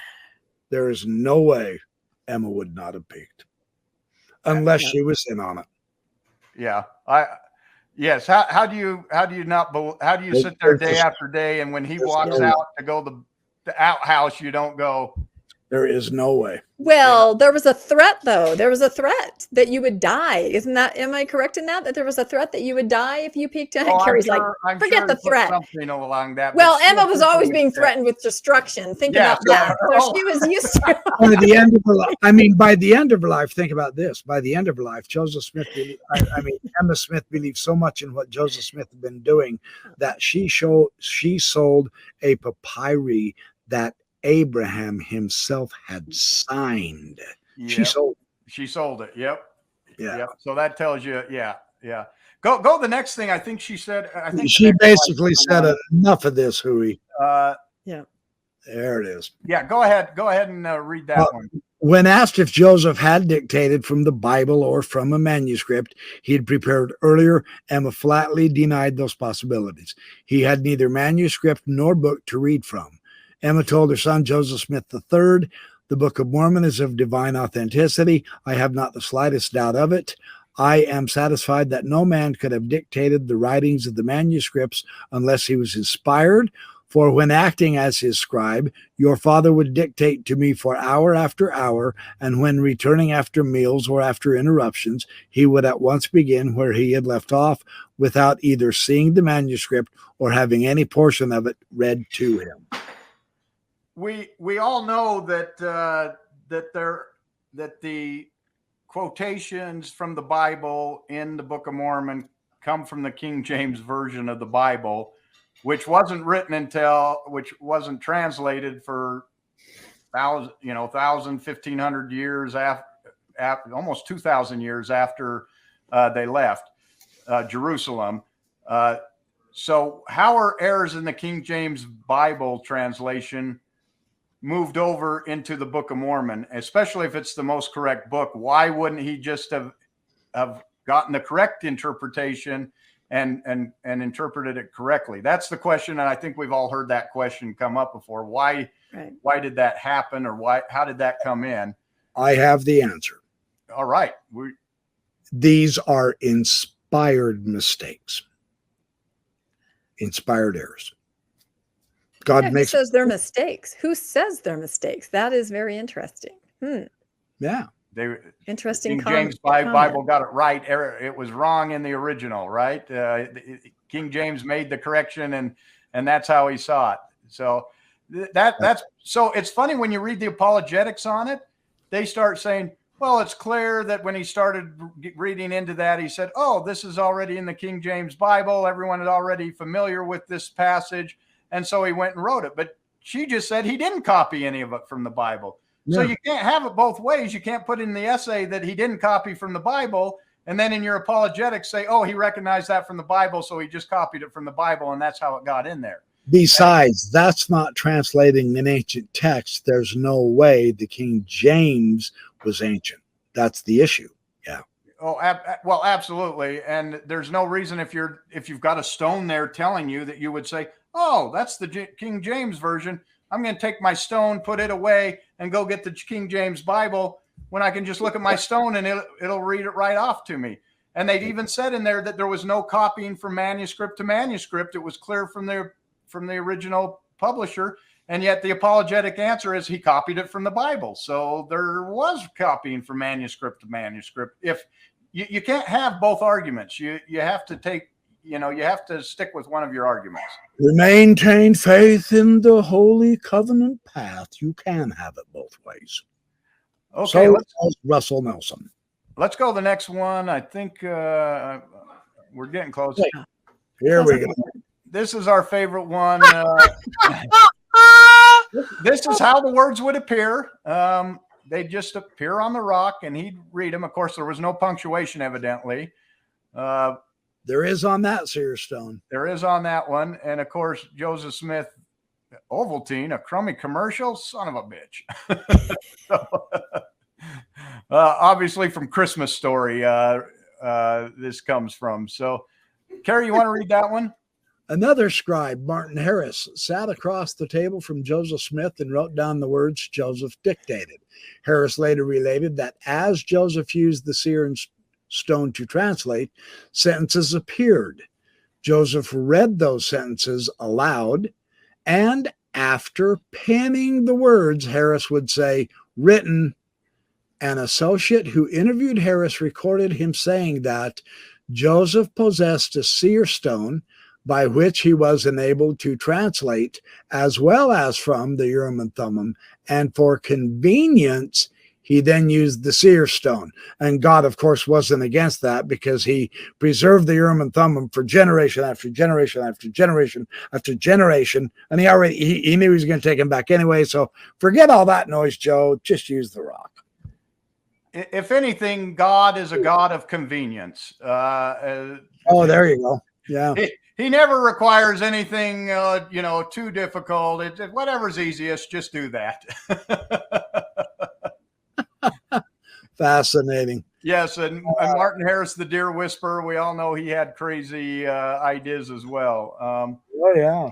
There is no way Emma would not have peeked unless she was in on it. Yeah. Yes. How do you sit there day after day, and when he walks out to go the outhouse, you don't go, there is no way. Well, there was a threat, though. There was a threat that you would die. Am I correct in that there was a threat that you would die if you peeked on it? Carrie's forget the threat. Something along that. Well, Emma was always being threatened with destruction. Think about that. So she was used to it. By the end of her life, by the end of her life, think about this. By the end of her life, Emma Smith believed so much in what Joseph Smith had been doing that she sold a papyri that Abraham himself had signed. Yep. She sold it. Yep. Yeah. Yep. So that tells you, yeah. Go the next thing. I think she said. She basically said enough of this, Huey. Yeah. There it is. Yeah. Go ahead and read that one. When asked if Joseph had dictated from the Bible or from a manuscript he had prepared earlier, Emma flatly denied those possibilities. He had neither manuscript nor book to read from. Emma told her son, Joseph Smith III, the Book of Mormon is of divine authenticity. I have not the slightest doubt of it. I am satisfied that no man could have dictated the writings of the manuscripts unless he was inspired. For when acting as his scribe, your father would dictate to me for hour after hour, and when returning after meals or after interruptions, he would at once begin where he had left off without either seeing the manuscript or having any portion of it read to him. We all know that the quotations from the Bible in the Book of Mormon come from the King James Version of the Bible, which wasn't translated for 1,500 years after, almost 2,000 years after they left Jerusalem. So how are errors in the King James Bible translation moved over into the Book of Mormon, especially if it's the most correct book? Why wouldn't he just have gotten the correct interpretation and interpreted it correctly? That's the question. And I think we've all heard that question come up before. Why did that happen, or how did that come in? I have the answer. All right. These are inspired mistakes, inspired errors. God Who says they're mistakes? Who says they're mistakes? That is very interesting. Yeah. Interesting. King James Bible got it right. It was wrong in the original, right? King James made the correction, and that's how he saw it. So that's so it's funny when you read the apologetics on it, they start saying, well, it's clear that when he started reading into that, he said, oh, this is already in the King James Bible. Everyone is already familiar with this passage. And so he went and wrote it. But she just said he didn't copy any of it from the Bible. Yeah. So you can't have it both ways. You can't put in the essay that he didn't copy from the Bible, and then in your apologetics say, oh, he recognized that from the Bible, so he just copied it from the Bible, and that's how it got in there. Besides, that's not translating an ancient text. There's no way the King James was ancient. That's the issue. Yeah. Oh, well, absolutely. And there's no reason if you've got a stone there telling you that you would say, oh, that's the King James version. I'm going to take my stone, put it away, and go get the King James Bible when I can just look at my stone and it'll read it right off to me. And they've even said in there that there was no copying from manuscript to manuscript. It was clear from the original publisher. And yet the apologetic answer is he copied it from the Bible. So there was copying from manuscript to manuscript. If you can't have both arguments, you have to take, you have to stick with one of your arguments. You maintain faith in the holy covenant path. You can have it both ways. Okay. So Russell Nelson. Let's go to the next one. I think we're getting close. Here we go. This is our favorite one. This is how the words would appear. They just appear on the rock, and he'd read them. Of course, there was no punctuation, evidently. There is on that seer stone. There is on that one. And, of course, Joseph Smith, Ovaltine, a crummy commercial, son of a bitch. So, obviously from Christmas Story, this comes from. So, Carrie, you want to read that one? Another scribe, Martin Harris, sat across the table from Joseph Smith and wrote down the words Joseph dictated. Harris later related that as Joseph used the seer stone to translate, sentences appeared. Joseph read those sentences aloud, and after penning the words, Harris would say, written. An associate who interviewed Harris recorded him saying that Joseph possessed a seer stone by which he was enabled to translate as well as from the Urim and Thummim, and for convenience, he then used the seer stone. And God, of course, wasn't against that because he preserved the Urim and Thummim for generation after generation after generation after generation. And he knew he was going to take him back anyway. So forget all that noise, Joe. Just use the rock. If anything, God is a God of convenience. There you go. Yeah. He never requires anything, too difficult. Whatever's easiest, just do that. Fascinating. Yes, and Martin Harris, the Deer Whisperer, we all know he had crazy ideas as well. Yeah.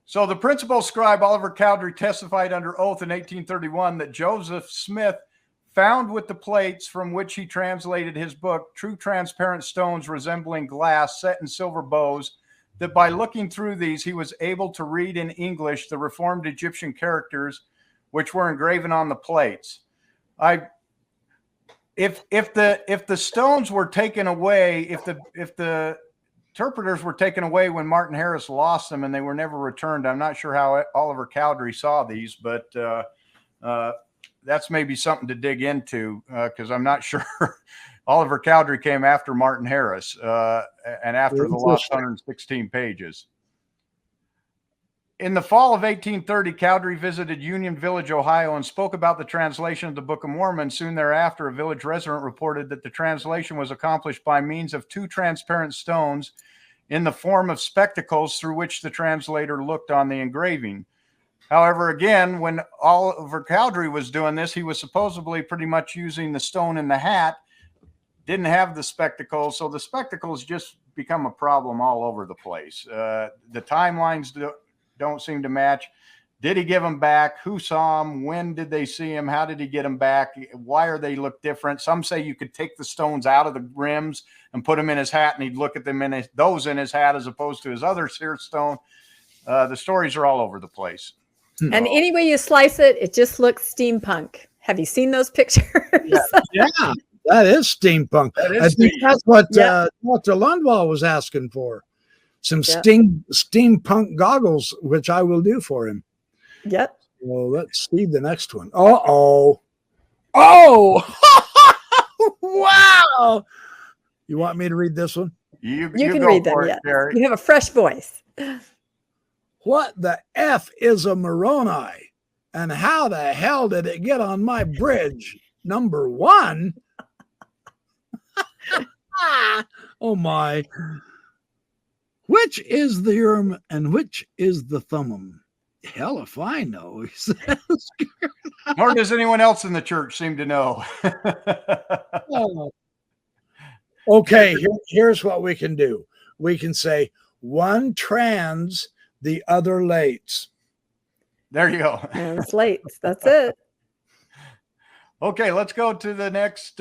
So the principal scribe, Oliver Cowdery, testified under oath in 1831 that Joseph Smith found with the plates from which he translated his book true transparent stones resembling glass set in silver bows, that by looking through these, he was able to read in English the reformed Egyptian characters which were engraven on the plates. If the stones were taken away, if the interpreters were taken away when Martin Harris lost them and they were never returned, I'm not sure how Oliver Cowdery saw these, but that's maybe something to dig into because I'm not sure. Oliver Cowdery came after Martin Harris and after the lost 116 pages. In the fall of 1830, Cowdery visited Union Village, Ohio, and spoke about the translation of the Book of Mormon. Soon thereafter, a village resident reported that the translation was accomplished by means of two transparent stones in the form of spectacles through which the translator looked on the engraving. However, again, when Oliver Cowdery was doing this, he was supposedly pretty much using the stone in the hat, didn't have the spectacles. So the spectacles just become a problem all over the place. The timelines don't seem to match. Did he give them back? Who saw him? When did they see him? How did he get them back? Why are they look different? Some say you could take the stones out of the rims and put them in his hat, and he'd look at them in those in his hat as opposed to his other seer stone. The stories are all over the place. And any way you slice it, it just looks steampunk. Have you seen those pictures? Yeah, that is steampunk. I think that's what Dr. Lundwall was asking for. Some steampunk goggles, which I will do for him. Yep. Well, let's see the next one. Oh, wow. You want me to read this one? You can read them, yes. You have a fresh voice. What the F is a Moroni? And how the hell did it get on my bridge? Number one? Oh, my. Which is the Urim and which is the Thummim? Hell if I know, he says. Nor does anyone else in the church seem to know. Okay, here's what we can do. We can say one trans, the other lates. There you go. It's late. That's it. Okay, let's go to the next.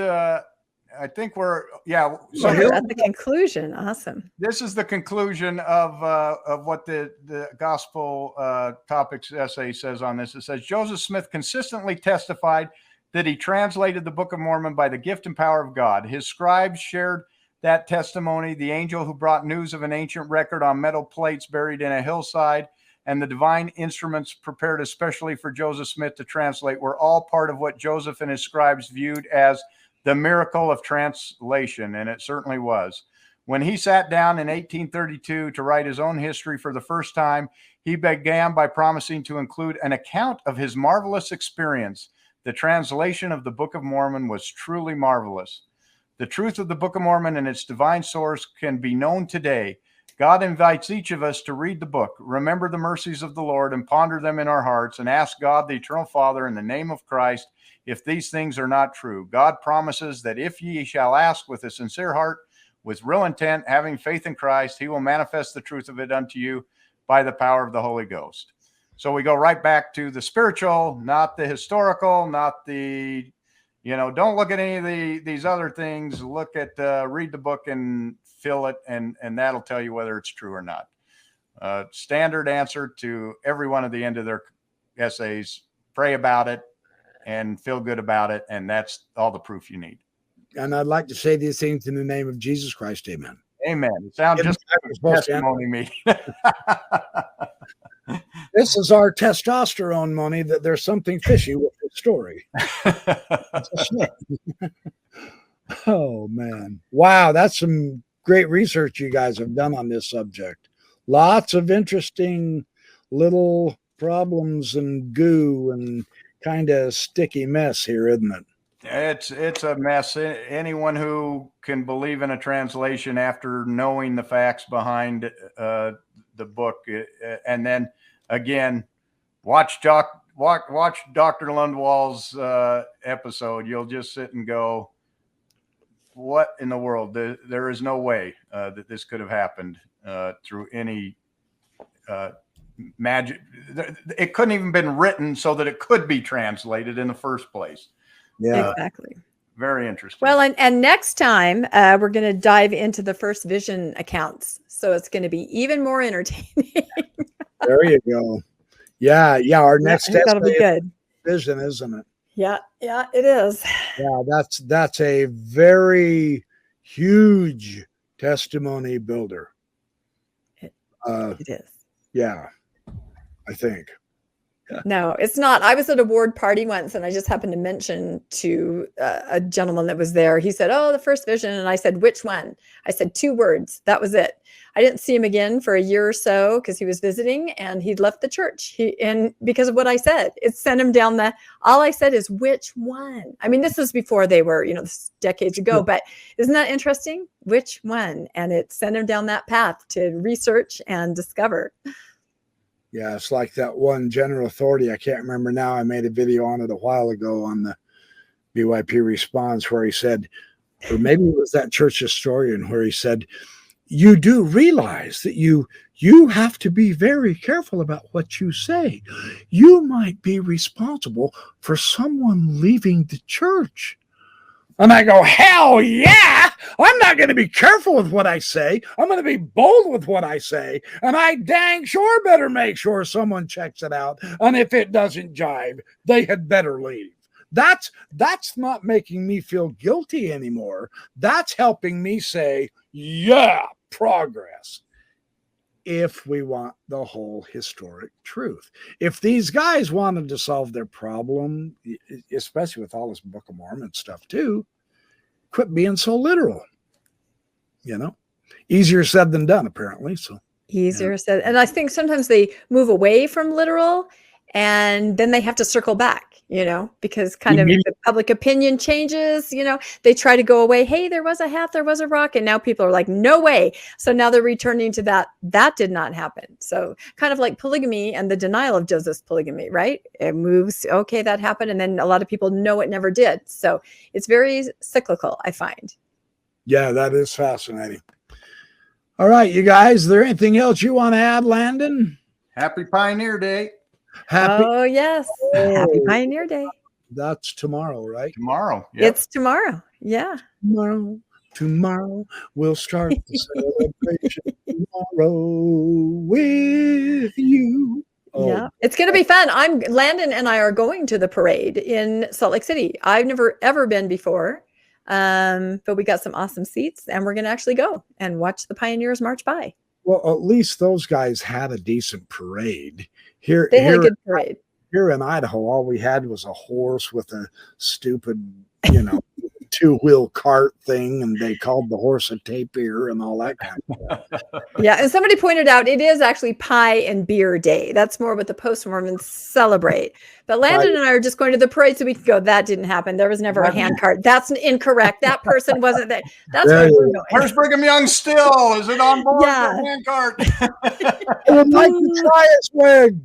I think we're So we're at the conclusion. Awesome. This is the conclusion of what the gospel topics essay says on this. It says Joseph Smith consistently testified that he translated the Book of Mormon by the gift and power of God. His scribes shared that testimony. The angel who brought news of an ancient record on metal plates buried in a hillside and the divine instruments prepared especially for Joseph Smith to translate were all part of what Joseph and his scribes viewed as the miracle of translation, and it certainly was. When he sat down in 1832 to write his own history for the first time, he began by promising to include an account of his marvelous experience. The translation of the Book of Mormon was truly marvelous. The truth of the Book of Mormon and its divine source can be known today. God invites each of us to read the book, remember the mercies of the Lord, and ponder them in our hearts, and ask God, the eternal Father, in the name of Christ, if these things are not true. God promises that if ye shall ask with a sincere heart, with real intent, having faith in Christ, he will manifest the truth of it unto you by the power of the Holy Ghost. So we go right back to the spiritual, not the historical, not the, don't look at any of these other things. Look at, read the book and fill it, and that'll tell you whether it's true or not. Standard answer to every one of the end of their essays: pray about it and feel good about it, and that's all the proof you need. And I'd like to say these things in the name of Jesus Christ. Amen. Amen. It sounds just like a testimony meeting. This is our testosterone money that there's something fishy with the story. Oh, man. Wow, that's some great research you guys have done on this subject. Lots of interesting little problems and goo and kind of sticky mess here, isn't it? It's a mess. Anyone who can believe in a translation after knowing the facts behind the book, and then again, watch Dr. Lundwall's episode, you'll just sit and go, "What in the world? There is no way that this could have happened through any magic. It couldn't even been written so that it could be translated in the first place." Yeah, exactly. Very interesting. Well, and next time we're going to dive into the first vision accounts, so it's going to be even more entertaining. There you go. Yeah. Our next that'll be good. Vision, isn't it? Yeah, it is. Yeah, that's a very huge testimony builder. It is. Yeah, I think. No, it's not. I was at a ward party once, and I just happened to mention to a gentleman that was there. He said, "Oh, the first vision." And I said, "Which one?" I said, 2 words. That was it. I didn't see him again for a year or so because he was visiting and he'd left the church. And because of what I said, it sent him down all I said is, "Which one?" I mean, this was before they were, this is decades ago, but isn't that interesting? Which one? And it sent him down that path to research and discover. Yeah, it's like that one general authority. I can't remember now. I made a video on it a while ago on the BYP response where he said, or maybe it was that church historian where he said, you do realize that you have to be very careful about what you say. You might be responsible for someone leaving the church. And I go, hell yeah! I'm not going to be careful with what I say. I'm going to be bold with what I say. And I dang sure better make sure someone checks it out. And if it doesn't jive, they had better leave. That's not making me feel guilty anymore. That's helping me say, yeah, progress. If we want the whole historic truth. If these guys wanted to solve their problem, especially with all this Book of Mormon stuff too, quit being so literal. Easier said than done, apparently. So easier said. And I think sometimes they move away from literal and then they have to circle back, because kind of the public opinion changes, they try to go away. Hey, there was a hat, there was a rock. And now people are like, no way. So now they're returning to that. That did not happen. So kind of like polygamy and the denial of Joseph's polygamy, right? It moves. Okay, that happened. And then a lot of people know it never did. So it's very cyclical, I find. Yeah, that is fascinating. All right, you guys, is there anything else you want to add, Landon? Happy Pioneer Day. Oh, yes. Happy Pioneer Day. That's tomorrow, right? Tomorrow. Yep. It's tomorrow. Yeah. Tomorrow we'll start the celebration tomorrow with you. Oh. Yeah, it's going to be fun. Landon and I are going to the parade in Salt Lake City. I've never ever been before, but we got some awesome seats, and we're going to actually go and watch the pioneers march by. Well, at least those guys had a decent parade. They had a good parade. Here in Idaho, all we had was a horse with a stupid, two-wheel cart thing, and they called the horse a tapir and all that kind of stuff. Yeah, and somebody pointed out it is actually Pie and Beer Day. That's more what the post-Mormons celebrate. But Landon and I are just going to the parade so we can go, that didn't happen. There was never a hand cart. That's incorrect. That person wasn't there. That's where we're going. Where's Brigham Young still? Is it on board the hand cart? I would like to try a swig.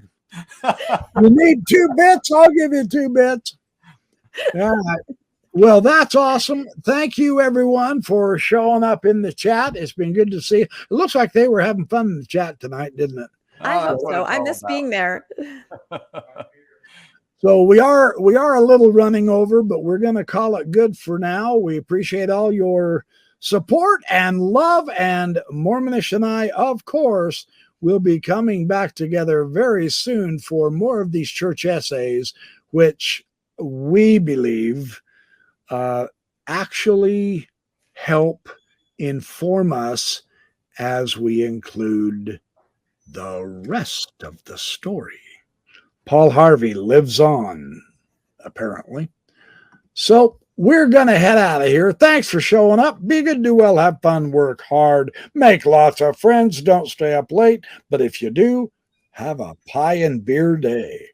You need 2 bits? I'll give you 2 bits. All right. Well, that's awesome. Thank you, everyone, for showing up in the chat. It's been good to see. It looks like they were having fun in the chat tonight, didn't it? I hope so. I miss being there. So we are a little running over, but we're going to call it good for now. We appreciate all your support and love, and Mormonish and I, of course, will be coming back together very soon for more of these church essays, which we believe actually help inform us as we include the rest of the story. Paul Harvey lives on, apparently. So we're going to head out of here. Thanks for showing up. Be good, do well, have fun, work hard, make lots of friends, don't stay up late. But if you do, have a pie and beer day.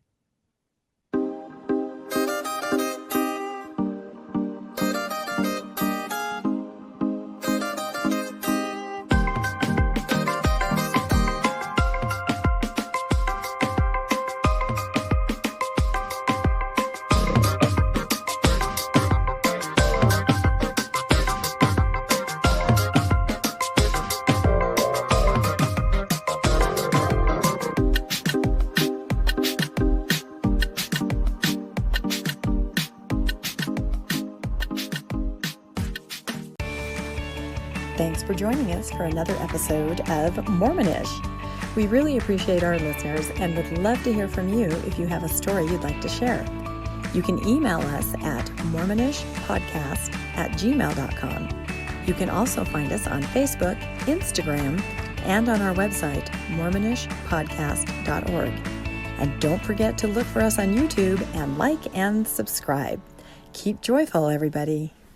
Thanks for joining us for another episode of Mormonish. We really appreciate our listeners and would love to hear from you if you have a story you'd like to share. You can email us at mormonishpodcast@gmail.com. You can also find us on Facebook, Instagram, and on our website, mormonishpodcast.org. And don't forget to look for us on YouTube and like and subscribe. Keep joyful, everybody.